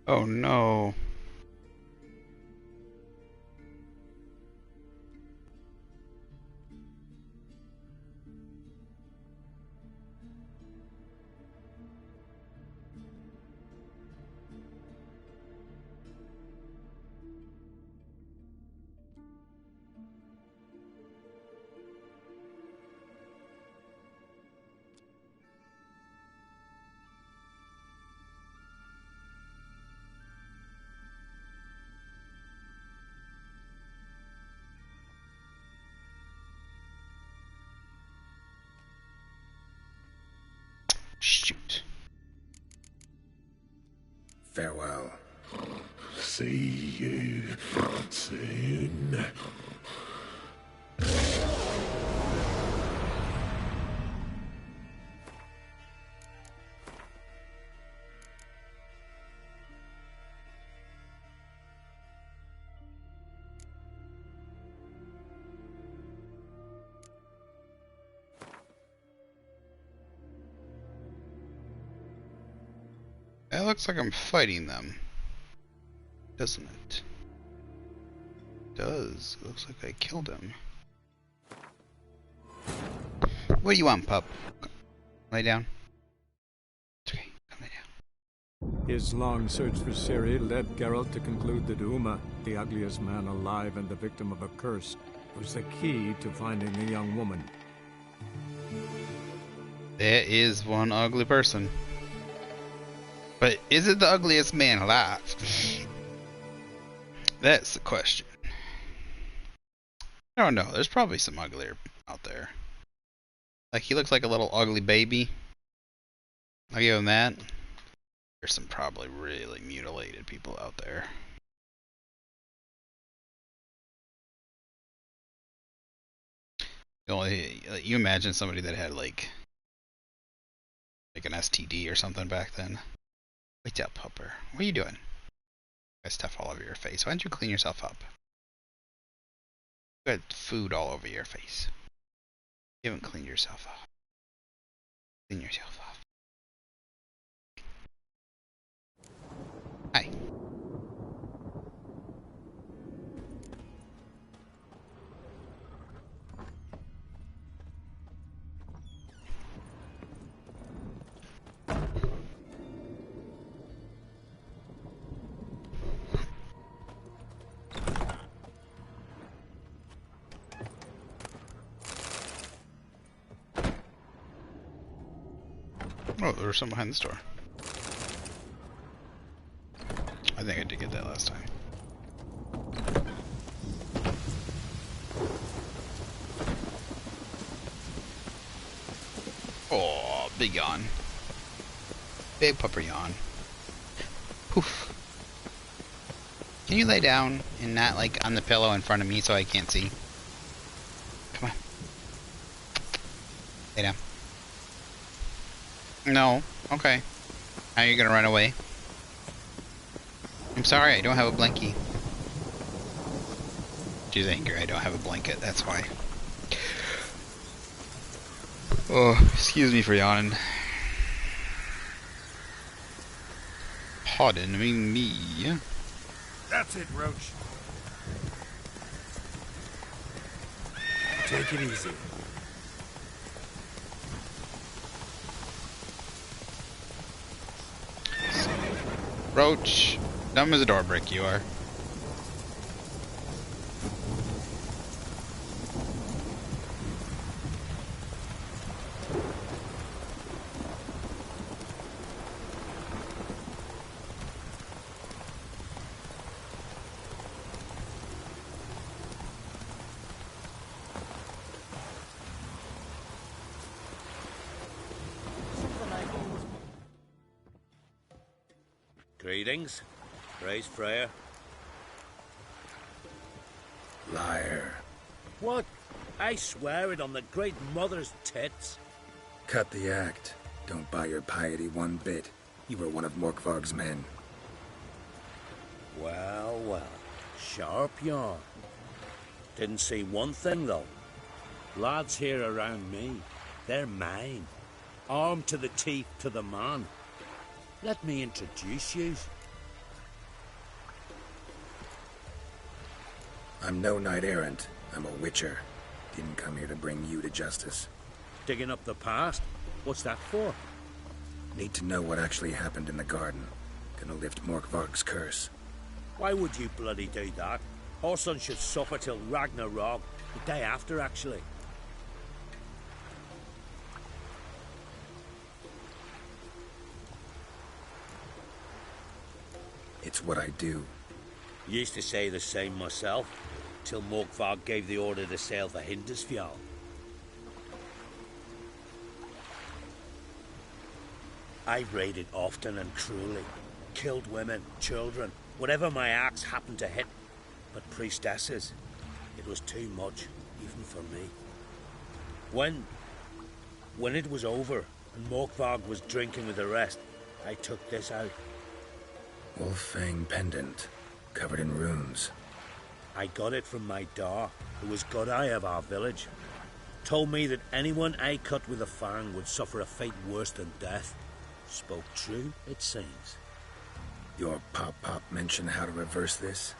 Oh no. Shoot. Farewell. See you soon. looks like I'm fighting them. Doesn't it? It does. It looks like I killed him. What do you want, pup? Lay down. Okay, come lay down. His long search for Ciri led Geralt to conclude that Uma, the ugliest man alive and the victim of a curse, was the key to finding the young woman. There is one ugly person. But is it the ugliest man alive? That's the question. I don't know. There's probably some uglier out there. Like, he looks like a little ugly baby. I'll give him that. There's some probably really mutilated people out there. You imagine somebody that had like an STD or something back then. Wake up, pupper. What are you doing? Got stuff all over your face. Why don't you clean yourself up? You got food all over your face. You haven't cleaned yourself up. Clean yourself up. Hi. Oh, there was some behind the store. I think I did get that last time. Oh, big yawn. Big pupper yawn. Poof. Can you lay down and not like on the pillow in front of me so I can't see? Come on. Lay down. No. Okay. Now you're gonna run away. I'm sorry, I don't have a blankie. She's angry, I don't have a blanket, that's why. Oh, excuse me for yawning. Pardon me. That's it, Roach. Take it easy. Roach, dumb as a door brick you are. Greetings. Praise Freya. Liar. What? I swear it on the Great Mother's tits. Cut the act. Don't buy your piety one bit. You were one of Morkvarg's men. Well, well. Sharp yarn. Didn't see one thing, though. Lads here around me, they're mine. Armed to the teeth to the man. Let me introduce you. I'm no knight-errant. I'm a witcher. Didn't come here to bring you to justice. Digging up the past? What's that for? Need to know what actually happened in the garden. Gonna lift Morkvarg's curse. Why would you bloody do that? Our son should suffer till Ragnarok. The day after, actually. It's what I do. Used to say the same myself, till Morkvarg gave the order to sail for Hindisfjall. I raided often and cruelly. Killed women, children, whatever my axe happened to hit. But priestesses, it was too much, even for me. When it was over, and Morkvarg was drinking with the rest, I took this out. Wolf-fang pendant, covered in runes. I got it from my da, who was Godai of our village. Told me that anyone I cut with a fang would suffer a fate worse than death. Spoke true, it seems. Your Pop mention how to reverse this?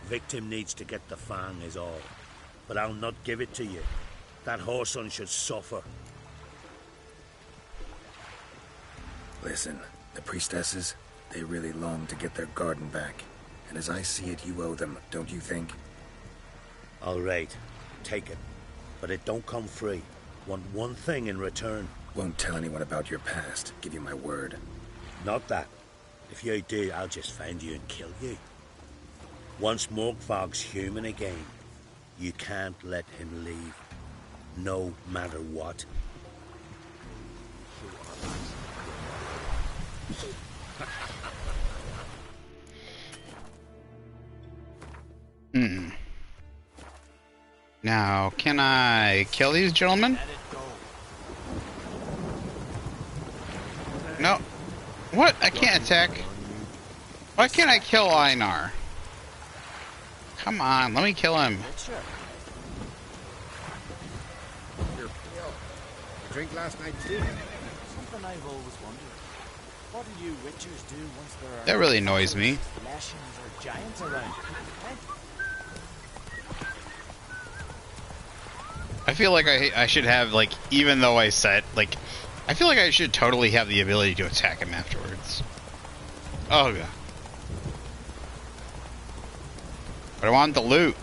Victim needs to get the fang is all. But I'll not give it to you. That whoreson should suffer. Listen, the priestesses, they really long to get their garden back. And as I see it, you owe them, don't you think? All right, take it. But it don't come free. Want one thing in return. Won't tell anyone about your past, give you my word. Not that. If you do, I'll just find you and kill you. Once Morkvarg's human again, you can't let him leave. No matter what. Now, can I kill these gentlemen? No. What? I can't attack. Why can't I kill Einar? Come on, let me kill him. You're pale. Drink last night too. Something I've always wondered. What do you witchers do once there are... That really annoys me. ...lashings or giants around? I feel like I should have, like, even though I said, like, I feel like I should totally have the ability to attack him afterwards. Oh, God. But I want the loot.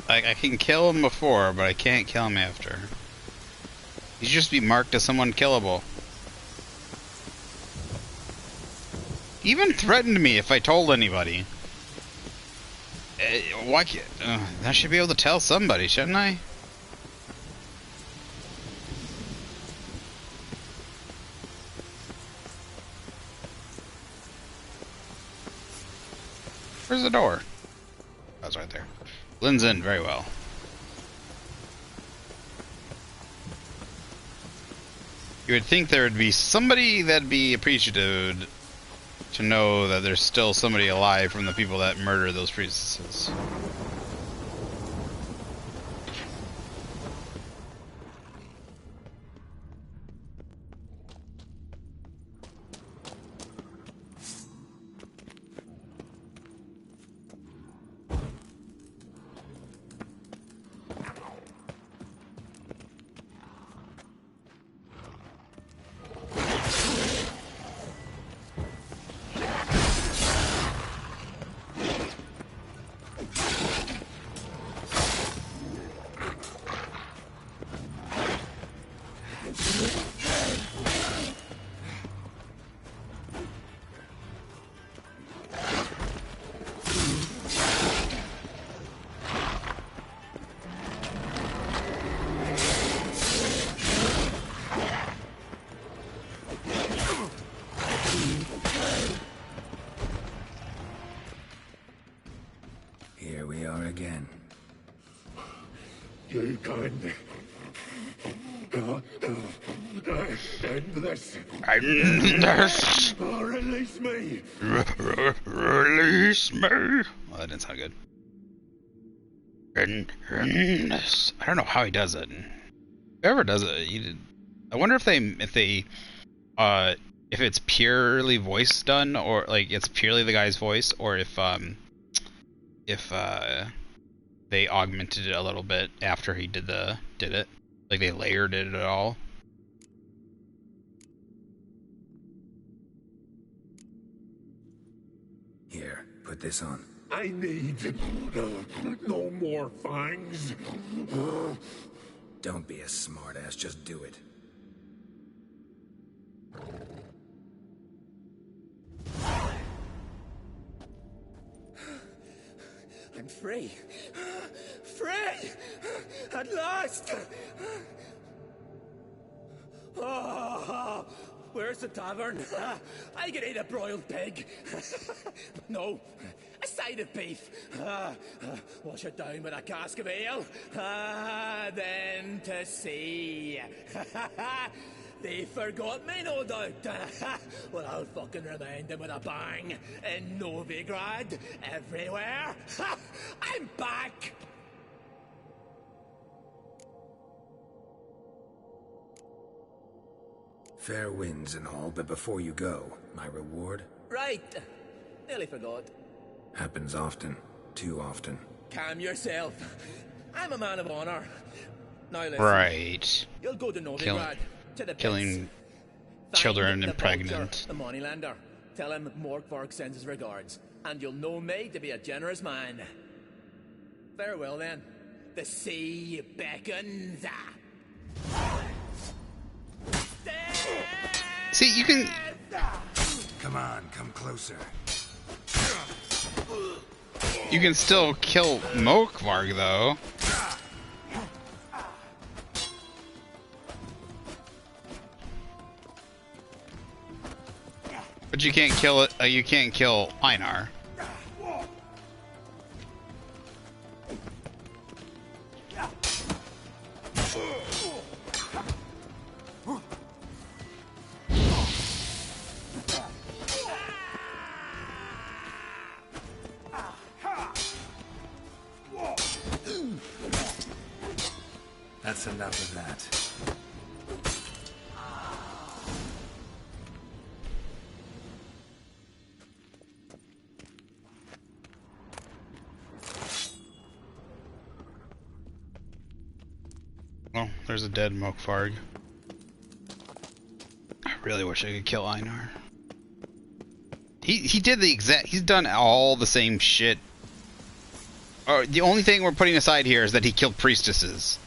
Like, I can kill him before, but I can't kill him after. He should just be marked as someone killable. He even threatened me if I told anybody. Why can't... I should be able to tell somebody, shouldn't I? Where's the door? Oh, it's right there. Blends in very well. You would think there would be somebody that'd be appreciative to know that there's still somebody alive from the people that murdered those priestesses. Here we are again. You can end this. End this. Release me. Release me. Well, that didn't sound good. End this. I don't know how he does it. Whoever does it, I wonder if it's purely voice done, or like it's purely the guy's voice, or if they augmented it a little bit after he did it, like they layered it at all. Here, put this on. I need no more fangs. Don't be a smartass, just do it. I'm free. Free! At last! Oh, where's the tavern? I can eat a broiled pig. No, a side of beef. Wash it down with a cask of ale. Then to sea. They forgot me, no doubt. Well, I'll fucking remind them with a bang. In Novigrad, everywhere. I'm back! Fair winds and all, but before you go, my reward? Right. Nearly forgot. Happens often. Too often. Calm yourself. I'm a man of honor. Now listen. Right. You'll go to Novigrad. To the killing pits. children Find and the pregnant. vulture, the moneylender. Tell him Morkvarg sends his regards, and you'll know me to be a generous man. Farewell then. The sea beckons. See, you can... Come on, come closer. You can still kill Morkvarg, though. But you can't kill it. You can't kill Einar. That's enough of that. Oh, there's a dead Morkvarg. I really wish I could kill Einar. He did the exact. He's done all the same shit. The only thing we're putting aside here is that he killed priestesses.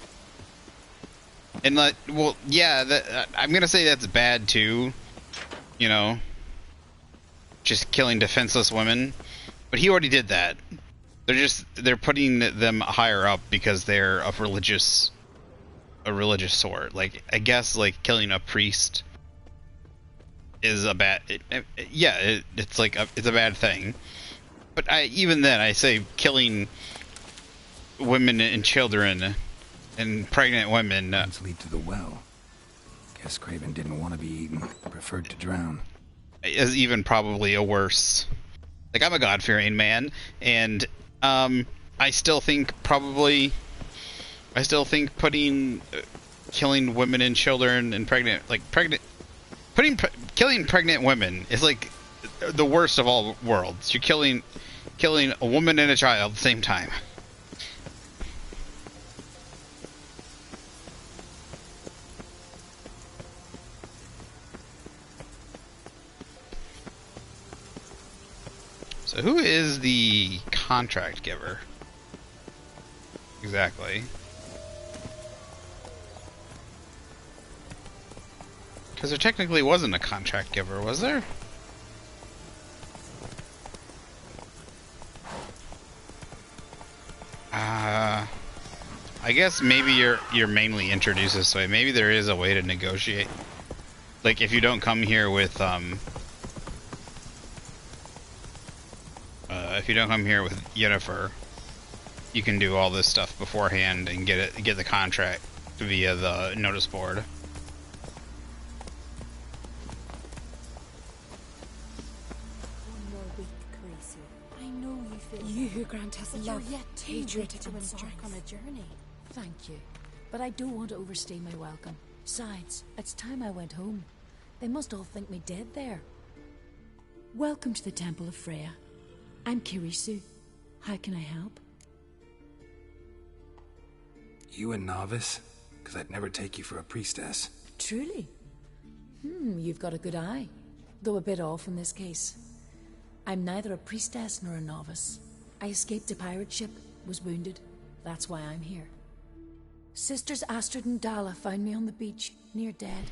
And well, yeah, I'm gonna say that's bad too. You know, just killing defenseless women. But he already did that. They're putting them higher up because they're of a religious sort. Like, I guess like killing a priest is a bad. It's like it's a bad thing. But even then, I say killing women and children and pregnant women. Let's lead to the well. Guess Craven didn't want to be eaten. Preferred to drown. Is even probably a worse. Like, I'm a God-fearing man, and I still think putting killing women and children and killing pregnant women is like the worst of all worlds. You're killing a woman and a child at the same time. So who is the contract giver? Exactly. Because there technically wasn't a contract giver, was there? I guess maybe you're mainly introduced this way. Maybe there is a way to negotiate. Like, if you don't come here with Yennefer, you can do all this stuff beforehand and get the contract via the notice board. I know you feel You who grant us but love, you're yet too hatred, ready to and embark strength. on a journey. Thank you, but I don't want to overstay my welcome. Besides, it's time I went home. They must all think me dead there. Welcome to the Temple of Freya. I'm Kirisu. How can I help? You a novice? Because I'd never take you for a priestess. Truly? You've got a good eye. Though a bit off in this case. I'm neither a priestess nor a novice. I escaped a pirate ship, was wounded. That's why I'm here. Sisters Astrid and Dala found me on the beach, near dead.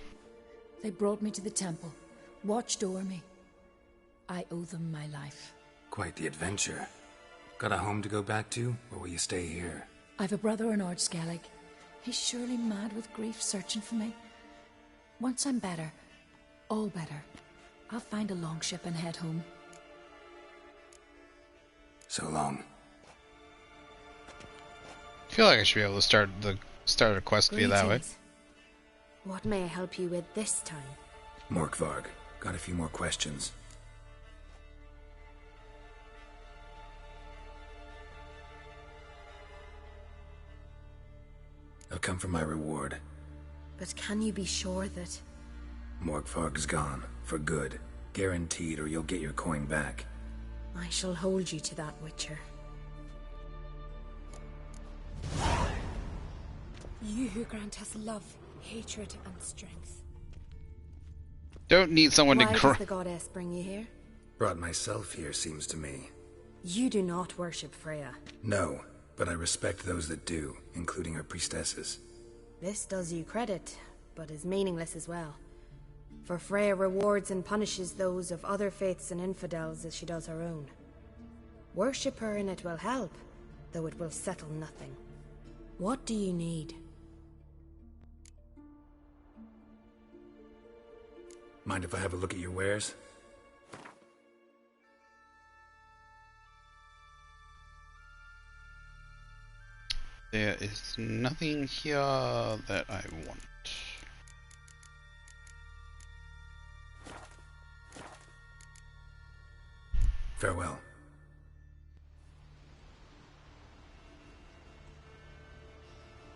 They brought me to the temple, watched over me. I owe them my life. Quite the adventure. Got a home to go back to, or will you stay here? I've a brother in Ard Skellig. He's surely mad with grief searching for me. Once I'm better, All better. I'll find a longship and head home. So long. I feel like I should be able to start a quest via that way. Greetings. What may I help you with this time? Morkvarg, got a few more questions. I've come for my reward. But can you be sure that... Morkvarg's gone, for good. Guaranteed, or you'll get your coin back. I shall hold you to that, Witcher. You who grant us love, hatred, and strength. Don't need someone Why to does the goddess bring you here? Brought myself here, seems to me. You do not worship Freya. No, but I respect those that do, including her priestesses. This does you credit, but is meaningless as well. For Freya rewards and punishes those of other faiths and infidels as she does her own. Worship her and it will help, though it will settle nothing. What do you need? Mind if I have a look at your wares? There is nothing here that I want. Farewell.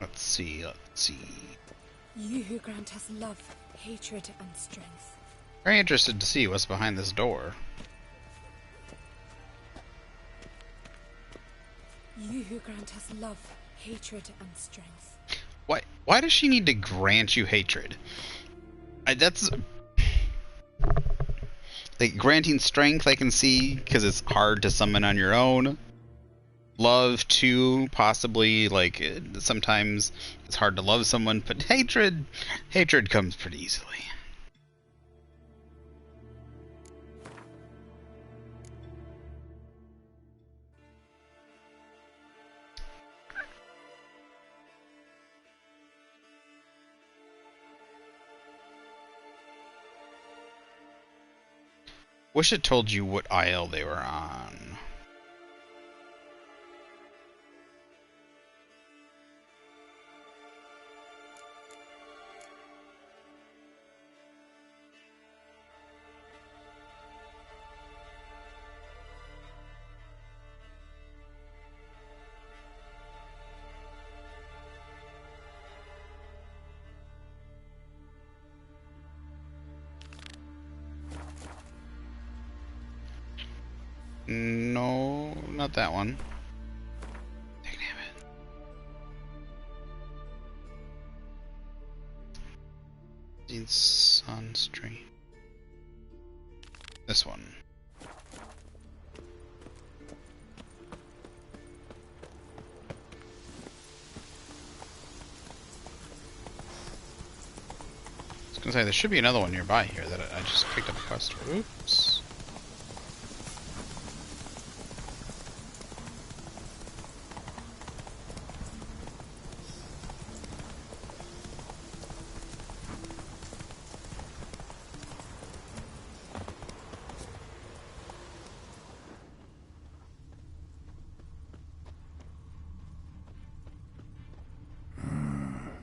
Let's see. You who grant us love, hatred, and strength. Very interested to see what's behind this door. You who grant us love, hatred, and strength. Why does she need to grant you hatred? That's... Like, granting strength I can see, because it's hard to summon on your own. Love, too, possibly, like, sometimes it's hard to love someone, but hatred comes pretty easily. Wish it told you what aisle they were on. No, not that one. Damn it. Sunstream. This one. I was gonna say there should be another one nearby here that I just picked up a quest for. Oops.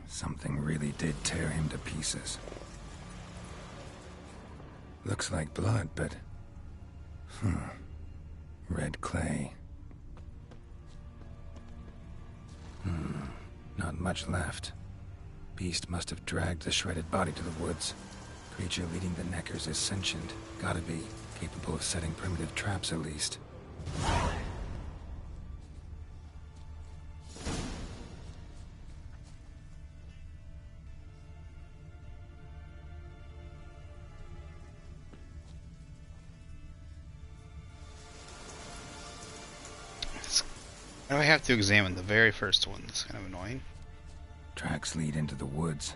Something really did tear him to pieces. Looks like blood, but... Red clay. Not much left. Beast must have dragged the shredded body to the woods. Creature leading the Neckers is sentient. Gotta be. Capable of setting primitive traps, at least. Why do I have to examine the very first one? That's kind of annoying. Tracks lead into the woods.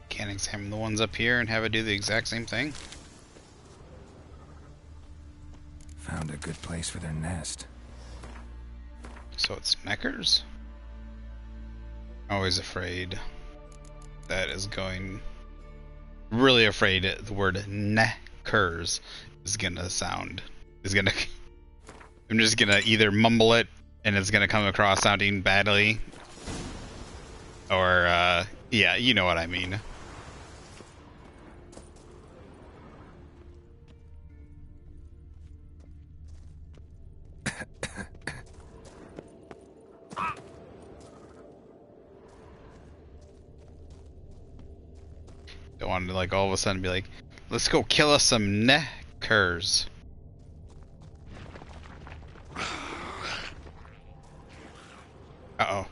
Can't examine the ones up here and have it do the exact same thing? Found a good place for their nest. So it's Neckers? Always afraid. That is going... Really afraid the word neckers is gonna sound... I'm just gonna either mumble it and it's gonna come across sounding badly. Or, yeah, you know what I mean. Don't want to like all of a sudden be like, let's go kill us some neckers. Uh-oh.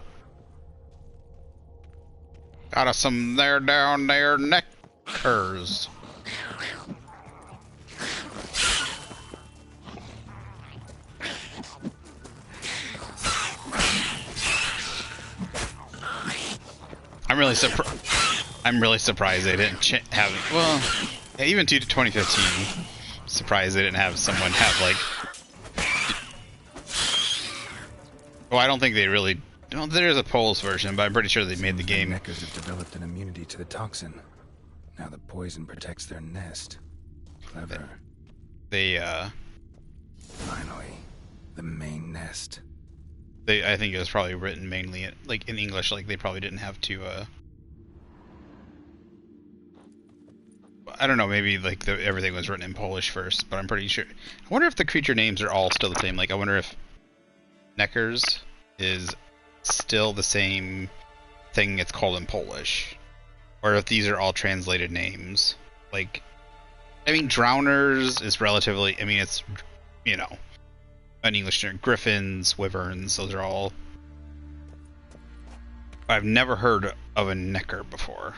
Got us some there down there neckers. I'm really surprised they didn't have, well, even to 2015, surprised they didn't have someone have like, well, I don't think they really, well, there's a Polish version, but I'm pretty sure they made the game. Neckers have developed an immunity to the toxin. Now the poison protects their nest. Clever. They, Finally, the main nest. I think it was probably written mainly like in English, like they probably didn't have to, I don't know, maybe like everything was written in Polish first, but I'm pretty sure. I wonder if the creature names are all still the same. Like, I wonder if Neckers is still the same thing it's called in Polish, or if these are all translated names. Like, I mean, Drowners is relatively, I mean, it's, you know, an English term. Griffins, Wyverns, those are all. I've never heard of a Necker before,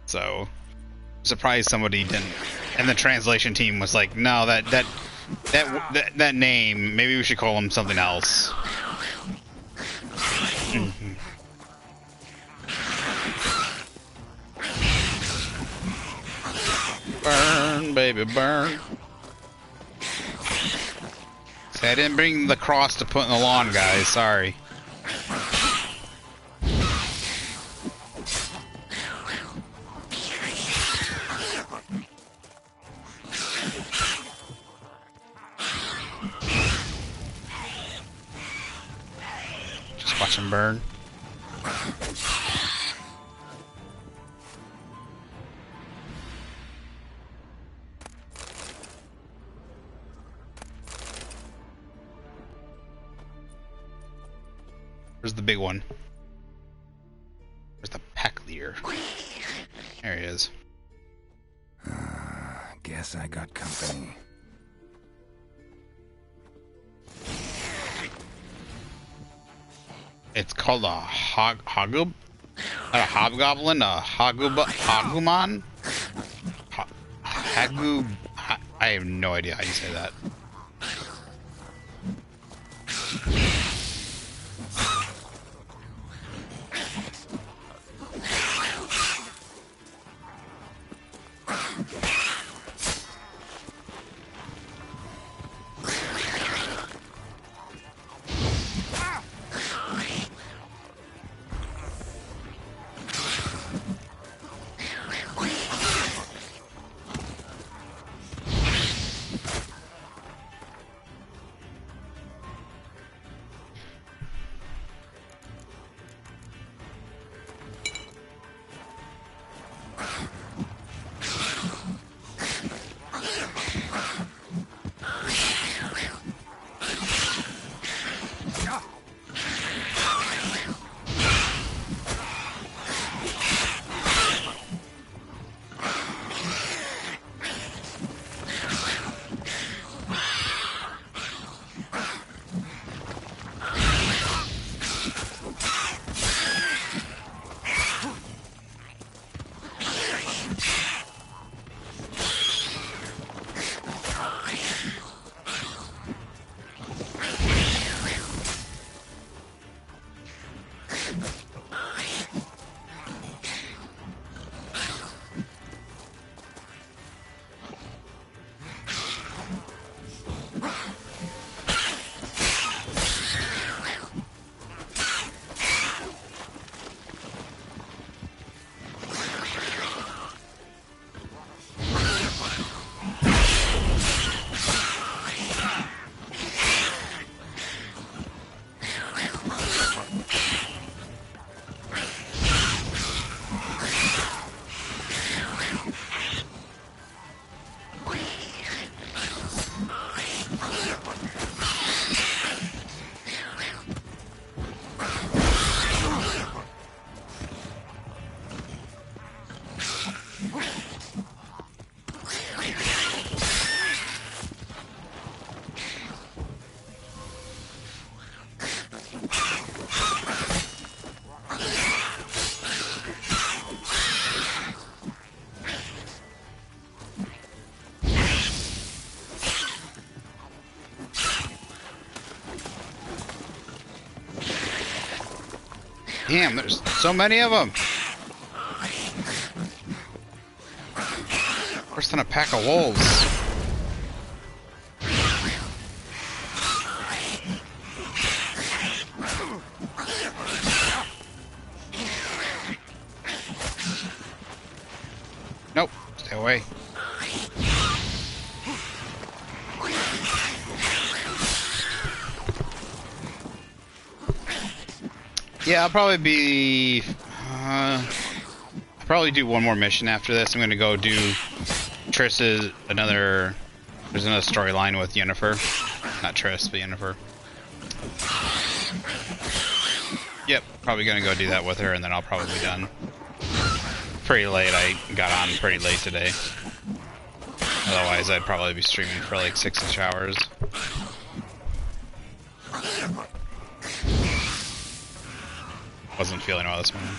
so I'm surprised somebody didn't. And the translation team was like, no, that name, maybe we should call him something else. Mm-hmm. Burn, baby, burn. See, I didn't bring the cross to put in the lawn, guys. Sorry. Just watch him burn. Where's the big one? Where's the pack leader? There he is. Guess I got company. It's called a hobgoblin, a hagumon? I have no idea how you say that. Damn, there's so many of them. Worse than a pack of wolves. Nope, stay away. Yeah, I'll probably be... I'll probably do one more mission after this. I'm gonna go do Triss's another... There's another storyline with Yennefer. Not Triss, but Yennefer. Yep, probably gonna go do that with her, and then I'll probably be done. Pretty late. I got on pretty late today. Otherwise, I'd probably be streaming for like 6-ish hours. Wasn't feeling well this morning.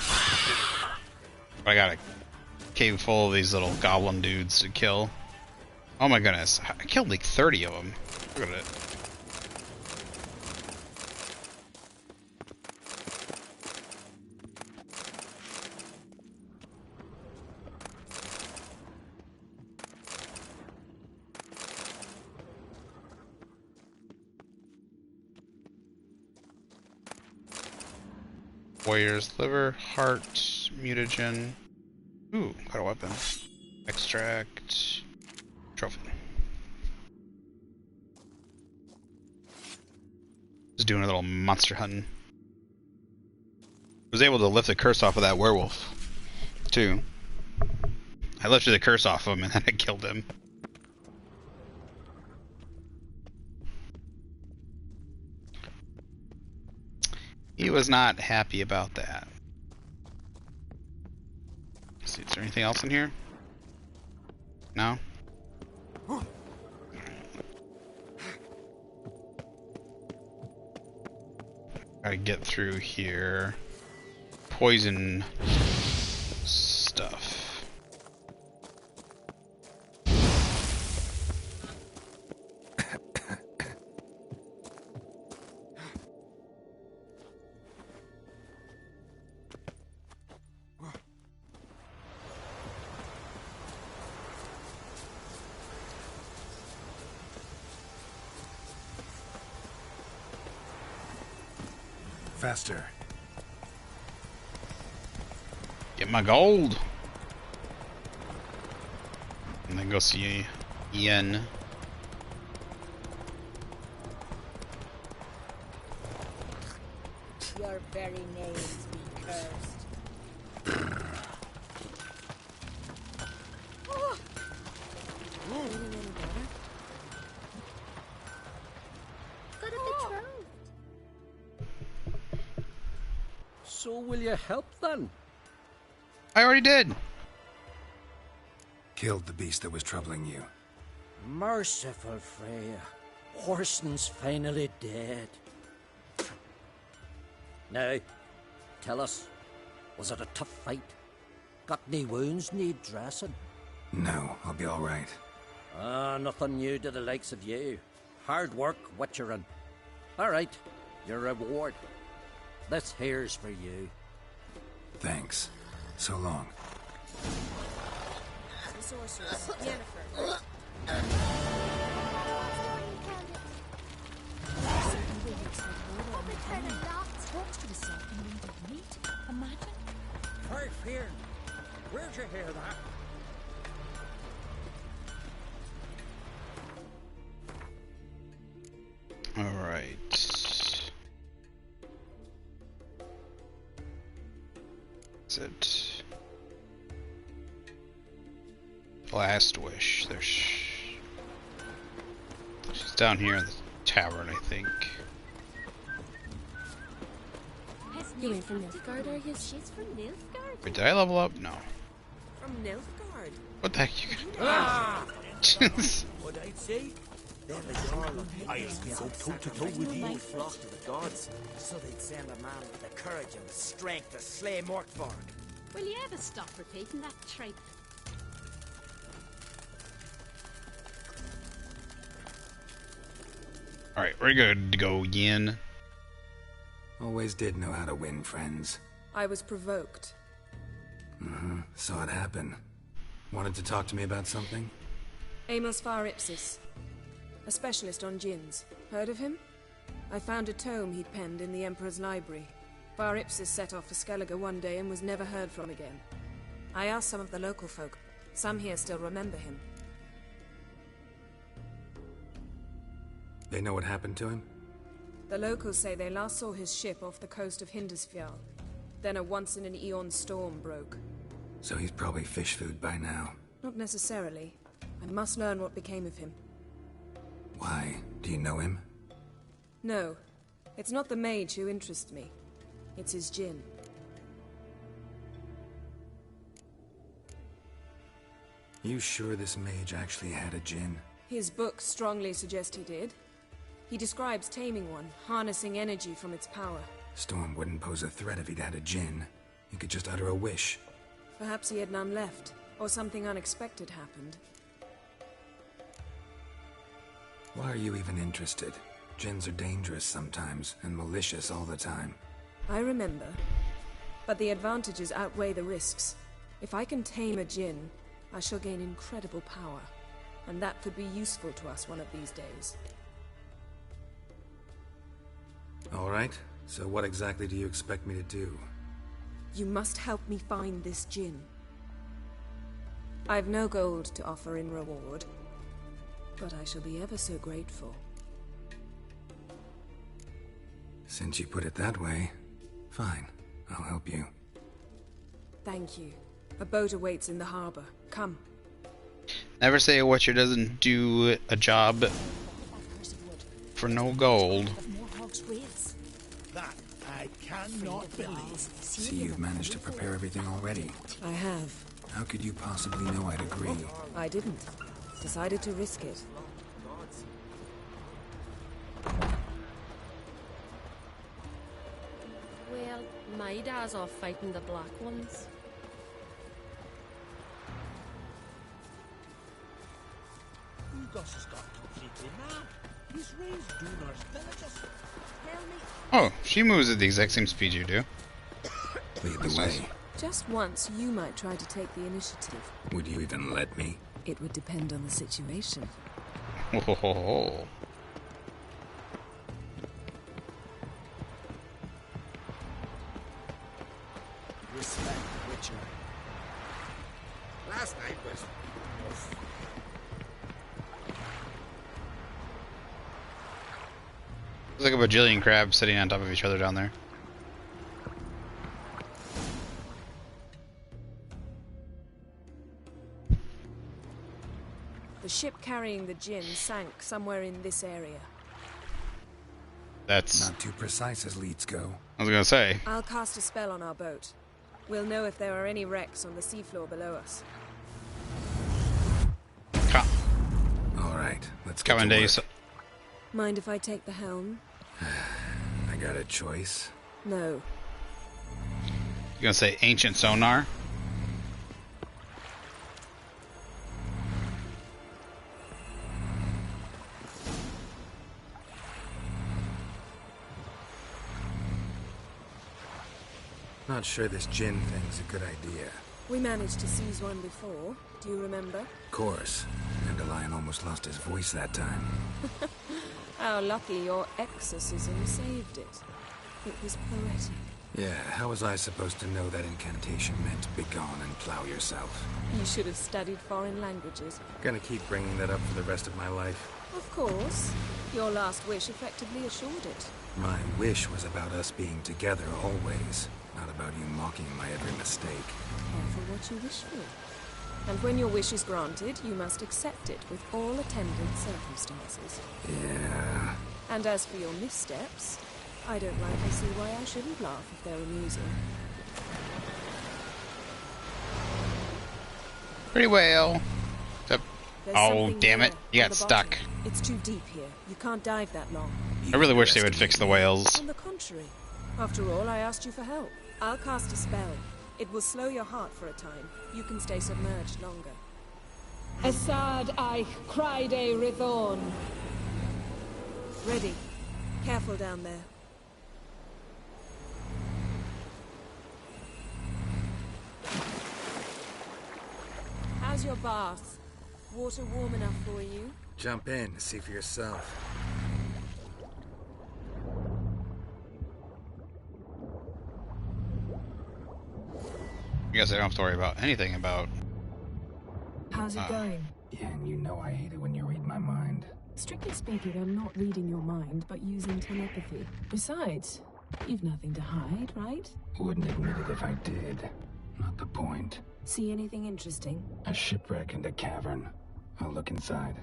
But I got a cave full of these little goblin dudes to kill. Oh my goodness, I killed like 30 of them. Look at it. Warrior's liver, heart, mutagen. Ooh, got a weapon. Extract. Trophy. Just doing a little monster hunting. Was able to lift the curse off of that werewolf, too. I lifted the curse off of him and then I killed him. He was not happy about that. Let's see, is there anything else in here? No? Gotta get through here. Poison stuff. Faster. Get my gold. And then go see Yen. Your very names be cursed. Got a betrothed. So will you help then? I already did. Killed the beast that was troubling you. Merciful Freya. Whoreson's finally dead. Now, tell us, was it a tough fight? Got any wounds need dressing? No, I'll be all right. Nothing new to the likes of you. Hard work, Witcherin. All right, your reward. This here's for you. Thanks. So long. The sorceress, Yennefer. Hey, Fear, where'd you hear that? All right. Is it last wish? There's she's down here in the tavern, I think. You ain't from Nilfgaard, are you? She's from Nilfgaard. Wait, did I level up? No. From Nilfgaard. What the heck? You What I'd say? They're the Jarl of Hades can go toe-to-toe with you. Flock to the gods, so they'd send a man with the courage and the strength to slay Morkvarg. Will you ever stop repeating that tripe? Alright, we're good to go, Yin. Always did know how to win friends. I was provoked. Saw it happen. Wanted to talk to me about something? Amos Far Ipsis, a specialist on djinns. Heard of him? I found a tome he'd penned in the Emperor's library. Far Ipsis set off for Skellige one day and was never heard from again. I asked some of the local folk. Some here still remember him. They know what happened to him? The locals say they last saw his ship off the coast of Hindisfjall. Then a once-in-an-eon storm broke. So he's probably fish food by now. Not necessarily. I must learn what became of him. Why? Do you know him? No. It's not the mage who interests me. It's his djinn. You sure this mage actually had a djinn? His books strongly suggest he did. He describes taming one, harnessing energy from its power. Storm wouldn't pose a threat if he'd had a djinn. He could just utter a wish. Perhaps he had none left, or something unexpected happened. Why are you even interested? Djinns are dangerous sometimes, and malicious all the time. I remember. But the advantages outweigh the risks. If I can tame a djinn, I shall gain incredible power. And that could be useful to us one of these days. All right. So what exactly do you expect me to do? You must help me find this djinn. I've no gold to offer in reward, but I shall be ever so grateful. Since you put it that way, fine. I'll help you. Thank you. A boat awaits in the harbor. Come. Never say a witcher doesn't do a job for no gold. That I cannot believe. See, you've managed to prepare everything already. I have. How could you possibly know I'd agree? I didn't. Decided to risk it. Well, my dad's off fighting the Black Ones. Ugas has got completely mad. He's raised Dunar's villagers. Tell me. Oh, she moves at the exact same speed you do. Lead the way. Just once, you might try to take the initiative. Would you even let me? It would depend on the situation. Oh. Respect, Witcher. Last night was... There's like a bajillion crabs sitting on top of each other down there. The ship carrying the djinn sank somewhere in this area. That's not too precise as leads go. I was gonna say. I'll cast a spell on our boat. We'll know if there are any wrecks on the seafloor below us. All right, let's get to work. Mind if I take the helm? I got a choice. No. You gonna say ancient sonar? Not sure this djinn thing's a good idea. We managed to seize one before. Do you remember? Of course. Dandelion almost lost his voice that time. How lucky your exorcism saved it. It was poetic. Yeah, how was I supposed to know that incantation meant begone and plow yourself? You should have studied foreign languages. Gonna keep bringing that up for the rest of my life. Of course. Your last wish effectively assured it. My wish was about us being together always, not about you mocking my every mistake. Careful what you wish for. And when your wish is granted, you must accept it with all attendant circumstances. Yeah. And as for your missteps, I don't rightly see why I shouldn't laugh if they're amusing. Pretty well. Except, oh, damn it. You got stuck. It's too deep here. You can't dive that long. I really wish they would fix the whales. On the contrary. After all, I asked you for help. I'll cast a spell. It will slow your heart for a time. You can stay submerged longer. Assad I cried a Rithorn. Ready. Careful down there. your bath. Water warm enough for you? Jump in, see for yourself. I guess I don't have to worry about anything about... How's it going? Yeah, and you know I hate it when you read my mind. Strictly speaking, I'm not reading your mind, but using telepathy. Besides, you've nothing to hide, right? Wouldn't admit it if I did. Not the point. See anything interesting? A shipwreck and a cavern. I'll look inside.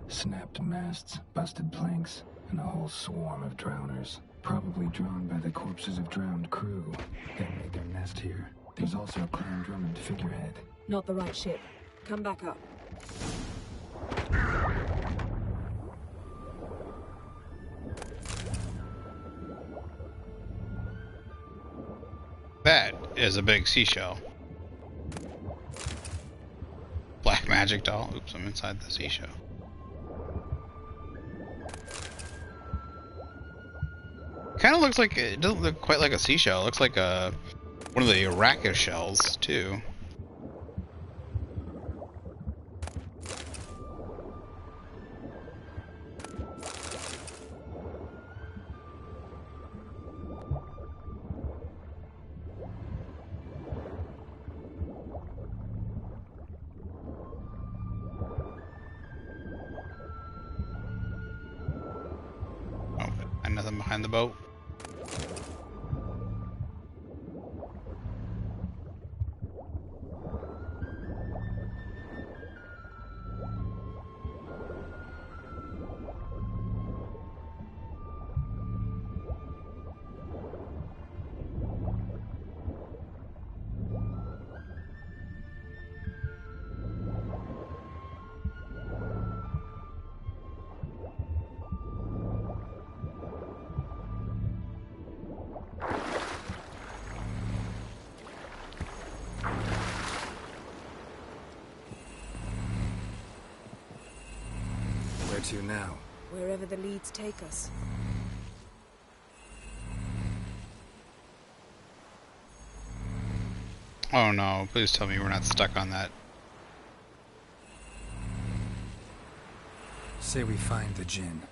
Snapped masts, busted planks, and a whole swarm of drowners. Probably drawn by the corpses of drowned crew that made their nest here. There's also a Clan Drummond figurehead. Not the right ship. Come back up. That is a big seashell. Black magic doll. Oops, I'm inside the seashell. Kind of looks like, it doesn't look quite like a seashell. It looks like a one of the Arrakis shells too. Oh, and nothing behind the boat. Where to now? Wherever the leads take us. Oh no, please tell me we're not stuck on that. Say we find the Jinn.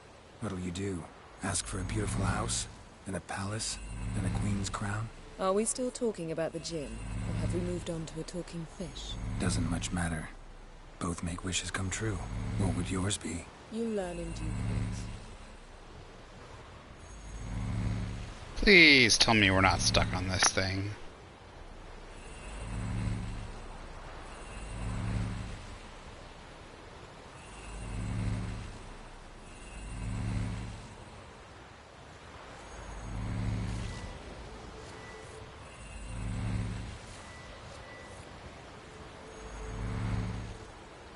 What'll you do? Ask for a beautiful house? And a palace? And a queen's crown? Are we still talking about the Jinn? Or have we moved on to a talking fish? Doesn't much matter. Both make wishes come true. What would yours be? You'll learn in due course. Please tell me we're not stuck on this thing.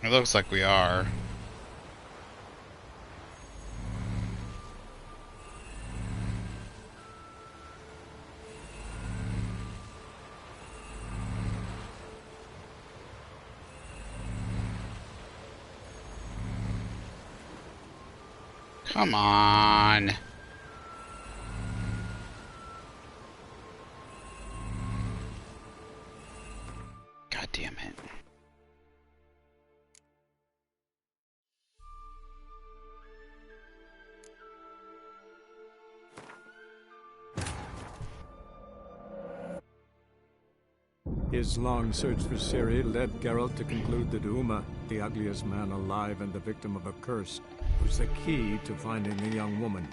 It looks like we are. Come on. God damn it. His long search for Ciri led Geralt to conclude that Uma, the ugliest man alive and the victim of a curse, was the key to finding the young woman.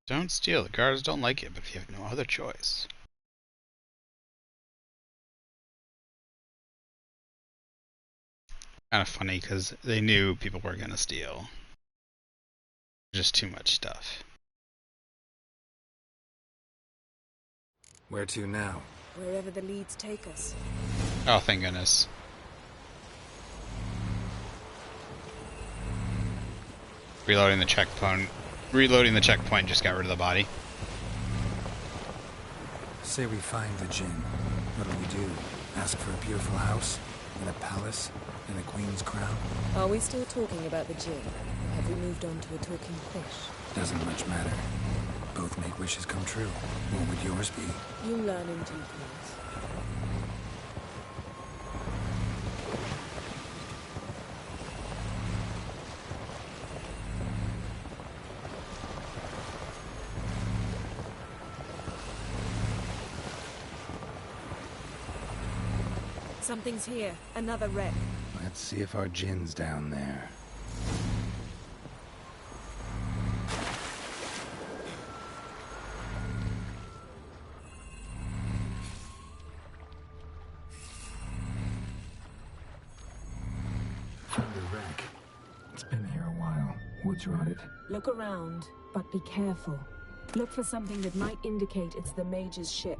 Don't steal. The guards don't like it, but if you have no other choice. Kind of funny because they knew people were gonna steal. Just too much stuff. Where to now? Wherever the leads take us. Oh, thank goodness. Reloading the checkpoint. Reloading the checkpoint just got rid of the body. Say we find the Jinn. What'll we do? Ask for a beautiful house? In a palace? In a queen's crown? Are we still talking about the Jinn? Or have we moved on to a talking fish? Doesn't much matter. Both make wishes come true. What would yours be? You learn in due course. Something's here. Another wreck. Let's see if our Jinn's down there. Found a wreck. It's been here a while. Wood's rotted. Look around, but be careful. Look for something that might indicate it's the mage's ship.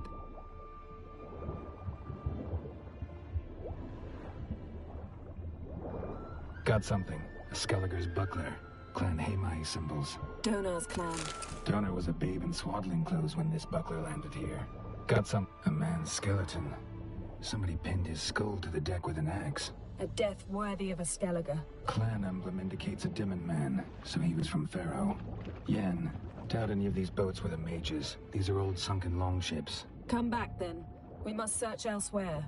Got something. A Skellige's buckler. Clan Hamai symbols. Donar's clan. Donar was a babe in swaddling clothes when this buckler landed here. Got some... A man's skeleton. Somebody pinned his skull to the deck with an axe. A death worthy of a Skellige. Clan emblem indicates a Dimmen man, so he was from Pharaoh. Yen. Doubt any of these boats were the mages. These are old sunken longships. Come back then. We must search elsewhere.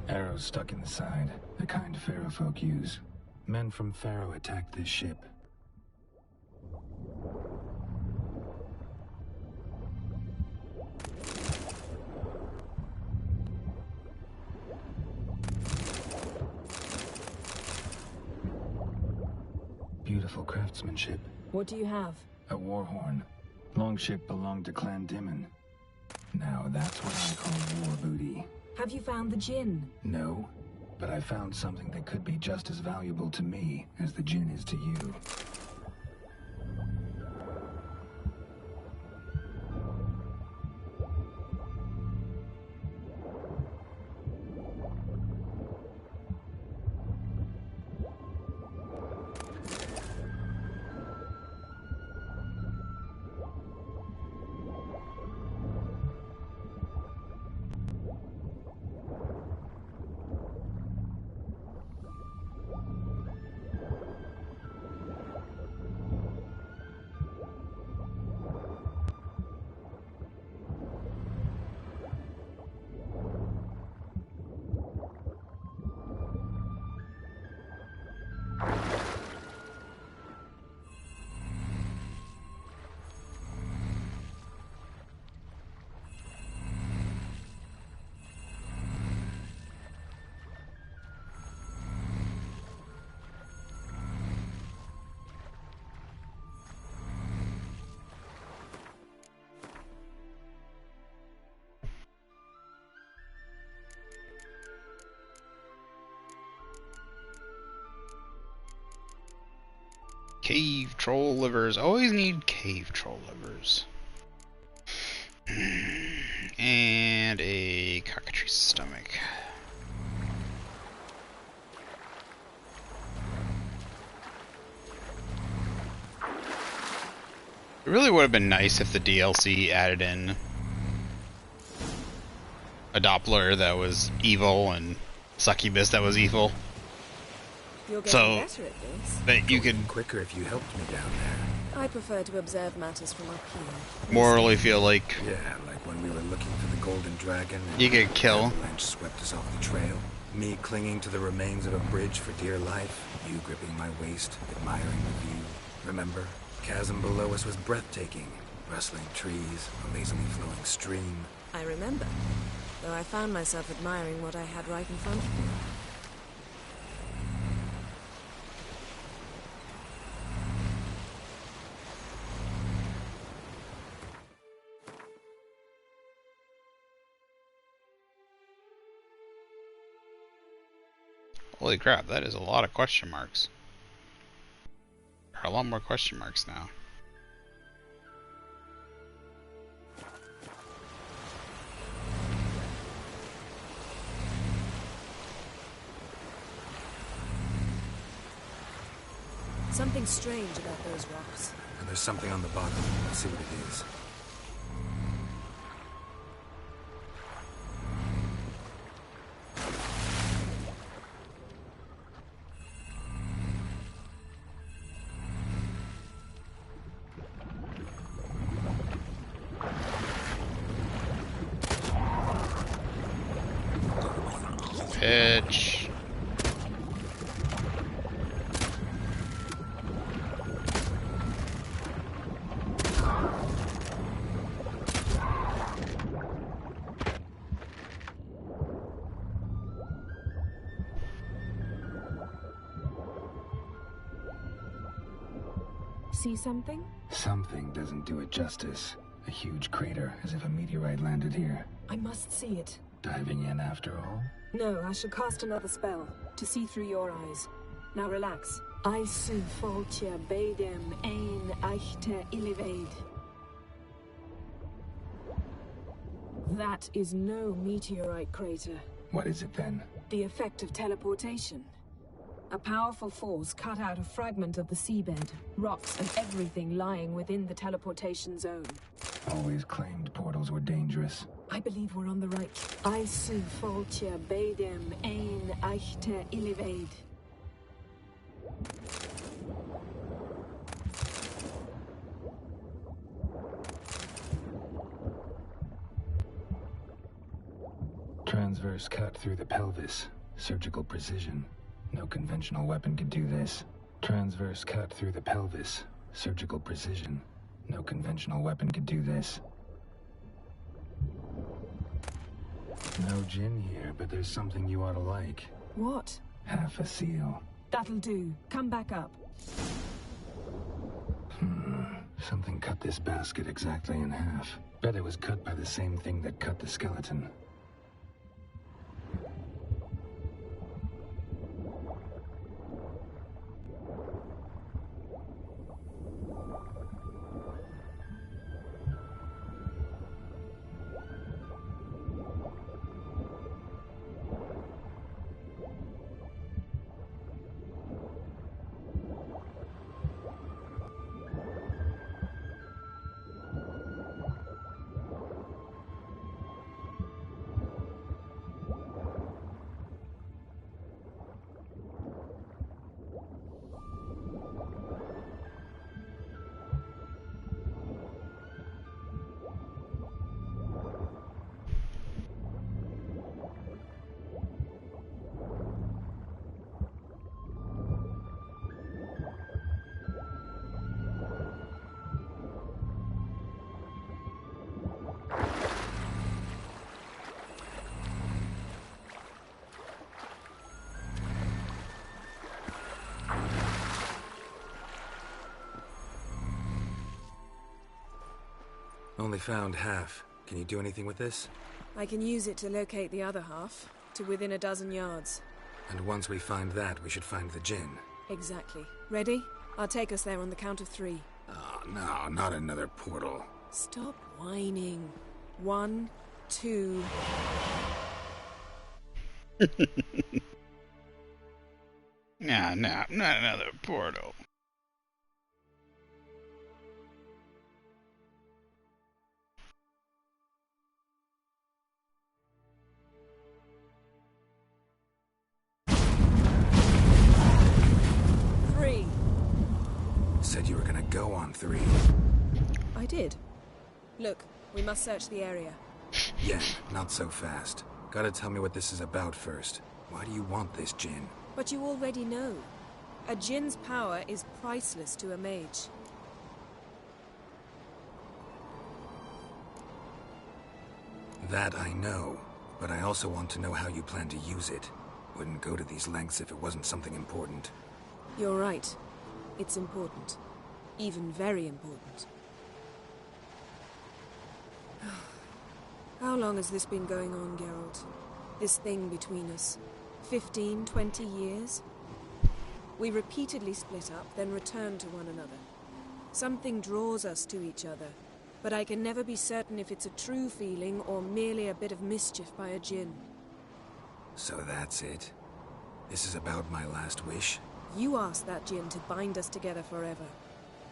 Arrows stuck in the side, the kind Pharaoh folk use. Men from Pharaoh attacked this ship. Beautiful craftsmanship. What do you have? A war horn. Longship belonged to Clan Dimmen. Now that's what I call war booty. Have you found the Jinn? No, but I found something that could be just as valuable to me as the Jinn is to you. Cave troll livers. Always need cave troll livers. And a cockatrice stomach. It really would have been nice if the DLC added in a Doppler that was evil and Succubus that was evil. You're getting So better at this. that you could quicker if you helped me down there. I prefer to observe matters from up here. morally feel like Yeah, like when we were looking for the Golden Dragon. And you could kill. Avalanche swept us off the trail. Me clinging to the remains of a bridge for dear life. You gripping my waist, admiring the view. Remember? Chasm below us was breathtaking. Rustling trees, a lazily flowing stream. I remember, though I found myself admiring what I had right in front of me. Holy crap, that is a lot of question marks. There are a lot more question marks now. Something strange about those rocks. And there's something on the bottom. Let's see what it is. Pitch. See something? Something doesn't do it justice. A huge crater, as if a meteorite landed here. I must see it. Diving in after all? No, I shall cast another spell to see through your eyes. Now relax. Aisu foltja beidem ein eichte ilivaid. That is no meteorite crater. What is it then? The effect of teleportation. A powerful force cut out a fragment of the seabed, rocks and everything lying within the teleportation zone. Always claimed portals were dangerous. I believe we're on the right. Aisu foltja beidem ein eichte ilivaid. Transverse cut through the pelvis. Surgical precision. No conventional weapon could do this. Transverse cut through the pelvis. Surgical precision. No conventional weapon could do this. No gin here, but there's something you ought to like. What? Half a seal. That'll do. Come back up. Something cut this basket exactly in half. Bet it was cut by the same thing that cut the skeleton. Only found half. Can you do anything with this? I can use it to locate the other half, to within a dozen yards. And once we find that, we should find the gin. Exactly. Ready? I'll take us there on the count of 3. Oh, no, not another portal. Stop whining. 1, 2... Nah, not another portal. Said you were gonna go on 3. I did. Look, we must search the area. Yeah, not so fast. Gotta tell me what this is about first. Why do you want this gin? But you already know. A djinn's power is priceless to a mage. That I know, but I also want to know how you plan to use it. Wouldn't go to these lengths if it wasn't something important. You're right. It's important. Even very important. How long has this been going on, Geralt? This thing between us? 15, 20 years. We repeatedly split up, then returned to one another. Something draws us to each other, but I can never be certain if it's a true feeling or merely a bit of mischief by a djinn. So that's it? This is about my last wish? You asked that djinn to bind us together forever.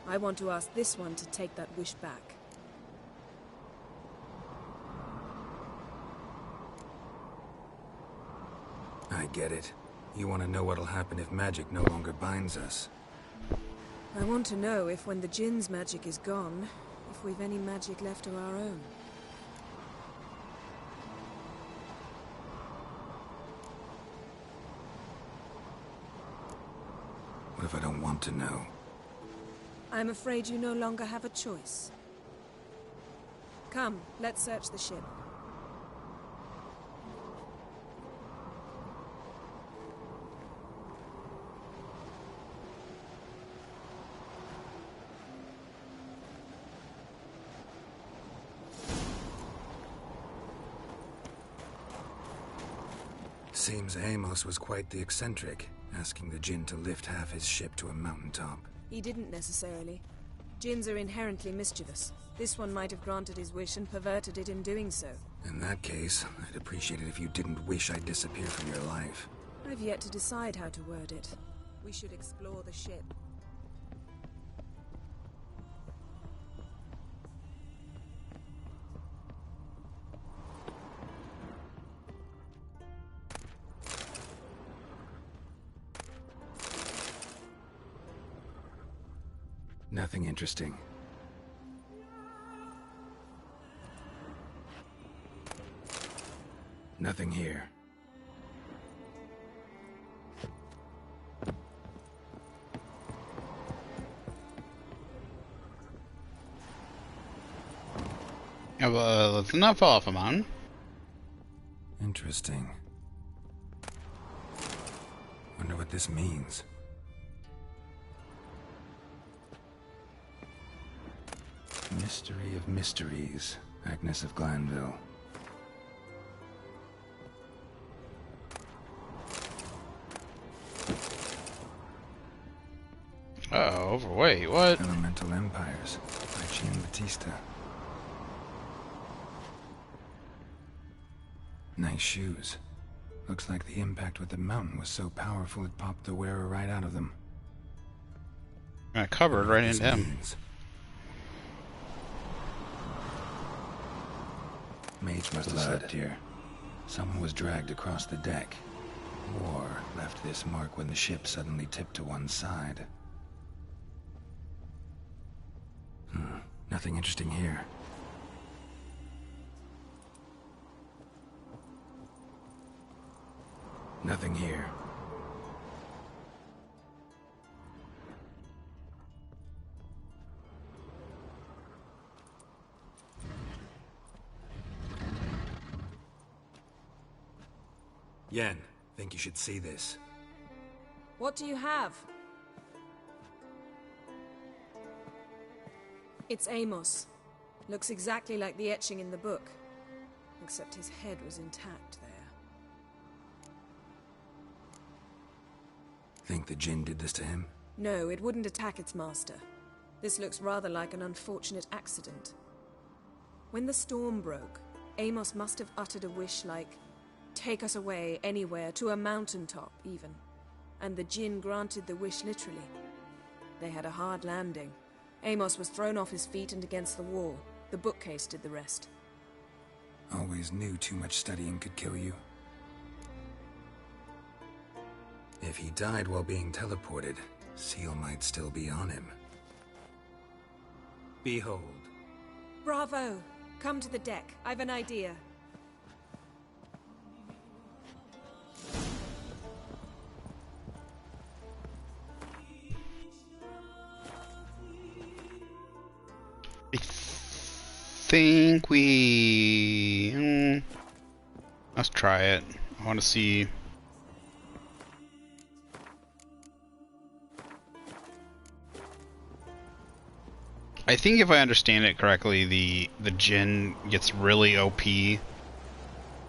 I want to ask this one to take that wish back. I get it. You want to know what'll happen if magic no longer binds us. I want to know if when the djinn's magic is gone, if we've any magic left of our own. What if I don't want to know? I'm afraid you no longer have a choice. Come, let's search the ship. Seems Amos was quite the eccentric, asking the djinn to lift half his ship to a mountaintop. He didn't necessarily. Djinns are inherently mischievous. This one might have granted his wish and perverted it in doing so. In that case, I'd appreciate it if you didn't wish I'd disappear from your life. I've yet to decide how to word it. We should explore the ship. Nothing interesting. Nothing here. Yeah, well, let's not fall off a mountain. Interesting. Wonder what this means. Mystery of Mysteries, Agnes of Glanville. Oh, overweight, what? Elemental Empires, by Giambattista. Nice shoes. Looks like the impact with the mountain was so powerful it popped the wearer right out of them. A cupboard right into him. Means. Mage must have slept here. Someone was dragged across the deck. Or left this mark when the ship suddenly tipped to one side. Nothing interesting here. Nothing here. Yen, think you should see this. What do you have? It's Amos. Looks exactly like the etching in the book. Except his head was intact there. Think the djinn did this to him? No, it wouldn't attack its master. This looks rather like an unfortunate accident. When the storm broke, Amos must have uttered a wish like, "Take us away, anywhere, to a mountaintop, even." And the djinn granted the wish literally. They had a hard landing. Amos was thrown off his feet and against the wall. The bookcase did the rest. Always knew too much studying could kill you. If he died while being teleported, Seal might still be on him. Behold. Bravo! Come to the deck. I've an idea. I think we... let's try it. I want to see... I think if I understand it correctly, the djinn gets really OP.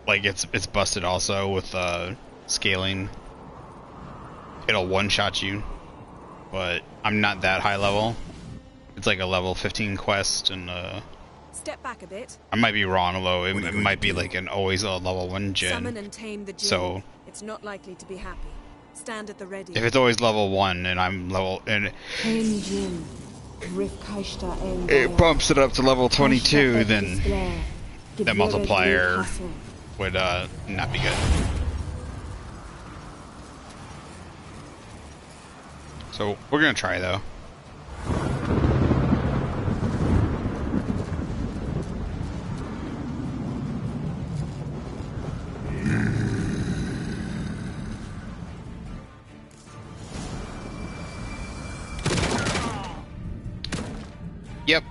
Like it's busted also with scaling, it'll one-shot you. But I'm not that high level. It's like a level 15 quest, and Step back a bit. I might be wrong, although it might be like an always a level 1 gen. Summon and tame the djinn. So it's not likely to be happy. Stand at the ready. if it's always level 1 and I'm level and it bumps it up to level 22, then that multiplier would not be good. So we're gonna try though. Yep.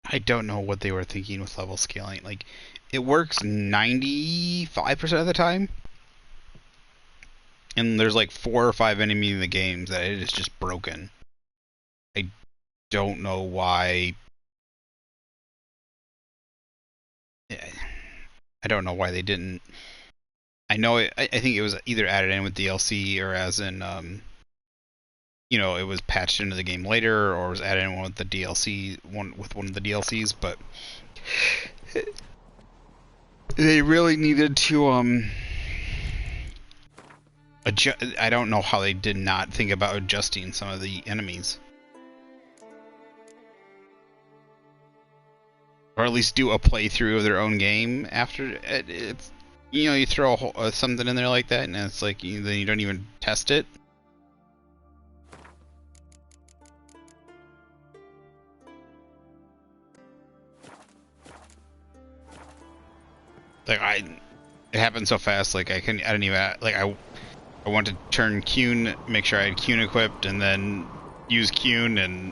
I don't know what they were thinking with level scaling. Like, it works 95% of the time. And there's like 4 or 5 enemies in the games that it is just broken. I don't know why. I don't know why they didn't. I know I think it was either added in with DLC or as in you know, it was patched into the game later, or was added in with the DLC, with one of the DLCs, but they really needed to adjust. I don't know how they did not think about adjusting some of the enemies, or at least do a playthrough of their own game after it. It's, you know, you throw a whole, something in there like that, and it's like then you don't even test it. Like it happened so fast. Like I didn't even like I wanted to turn Qun, make sure I had Qun equipped, and then use Qun, and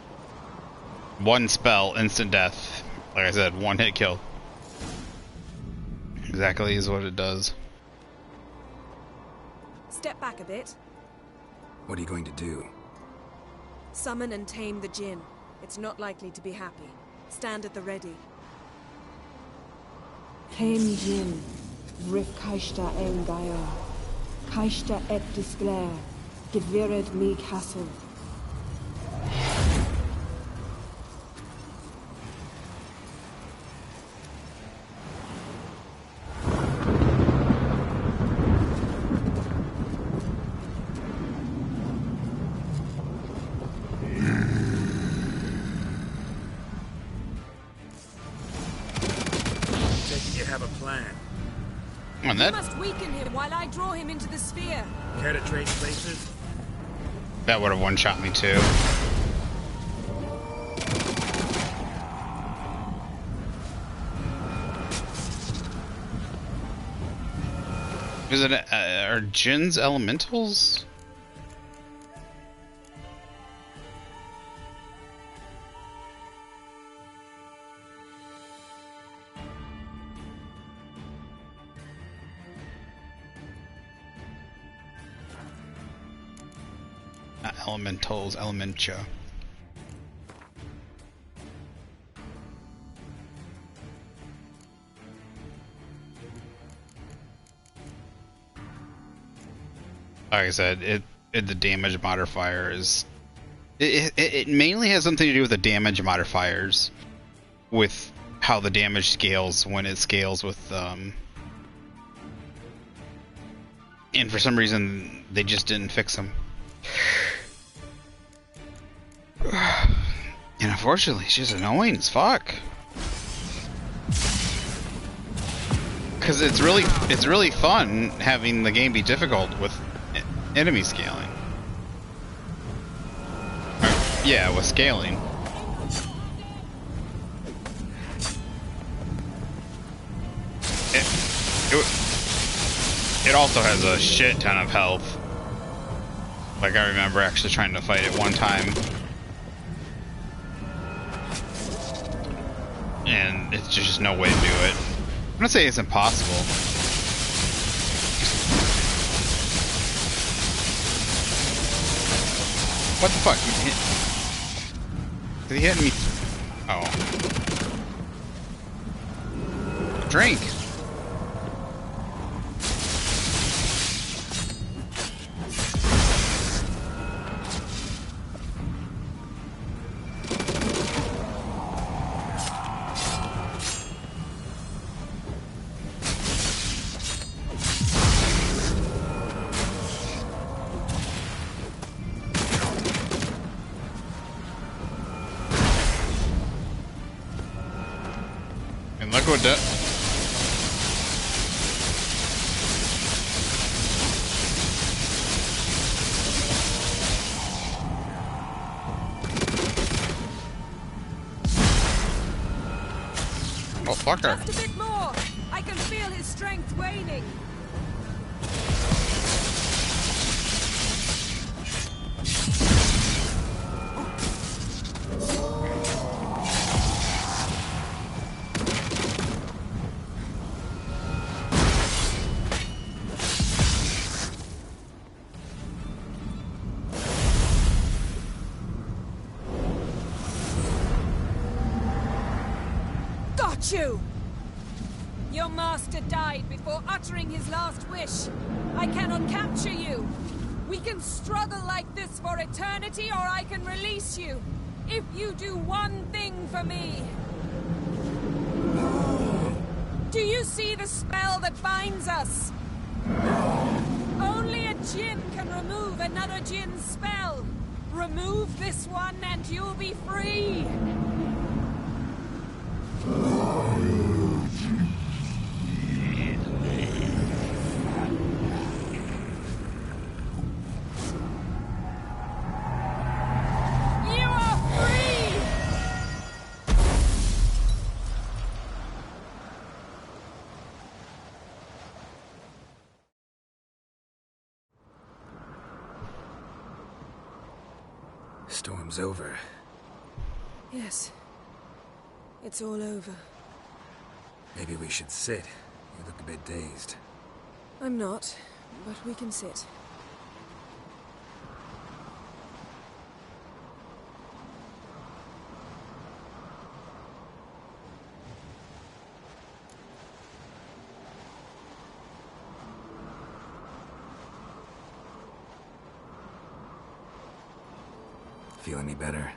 one spell, instant death. Like I said, one hit kill. Exactly is what it does. Step back a bit. What are you going to do? Summon and tame the djinn. It's not likely to be happy. Stand at the ready. Tame djinn, rif kaishta en gaia, kaishta et disglair, gedvired me castle. On that. You must weaken him while I draw him into the sphere. Care to trade places? That would have one-shot me too. Is it are djinns elementals? Elementals, elementia. Like I said, the damage modifier is it mainly has something to do with the damage modifiers, with how the damage scales when it scales with and for some reason they just didn't fix them. And unfortunately, it's just annoying as fuck. Because it's really fun having the game be difficult with enemy scaling. Yeah, with scaling. It also has a shit ton of health. Like, I remember actually trying to fight it one time. And it's just no way to do it. I'm not saying it's impossible. What the fuck? Did he hit me? Oh. Drink! Look what that. Oh, fucker. Just a bit more. I can feel his strength waning. You! Your master died before uttering his last wish. I cannot capture you. We can struggle like this for eternity, or I can release you. If you do one thing for me. Do you see the spell that binds us? Only a djinn can remove another djinn's spell. Remove this one and you'll be free. Storm's over. Yes. It's all over. Maybe we should sit. You look a bit dazed. I'm not, but we can sit. Feel any better?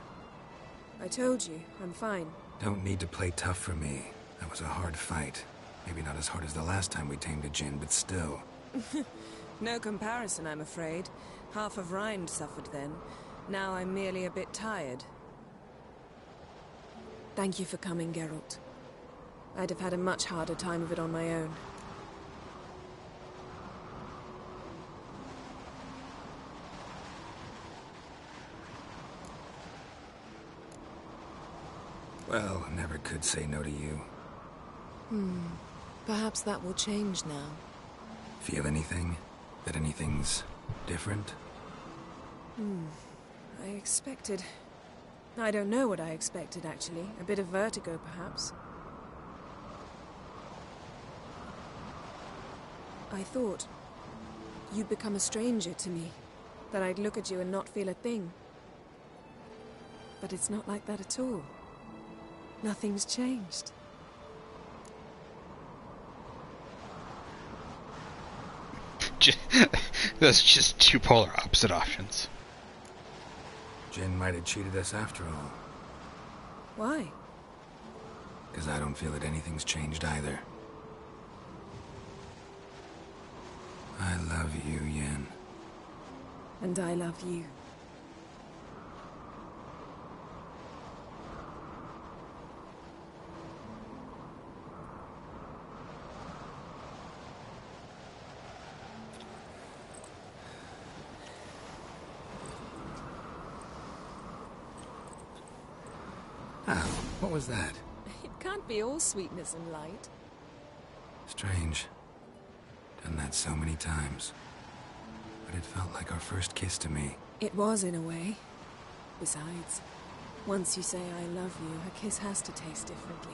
I told you, I'm fine. Don't need to play tough for me. That was a hard fight. Maybe not as hard as the last time we tamed a djinn, but still. No comparison, I'm afraid. Half of Rind suffered then. Now I'm merely a bit tired. Thank you for coming, Geralt. I'd have had a much harder time of it on my own. Well, never could say no to you. Perhaps that will change now. Feel anything? That anything's different? I expected... I don't know what I expected, actually. A bit of vertigo, perhaps. I thought you'd become a stranger to me. That I'd look at you and not feel a thing. But it's not like that at all. Nothing's changed. That's just two polar opposite options. Jinn might have cheated us after all. Why? Because I don't feel that anything's changed either. I love you, Yen. And I love you. What was that? It can't be all sweetness and light. Strange. Done that so many times. but it felt like our first kiss to me. It was, in a way. Besides, once you say I love you, a kiss has to taste differently.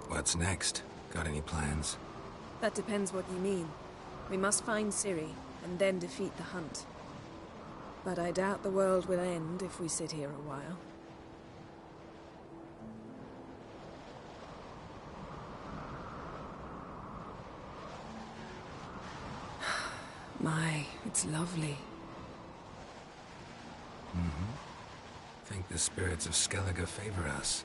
What's next? Got any plans? That depends what you mean. We must find Ciri, and then defeat the hunt. But I doubt the world will end if we sit here a while. My, it's lovely. Think the spirits of Skellige favor us.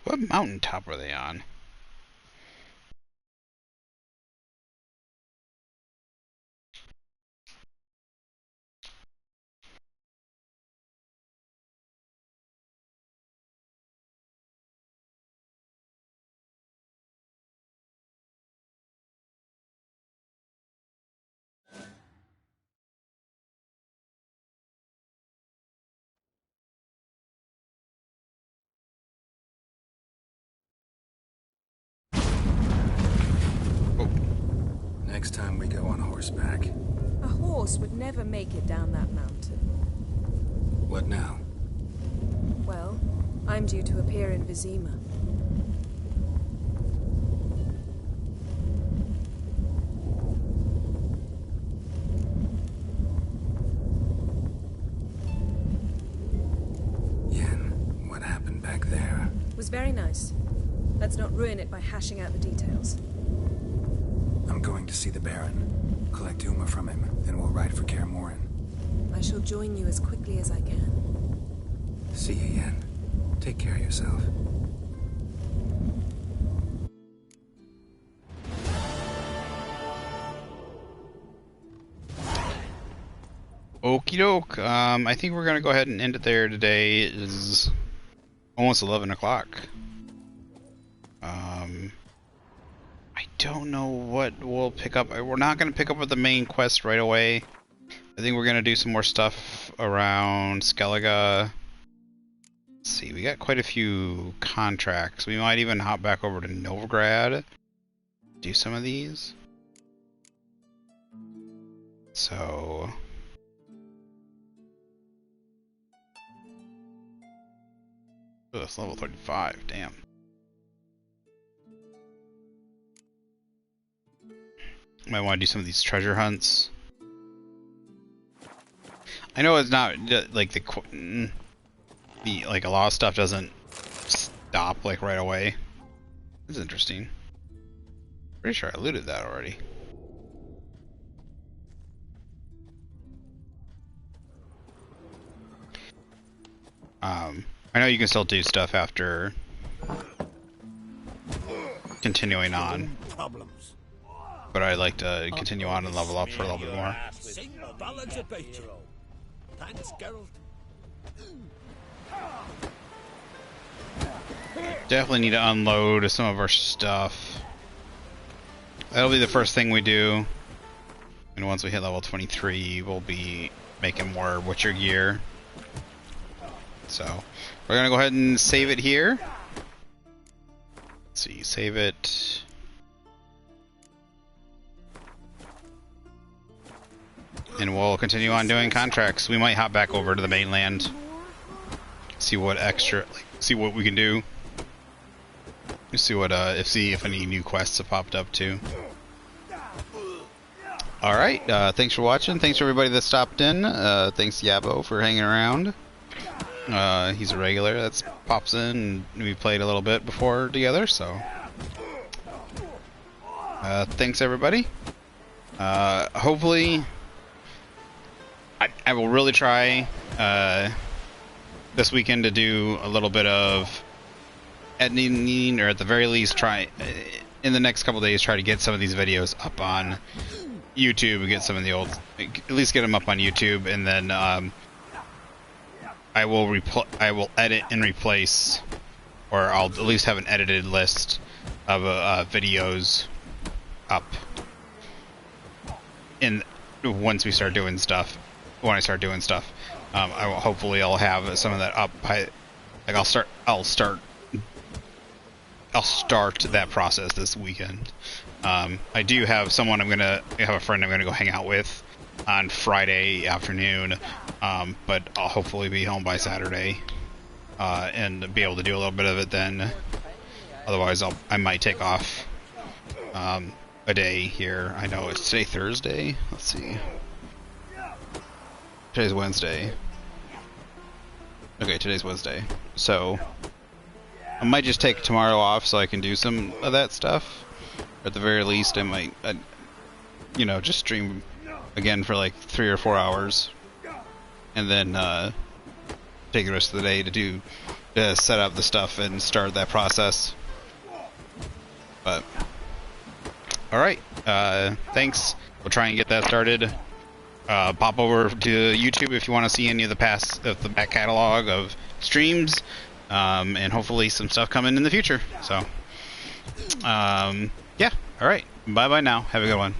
What mountaintop were they on? Next time we go on horseback. A horse would never make it down that mountain. What now? Well, I'm due to appear in Vizima. Yen, what happened back there? It was very nice. Let's not ruin it by hashing out the details. I'm going to see the Baron. Collect Uma from him, then we'll ride for Kaer Morhen. I shall join you as quickly as I can. See you, Yen. Take care of yourself. Okie doke. I think we're gonna go ahead and end it there today. It is almost 11 o'clock. I don't know what we'll pick up. We're not gonna pick up with the main quest right away. I think we're gonna do some more stuff around Skellige. Let's see, we got quite a few contracts. We might even hop back over to Novigrad, do some of these. So oh, that's level 35, damn. Might want to do some of these treasure hunts. I know it's not like the like a lot of stuff doesn't stop like right away. This is interesting. Pretty sure I looted that already. I know you can still do stuff after continuing on, but I'd like to continue on and level up for a little bit more. Sing the ballads about you. Thanks, Geralt. Definitely need to unload some of our stuff. That'll be the first thing we do. And once we hit level 23, we'll be making more Witcher gear. So, we're gonna go ahead and save it here. Let's see, save it. And we'll continue on doing contracts. We might hop back over to the mainland. See what extra, see what we can do. See what, see if any new quests have popped up too. Alright, thanks for watching. Thanks for everybody that stopped in. Thanks Yabo for hanging around. He's a regular that pops in, and we played a little bit before together, so thanks everybody. Hopefully I will really try this weekend to do a little bit of editing, or at the very least try in the next couple days try to get some of these videos up on YouTube, get some of the old, at least get them up on YouTube, and then I will edit and replace, or I'll at least have an edited list of videos up in once we start doing stuff. When I start doing stuff, I will hopefully I'll have some of that up. I'll start that process this weekend. I do have someone I have a friend I'm gonna go hang out with on Friday afternoon, but I'll hopefully be home by Saturday and be able to do a little bit of it then. Otherwise, I might take off a day here. I know it's today Thursday. Let's see. Today's Wednesday. Okay, today's Wednesday. So I might just take tomorrow off so I can do some of that stuff. At the very least, I might, just stream again for like 3 or 4 hours, and then take the rest of the day to set up the stuff and start that process. But all right, thanks. We'll try and get that started. Pop over to YouTube if you want to see any of the back catalog of streams, and hopefully some stuff coming in the future. So, yeah. All right. Bye bye now. Have a good one.